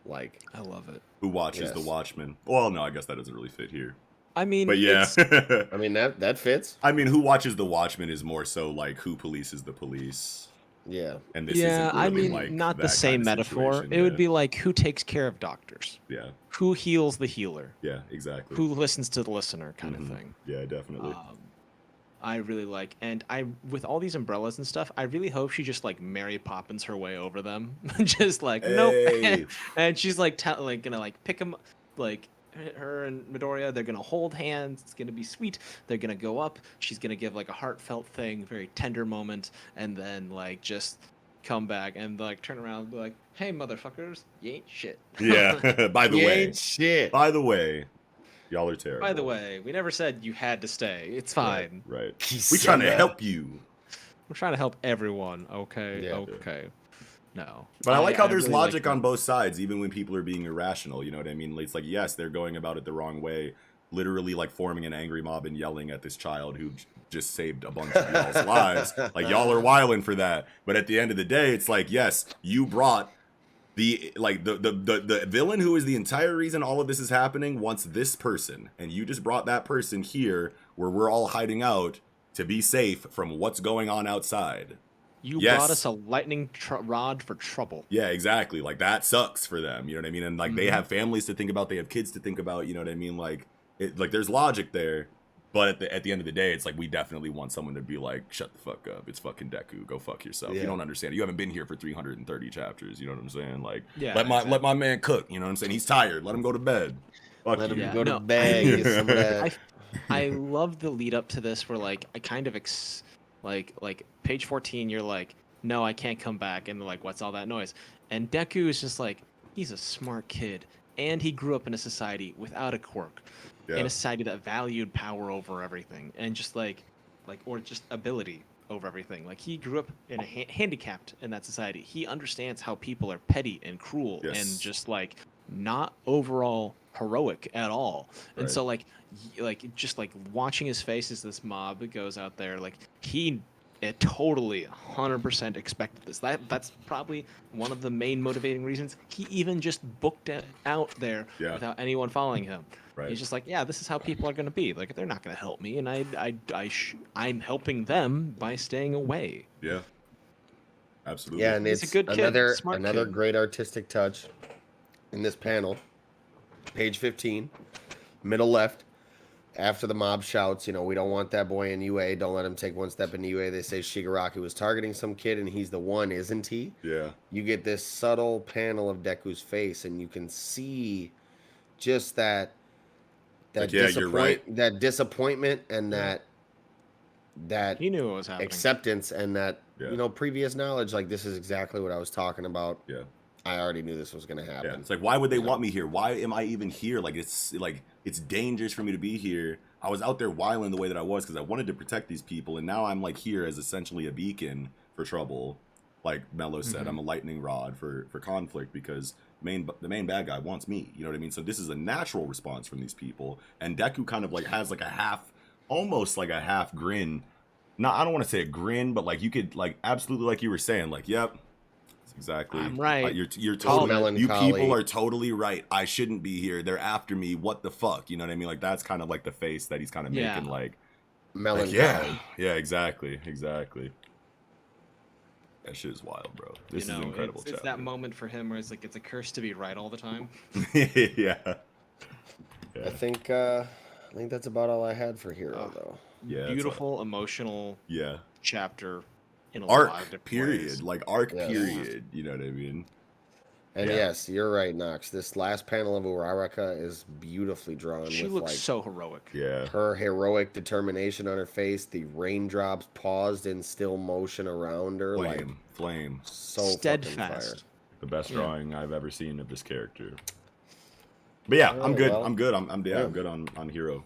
Like, I love it. Who watches the Yes. Watchmen? Well, no, I guess that doesn't really fit here. I mean, But yeah. it's- I mean, that fits. I mean, who watches the Watchmen is more so like who polices the police. Yeah. And this yeah, isn't I really mean, like not the that same kind of metaphor. situation, It would yeah. be like who takes care of doctors, Yeah, who heals the healer, yeah, exactly. who listens to the listener, kind Mhm. of thing. Yeah, definitely. I really like, and with all these umbrellas and stuff, I really hope she just like Mary Poppins her way over them, just like Hey. nope, and she's like gonna like pick them, like her and Midoriya, they're gonna hold hands. It's gonna be sweet. They're gonna go up. She's gonna give like a heartfelt thing, very tender moment, and then like just come back and like turn around and be like, "Hey, motherfuckers, you ain't shit." Yeah. By the You way, ain't shit. y'all are terrible. By the way, we never said you had to stay. It's fine. Right. He We said trying to that. help you. We're trying to help everyone. Okay. Yeah. Okay. No. But I like how there's really logic like on both sides, even when people are being irrational. You know what I mean? It's like, yes, they're going about it the wrong way, literally like forming an angry mob and yelling at this child who just saved a bunch of y'all's lives. Like, y'all are wilding for that. But at the end of the day, it's like, yes, you brought the villain who is the entire reason all of this is happening wants this person, and you just brought that person here where we're all hiding out to be safe from what's going on outside. You Yes. brought us a lightning rod for trouble. Yeah, exactly. Like, that sucks for them, you know what I mean? And like, they have families to think about, they have kids to think about, you know what I mean? Like, there's logic there. But at the end of the day, it's like, we definitely want someone to be like, shut the fuck up. It's fucking Deku. Go fuck yourself. Yeah. You don't understand. You haven't been here for 330 chapters. You know what I'm saying? Like, Yeah, let my man cook. You know what I'm saying? He's tired. Let him go to bed. Fuck Let him you. Yeah, go to no, bed. Get some of that. I love the lead up to this where like I kind of like page 14 you're like, no, I can't come back, and they're like, what's all that noise? And Deku is just like, he's a smart kid and he grew up in a society without a quirk, Yeah. in a society that valued power over everything and just like or just ability over everything. Like, he grew up in a handicapped in that society. He understands how people are petty and cruel Yes. and just like not overall heroic at all. And Right. so like just like watching his face as this mob goes out there, like he totally 100% expected this. That's probably one of the main motivating reasons he even just booked it out there Yeah. without anyone following him. Right. He's just like, yeah, this is how people are going to be. Like, they're not going to help me, and I'm helping them by staying away. Yeah. Absolutely. Yeah, and He's a it's good kid, another smart another kid. great artistic touch in this panel. Page 15, middle left. After the mob shouts, you know, we don't want that boy in UA. Don't let him take one step in UA. They say Shigaraki was targeting some kid, and he's the one, isn't he? Yeah. You get this subtle panel of Deku's face, and you can see just that Like, yeah, you're right. that disappointment and that He knew what was happening. acceptance and that Yeah. you know, previous knowledge. Like, this is exactly what I was talking about. Yeah. I already knew this was gonna Yeah. happen. It's like, why would they want me here? Why am I even here? Like, it's dangerous for me to be here. I was out there whiling the way that I was because I wanted to protect these people, and now I'm like here as essentially a beacon for trouble. Like Mello said, I'm a lightning rod for conflict because the main bad guy wants me. You know what I mean? So this is a natural response from these people, and Deku kind of like has like almost like a half grin. Not, I don't want to say a grin, but like you could like absolutely, like you were saying, like, yep. Exactly. I'm right. You're Call totally. You melancholy. people are totally right. I shouldn't be here. They're after me. What the fuck? You know what I mean? Like, that's kind of like the face that he's kind of Yeah. making. Like Melancholy. yeah, exactly. That shit is wild, bro. This is an incredible it's that moment for him where it's like, it's a curse to be right all the time. yeah. I think that's about all I had for Hero, though. Yeah. it's Beautiful, emotional yeah. chapter in a lot of Arc different period. ways. Like arc Yes. period. You know what I mean? And Yeah. yes, you're right, Knox. This last panel of Uraraka is beautifully drawn. She with looks like so heroic. Yeah. her heroic determination on her face, the raindrops paused in still motion around her, like Flame. so fucking Steadfast. fire. The best Yeah. drawing I've ever seen of this character. But yeah, I'm Alright, good. well, I'm good. I'm yeah. good on Hero.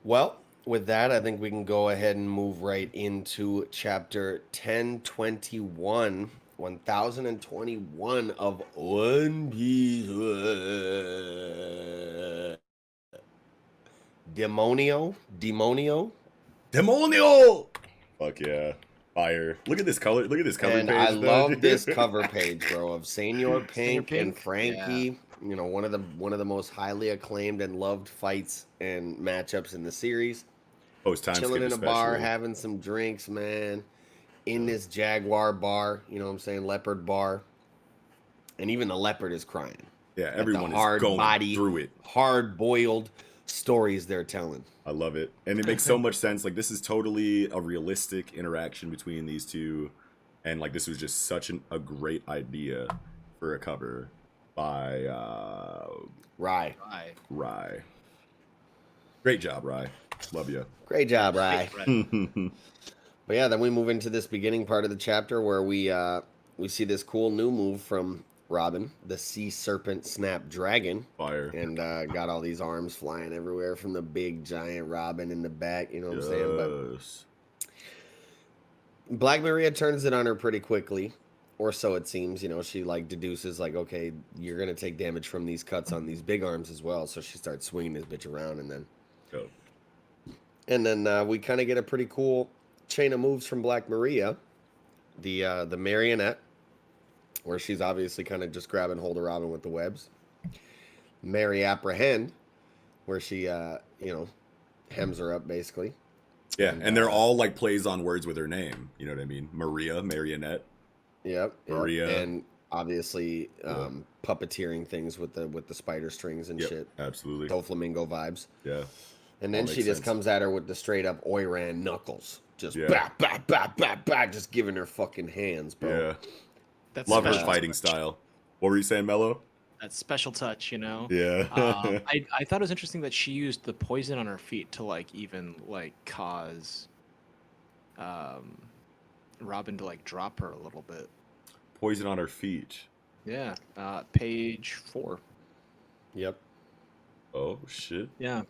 Well, with that, I think we can go ahead and move right into chapter 1021, 1021 of One Piece. Demonio? Demonio! Fuck yeah. Fire. Look at this color. Look at this cover And page. I though, love dude. this cover page, bro, of Senor Pink and Pink? Frankie. You know, one of the most highly acclaimed and loved fights and matchups in the series. Post time Chilling skip in a bar, especially. having some drinks, man. In this Jaguar bar, you know what I'm saying, leopard bar. And even the leopard is crying. Yeah, At everyone the is hard going body, through it. hard-boiled stories they're telling. I love it. And it makes so much sense. Like, this is totally a realistic interaction between these two. And, like, this was just such a great idea for a cover by Rye. Rye. Great job, Rye. Love you. Great job, Rye. Right. But yeah, then we move into this beginning part of the chapter where we see this cool new move from Robin, the Sea Serpent Snapdragon, Fire. and got all these arms flying everywhere from the big giant Robin in the back. You know what I'm saying? But Yes. Black Maria turns it on her pretty quickly. or so it seems. You know, she like deduces like, okay, you're gonna take damage from these cuts on these big arms as well. So she starts swinging this bitch around, Go. and then we kind of get a pretty cool chain of moves from Black Maria, the marionette, where she's obviously kind of just grabbing hold of Robin with the webs. Mary Apprehend, where she hems her up basically. Yeah, and they're all like plays on words with her name. You know what I mean? Maria, marionette. Yep. Maria. And obviously puppeteering things with the spider strings and shit. Absolutely. Doflamingo vibes. Yeah. And then she just sense. comes at her with the straight up Oiran knuckles. Just bap, bap, bap, bap, bap, just giving her fucking hands, bro. Yeah. That's Love her special fighting touch. style. What were you saying, Mello? That special touch, you know. Yeah. I thought it was interesting that she used the poison on her feet to like even like cause Robin to like drop her a little bit. Poison on her feet. Yeah. Page 4. Yep. Oh shit. Yeah.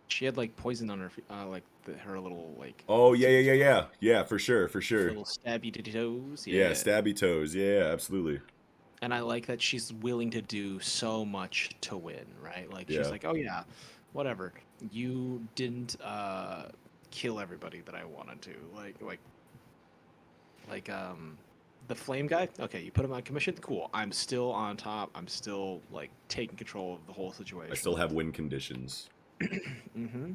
She had like poison on her feet, like her little like. Oh yeah, for sure. Little stabby toes. Yeah, stabby toes. Yeah, absolutely. And I like that she's willing to do so much to win, right? Like she's Yeah. like, oh yeah, whatever. You didn't kill everybody that I wanted to. Like the flame guy. Okay, you put him on commission. Cool. I'm still on top. I'm still like taking control of the whole situation. I still have win conditions. Mm-hmm.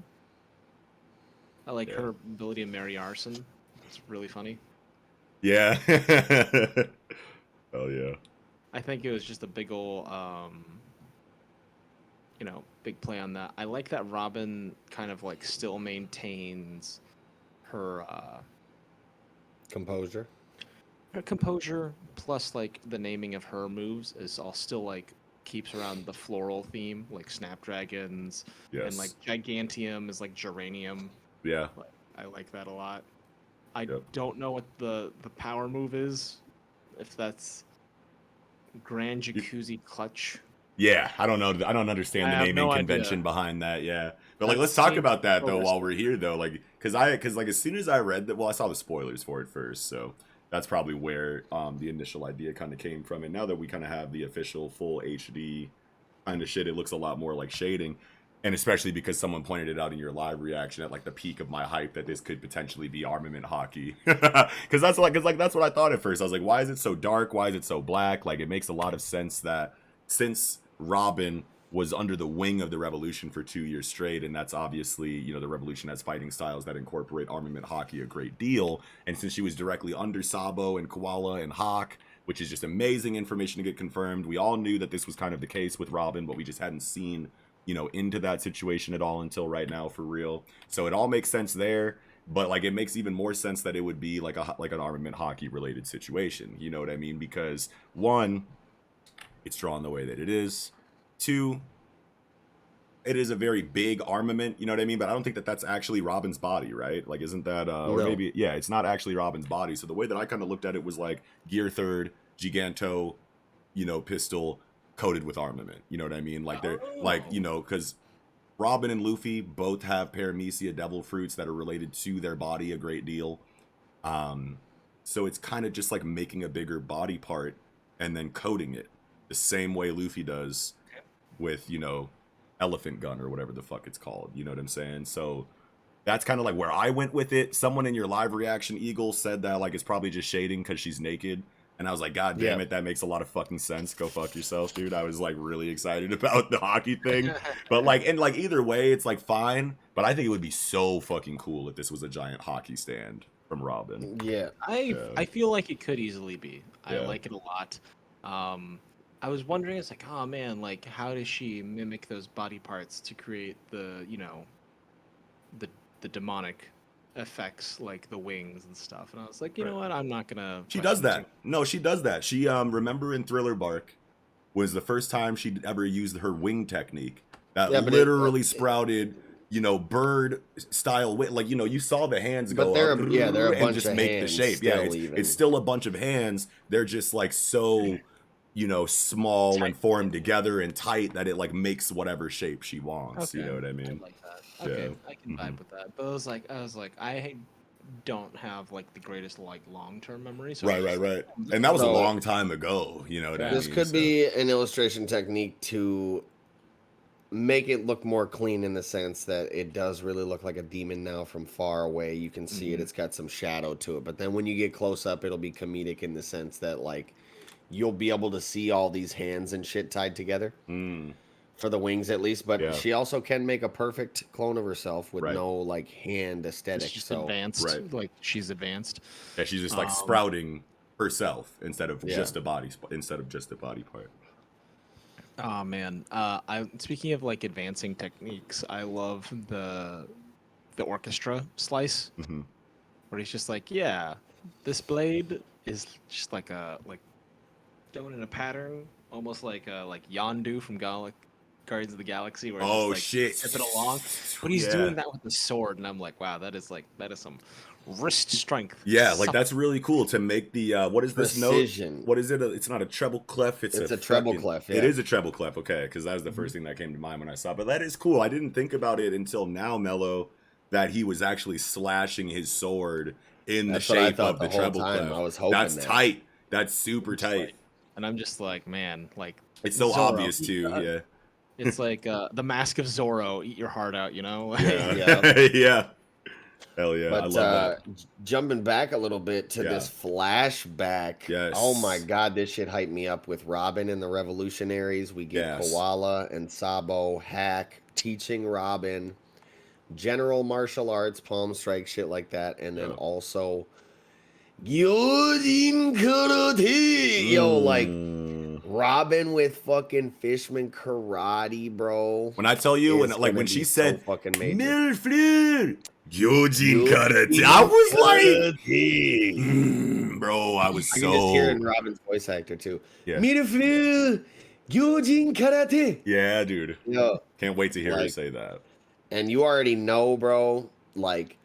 I like her ability to marry arson. It's really funny. Yeah. Hell yeah. I think it was just a big ol' big play on that. I like that Robin kind of like still maintains her Composure. plus like the naming of her moves is all still like keeps around the floral theme, like snapdragons, Yes. and like gigantium is like geranium. Yeah. I like that a lot. I Yep. don't know what the power move is, if that's Grand Jacuzzi Clutch. Yeah, I don't know. I don't understand I the have naming no convention idea. behind that. Yeah, but like, That let's talk seems about that though so while we're here though. Like, cause like as soon as I read that, well, I saw the spoilers for it first, so that's probably where the initial idea kind of came from. And now that we kind of have the official full HD kind of shit, it looks a lot more like shading. And especially because someone pointed it out in your live reaction at like the peak of my hype that this could potentially be armament hockey. Because that's what I thought at first. I was like, why is it so dark? Why is it so black? Like, it makes a lot of sense that since Robin was under the wing of the Revolution for 2 years straight, and that's obviously, you know, the Revolution has fighting styles that incorporate armament hockey a great deal. And since she was directly under Sabo and Koala and Hawk, which is just amazing information to get confirmed, we all knew that this was kind of the case with Robin, but we just hadn't seen, you know, into that situation at all until right now, for real. So it all makes sense there, but like, it makes even more sense that it would be like an armament hockey related situation. You know what I mean? Because one, it's drawn the way that it is. Two, it is a very big armament. You know what I mean? But I don't think that that's actually Robin's body, right? Like, isn't that or No. maybe it's not actually Robin's body. So the way that I kind of looked at it was like Gear Third, Giganto, you know, pistol coated with armament. You know what I mean? Like, they're like, you know, because Robin and Luffy both have paramecia devil fruits that are related to their body a great deal. So it's kind of just like making a bigger body part and then coating it the same way Luffy does with, you know, elephant gun or whatever the fuck it's called. You know what I'm saying? So that's kind of like where I went with it. Someone in your live reaction, Eagle, said that like it's probably just shading because she's naked. And I was like, God damn it, that makes a lot of fucking sense. Go fuck yourself, dude. I was like really excited about the hockey thing. But like, and like either way, it's like fine. But I think it would be so fucking cool if this was a giant hockey stand from Robin. Yeah. I feel like it could easily be. I Yeah. like it a lot. I was wondering, it's like, oh man, like how does she mimic those body parts to create the, you know, the demonic effects like the wings and stuff? And I was like, you know what, I'm not gonna. She does that. No, she does that. She remember in Thriller Bark was the first time she'd ever used her wing technique that literally sprouted, you know, bird style wing. Like, you know, you saw the hands go But they're up a and bunch just of make the hands shape. Yeah, it's still a bunch of hands. They're just like so, you know, small and formed together and tight that it like makes whatever shape she wants. Okay. You know what I mean? I like that. Okay, Yeah. I can vibe with that. But I was like, don't have like the greatest like long-term memory. So Right. And that was a So- long time ago. You know what I mean? This could So- be an illustration technique to make it look more clean in the sense that it does really look like a demon now from far away. You can see it. It's got some shadow to it. But then when you get close up, it'll be comedic in the sense that like you'll be able to see all these hands and shit tied together. For the wings at least, but Yeah. she also can make a perfect clone of herself with Right. no like hand aesthetic. It's just So advanced. Right. Like she's advanced. Yeah, she's just like sprouting herself instead of Yeah. just a body part. Oh man. Speaking of like advancing techniques, I love the orchestra slice where he's just like, yeah, this blade is just like done in a pattern, almost like Yondu from Guardians of the Galaxy, where Oh, he's just, shit. zipping along. But he's Yeah. doing that with the sword, and I'm like, wow, that is some wrist strength. Yeah, like that's really cool to make the what is this Precision. note? What is it? It's not a treble clef. It's a treble fucking- clef. It Yeah. is a treble clef. Okay, because that was the first thing that came to mind when I saw it. But that is cool. I didn't think about it until now, Mello, that he was actually slashing his sword in That's the what I shape thought of the the whole treble time. clef. I was hoping that's that. tight. That's super tight. And I'm just like, man, like It's so Zoro. obvious too. Yeah. It's like the Mask of Zorro, eat your heart out, you know? Yeah. Yeah. Hell yeah. I But love jumping back a little bit to Yeah. this flashback. Yes. Oh my god, this shit hyped me up with Robin and the Revolutionaries. We get Yes. Koala and Sabo, Hack, teaching Robin, general martial arts, palm strike, shit like that. And then Yeah. also Gyojin Karate. Yo, like Mm. Robin with fucking Fishman Karate, bro. When I tell you, is when gonna when be she so said fucking major. Milfleur, Gyojin Karate, I was like, bro, I was I can just hear it in so Robin's voice actor too. Yeah. Mirafleur, Gyojin Karate. yeah, dude. Yo, Can't wait to hear her Like- say that. and you already know, bro, like,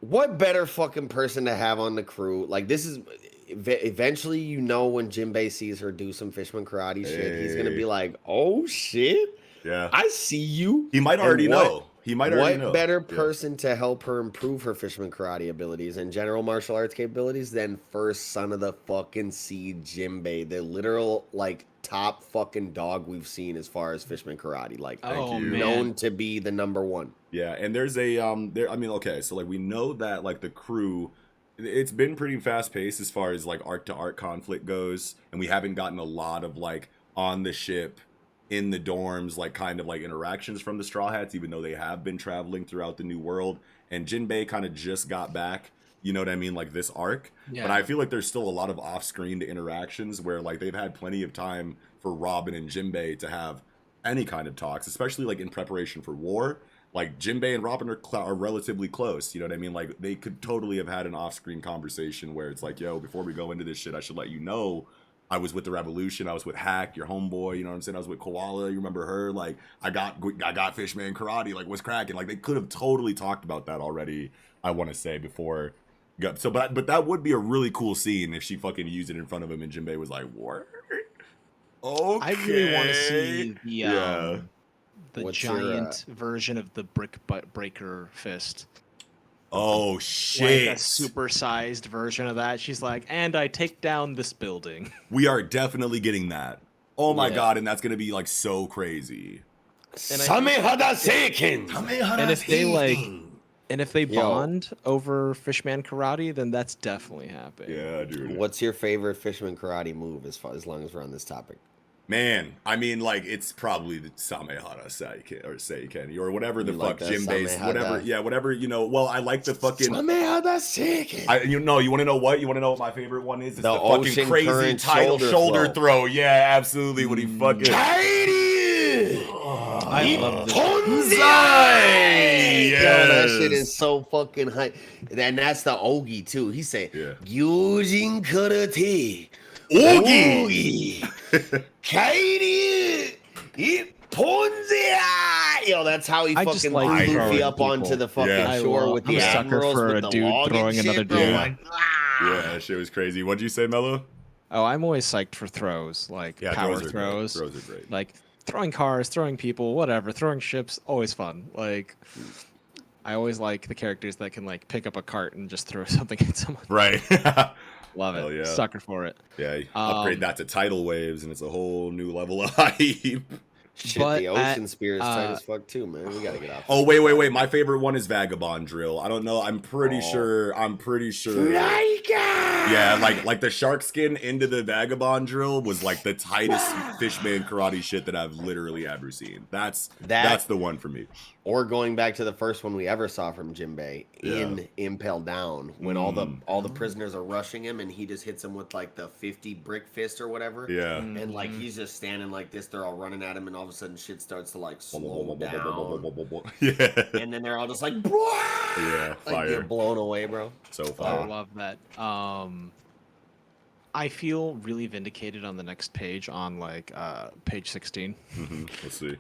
what better fucking person to have on the crew? Like, this is, eventually, you know, when Jinbei sees her do some Fishman Karate shit, he's gonna Hey. be like, oh shit, Yeah, I see you. he might And already what- know. He might already know. What better Yeah. person to help her improve her Fishman Karate abilities and general martial arts capabilities than first son of the fucking seed Jinbei, the literal like top fucking dog we've seen as far as Fishman Karate, like Oh, you. man. known to be the number one. Yeah, and there's a there. I mean, okay, so like we know that like the crew, it's been pretty fast paced as far as like arc to arc conflict goes, and we haven't gotten a lot of like on the ship, in the dorms, like kind of like interactions from the Straw Hats, even though they have been traveling throughout the New World. And Jinbei kind of just got back, you know what I mean, like this arc. Yeah. But I feel like there's still a lot of off-screen interactions where like they've had plenty of time for Robin and Jinbei to have any kind of talks, especially like in preparation for war. Like Jinbei and Robin are relatively close, you know what I mean? Like they could totally have had an off-screen conversation where it's like, yo, before we go into this shit, I should let you know I was with the Revolution. I was with Hack, your homeboy. You know what I'm saying? I was with Koala. You remember her? Like, I got Fishman Karate. Like, what's cracking? Like, they could have totally talked about that already. I want to say before. So, but that would be a really cool scene if she fucking used it in front of him and Jinbei was like, "What? Okay." I really want to see Yeah. the What's your, giant version of the brick breaker fist. Oh shit! Like a supersized version of that. She's like, and I take down this building. We are definitely getting that. Oh my Yeah. god! And that's gonna be like so crazy. And I- Samehada Seiken. And if they like, and if they Yo. bond over Fishman Karate, then that's definitely happening. Yeah, dude. What's your favorite Fishman Karate move as long as we're on this topic? Man, I mean, like, it's probably the Samehada Seiken, or whatever the You fuck like that Jinbei's, Samehada? whatever, yeah, whatever, you know. Well, I like the fucking. Samehada Seiken. You want to know what? You want to know what my favorite one is? It's The the fucking ocean crazy current title shoulder shoulder throw. throw. Yeah, absolutely. When he fucking. I love this. Tonzai! Yo, that Yes. shit is so fucking hype. And that's the Ogi too. He said, Yeah. Gyojin Karate. Ogi! Kairi! Ponzia! Yo, that's how he I just fucking like threw Luffy throwing up onto people. the fucking Yeah. shore with I'm the a sucker admirals for with a the dude log and throwing shit, another bro. dude. Like, Yeah, that shit was crazy. What'd you say, Mello? Oh, I'm always psyched for throws, like power throws are throws. Great. Throws are great. Like throwing cars, throwing people, whatever, throwing ships, always fun. Like I always like the characters that can like pick up a cart and just throw something at someone. Right. Love it. Hell yeah. Sucker for it. Yeah, upgrade that to tidal waves, and it's a whole new level of hype. Shit, But the ocean spear is tight as fuck too, man. We gotta get off. Oh, wait. My favorite one is Vagabond Drill. I don't know. I'm pretty sure. Yeah, like the shark skin into the Vagabond Drill was like the tightest fishman karate shit that I've literally ever seen. That's the one for me. Or going back to the first one we ever saw from Jinbei in Impel Down, when all the prisoners are rushing him and he just hits them with like the 50 brick fist or whatever. Yeah. And like he's just standing like this, they're all running at him, and all of a sudden shit starts to like slow down. Yeah. And then they're all just like, yeah, like fire. they're blown away, bro. So I fire. love that. I feel really vindicated on the next page on like page 16 Let's see.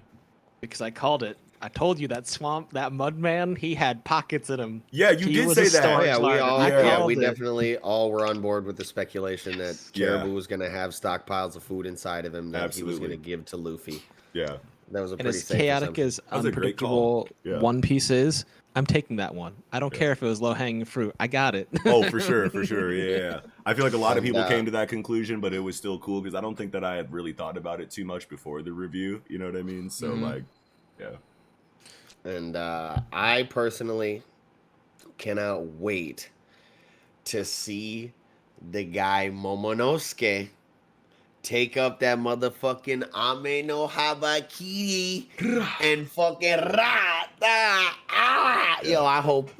because I called it. I told you that mud man, he had pockets in him. Yeah, you He did was say a that. storage Yeah, larder. we I called it. definitely all were on board with the speculation that Yeah. Caribou was going to have stockpiles of food inside of him that he was Absolutely. going to give to Luffy. Yeah. That was a And pretty as safe chaotic assumption. as That was a great call. unpredictable Yeah. One Piece is, I'm taking that one. I don't care if it was low hanging fruit. I got it. Oh, for sure. Yeah. I feel like a lot of people And, came to that conclusion, but it was still cool because I don't think that I had really thought about it too much before the review. You know what I mean? So like, yeah. And I personally cannot wait to see the guy Momonosuke take up that motherfucking Ame no Habakiri and fucking Yo, I hope.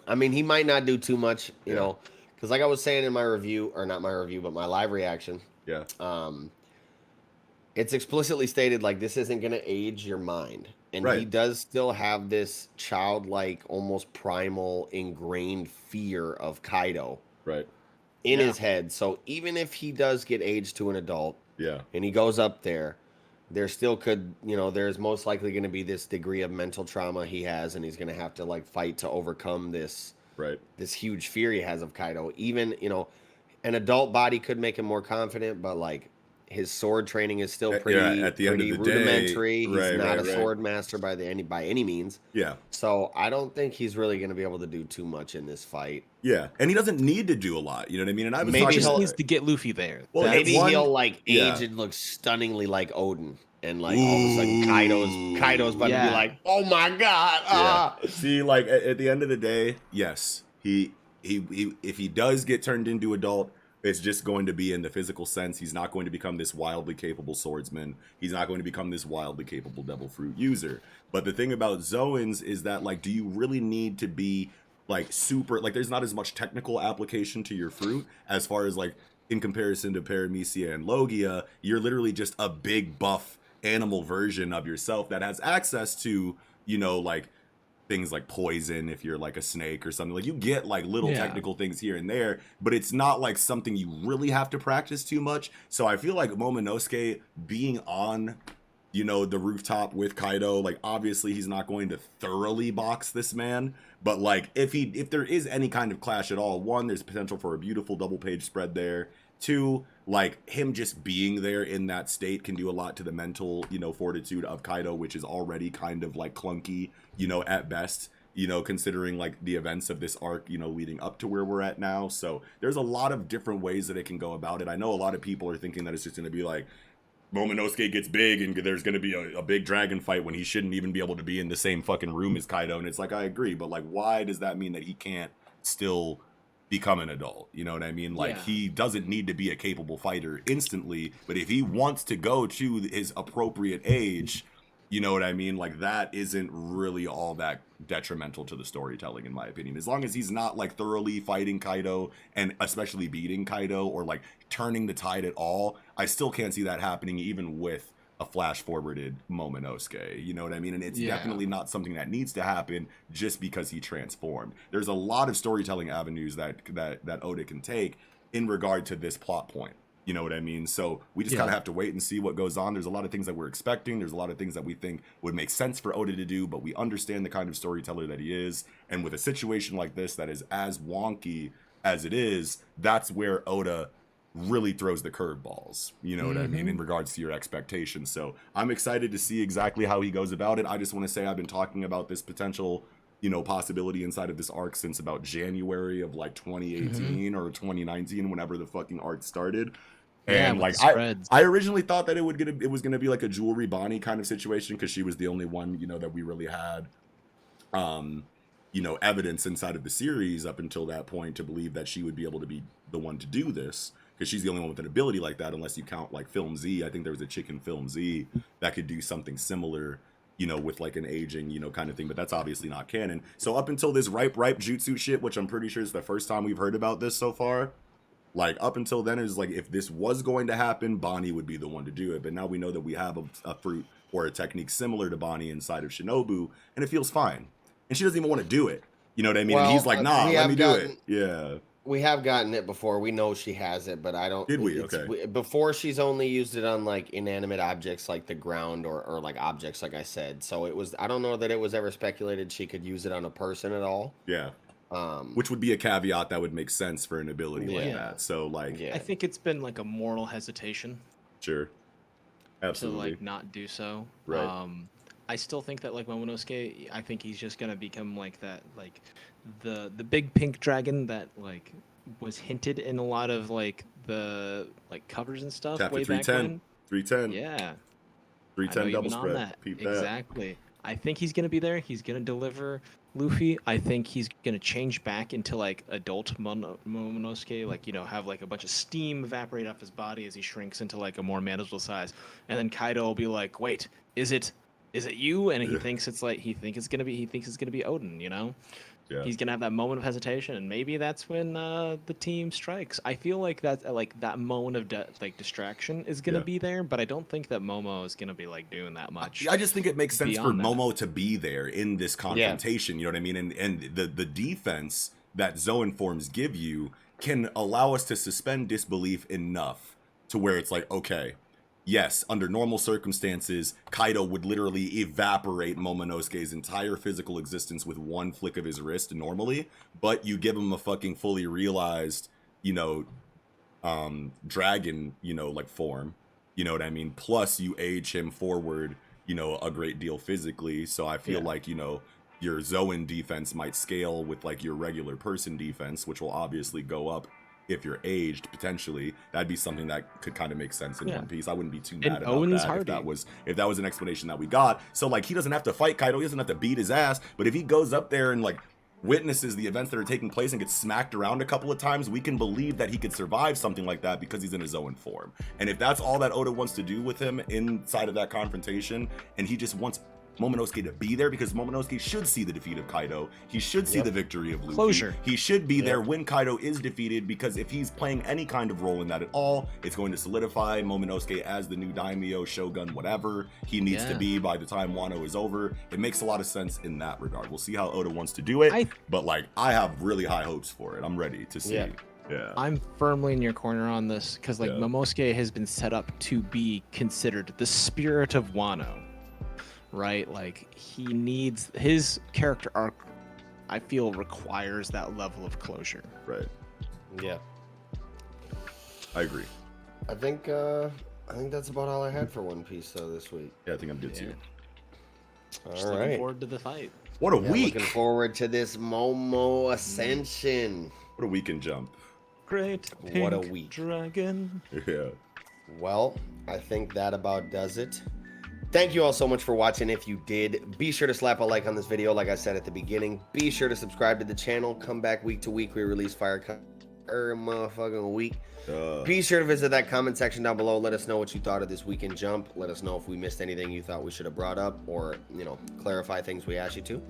I mean, he might not do too much, you know, because like I was saying in my review, or not my review, but my live reaction. Yeah. It's explicitly stated like this isn't gonna age your mind. And he Right. does still have this childlike, almost primal, ingrained fear of Kaido Right. in his head. So even if he does get aged to an adult Yeah. and he goes up there, there still could, you know, there's most likely going to be this degree of mental trauma he has, and he's going to have to like fight to overcome this Right. huge fear he has of Kaido. Even, you know, an adult body could make him more confident, but like his sword training is still pretty, at the end pretty of the day, rudimentary. He's right, not right, a right. sword master by any means. Yeah. So I don't think he's really going to be able to do too much in this fight. Yeah. And he doesn't need to do a lot. You know what I mean? And I was Maybe He talking just he'll- needs to get Luffy there. Well, That's- Maybe one- he'll like age yeah. and look stunningly like Odin, and like all of a sudden Kaido's about to Yeah. be like, oh my god! Ah. Yeah. See, like at the end of the day, yes, he if he does get turned into adult, it's just going to be in the physical sense. He's not going to become this wildly capable swordsman. He's not going to become this wildly capable devil fruit user. But the thing about Zoans is that, like, do you really need to be like super, like, there's not as much technical application to your fruit as far as like in comparison to Paramecia and Logia. You're literally just a big buff animal version of yourself that has access to, you know, like things like poison if you're like a snake or something. Like, you get like little technical things here and there, but it's not like something you really have to practice too much. So I feel like Momonosuke being on, you know, the rooftop with Kaido, like, obviously he's not going to thoroughly box this man, but like if there is any kind of clash at all, one, there's potential for a beautiful double page spread there. Two, like, him just being there in that state can do a lot to the mental, you know, fortitude of Kaido, which is already kind of like clunky, you know, at best, you know, considering like the events of this arc, you know, leading up to where we're at now. So there's a lot of different ways that it can go about it. I know a lot of people are thinking that it's just going to be like Momonosuke gets big and there's going to be a big dragon fight when he shouldn't even be able to be in the same fucking room as Kaido. And it's like, I agree, but like, why does that mean that he can't still become an adult? You know what I mean? Like, he doesn't need to be a capable fighter instantly, but if he wants to go to his appropriate age, you know what I mean? Like, that isn't really all that detrimental to the storytelling, in my opinion. As long as he's not like thoroughly fighting Kaido and especially beating Kaido or like turning the tide at all, I still can't see that happening even with a flash forwarded Momonosuke. You know what I mean? And it's definitely not something that needs to happen just because he transformed. There's a lot of storytelling avenues that Oda can take in regard to this plot point. You know what I mean? So we just kind of have to wait and see what goes on. There's a lot of things that we're expecting. There's a lot of things that we think would make sense for Oda to do, but we understand the kind of storyteller that he is. And with a situation like this that is as wonky as it is, that's where Oda really throws the curveballs, you know what I mean, in regards to your expectations. So I'm excited to see exactly how he goes about it. I just want to say I've been talking about this potential, possibility inside of this arc since about January of like 2018 or 2019, whenever the fucking arc started. Yeah, And with like the spreads. I originally thought that it was gonna be like a Jewelry Bonnie kind of situation because she was the only one, that we really had evidence inside of the series up until that point to believe that she would be able to be the one to do this, because she's the only one with an ability like that, unless you count like Film Z. I think there was a chick in Film Z that could do something similar, with like an aging, kind of thing, but that's obviously not canon. So up until this ripe jutsu shit, which I'm pretty sure is the first time we've heard about this so far, like up until then is like, if this was going to happen, Bonnie would be the one to do it. But now we know that we have a fruit or a technique similar to Bonnie inside of Shinobu, and it feels fine. And she doesn't even want to do it. You know what I mean? Well, and he's like, nah, let me do gotten- it. Yeah. We have gotten it before. We know she has it, but I don't. Did we? Okay. Before, she's only used it on like inanimate objects, like the ground, or like objects, like I said. So it was. I don't know that it was ever speculated she could use it on a person at all. Yeah. Which would be a caveat that would make sense for an ability like Yeah. that. So like, Yeah. I think it's been like a moral hesitation sure, absolutely. to like not do so. Right. I still think that like Momonosuke, I think he's just gonna become like that, like the big pink dragon that like was hinted in a lot of like the like covers and stuff Chapter way back 310. when. 310. Yeah, 310 double you've been on spread. that. Peep that. Exactly. I think he's gonna be there. He's gonna deliver Luffy. I think he's gonna change back into like adult Momonosuke, like have like a bunch of steam evaporate off his body as he shrinks into like a more manageable size, and then Kaido will be like, "Wait, is it you?" And he thinks it's it's gonna be Odin. Yeah. He's gonna have that moment of hesitation, and maybe that's when the team strikes. I feel like that moment of distraction is gonna Yeah. be there, but I don't think that Momo is gonna be like doing that much. I just think it makes sense for beyond that. Momo to be there in this confrontation. You know what I mean? And the defense that Zoan forms give you can allow us to suspend disbelief enough to where it's like, okay, yes, under normal circumstances, Kaido would literally evaporate Momonosuke's entire physical existence with one flick of his wrist normally, but you give him a fucking fully realized, dragon, like form, you know what I mean? Plus you age him forward, a great deal physically. So I feel like, your Zoan defense might scale with like your regular person defense, which will obviously go up if you're aged potentially. That'd be something that could kind of make sense in One Piece. I wouldn't be too mad about Owen's that hardy. if that was an explanation that we got. So like, he doesn't have to fight Kaido, he doesn't have to beat his ass, but if he goes up there and like witnesses the events that are taking place and gets smacked around a couple of times, we can believe that he could survive something like that because he's in his own form. And if that's all that Oda wants to do with him inside of that confrontation, and he just wants Momonosuke to be there, because Momonosuke should see the defeat of Kaido. He should see the victory of Luffy. Closure. He should be there when Kaido is defeated, because if he's playing any kind of role in that at all, it's going to solidify Momonosuke as the new daimyo, shogun, whatever he needs to be by the time Wano is over. It makes a lot of sense in that regard. We'll see how Oda wants to do it, but like, I have really high hopes for it. I'm ready to see. Yeah. I'm firmly in your corner on this because like Momosuke has been set up to be considered the spirit of Wano. Right, like he needs his character arc. I feel requires that level of closure. Right. Yeah. I agree. I think that's about all I had for One Piece though this week. Yeah, I think I'm good too. Just All looking right. forward to the fight. What a week! Looking forward to this Momo Ascension. What a weekend jump. Great. What a pink week. Dragon. Yeah. Well, I think that about does it. Thank you all so much for watching. If you did, be sure to slap a like on this video. Like I said at the beginning, be sure to subscribe to the channel. Come back week to week. We release fire every motherfucking week. Be sure to visit that comment section down below. Let us know what you thought of this weekend jump. Let us know if we missed anything you thought we should have brought up, or clarify things we asked you to.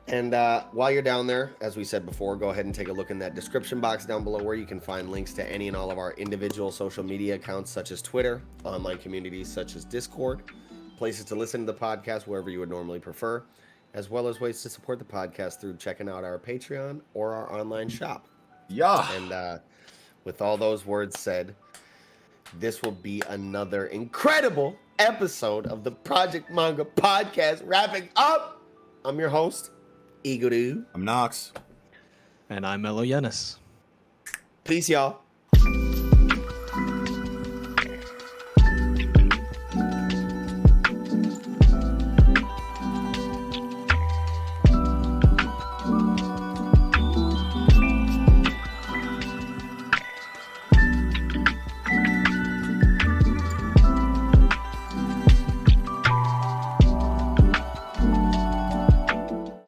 And while you're down there, as we said before, go ahead and take a look in that description box down below, where you can find links to any and all of our individual social media accounts, such as Twitter, online communities such as Discord, places to listen to the podcast wherever you would normally prefer, as well as ways to support the podcast through checking out our Patreon or our online shop. Yeah. And with all those words said, this will be another incredible episode of the Project Manga Podcast wrapping up. I'm your host, Iguru. I'm Nox. And I'm Melo Yenis. Peace, y'all.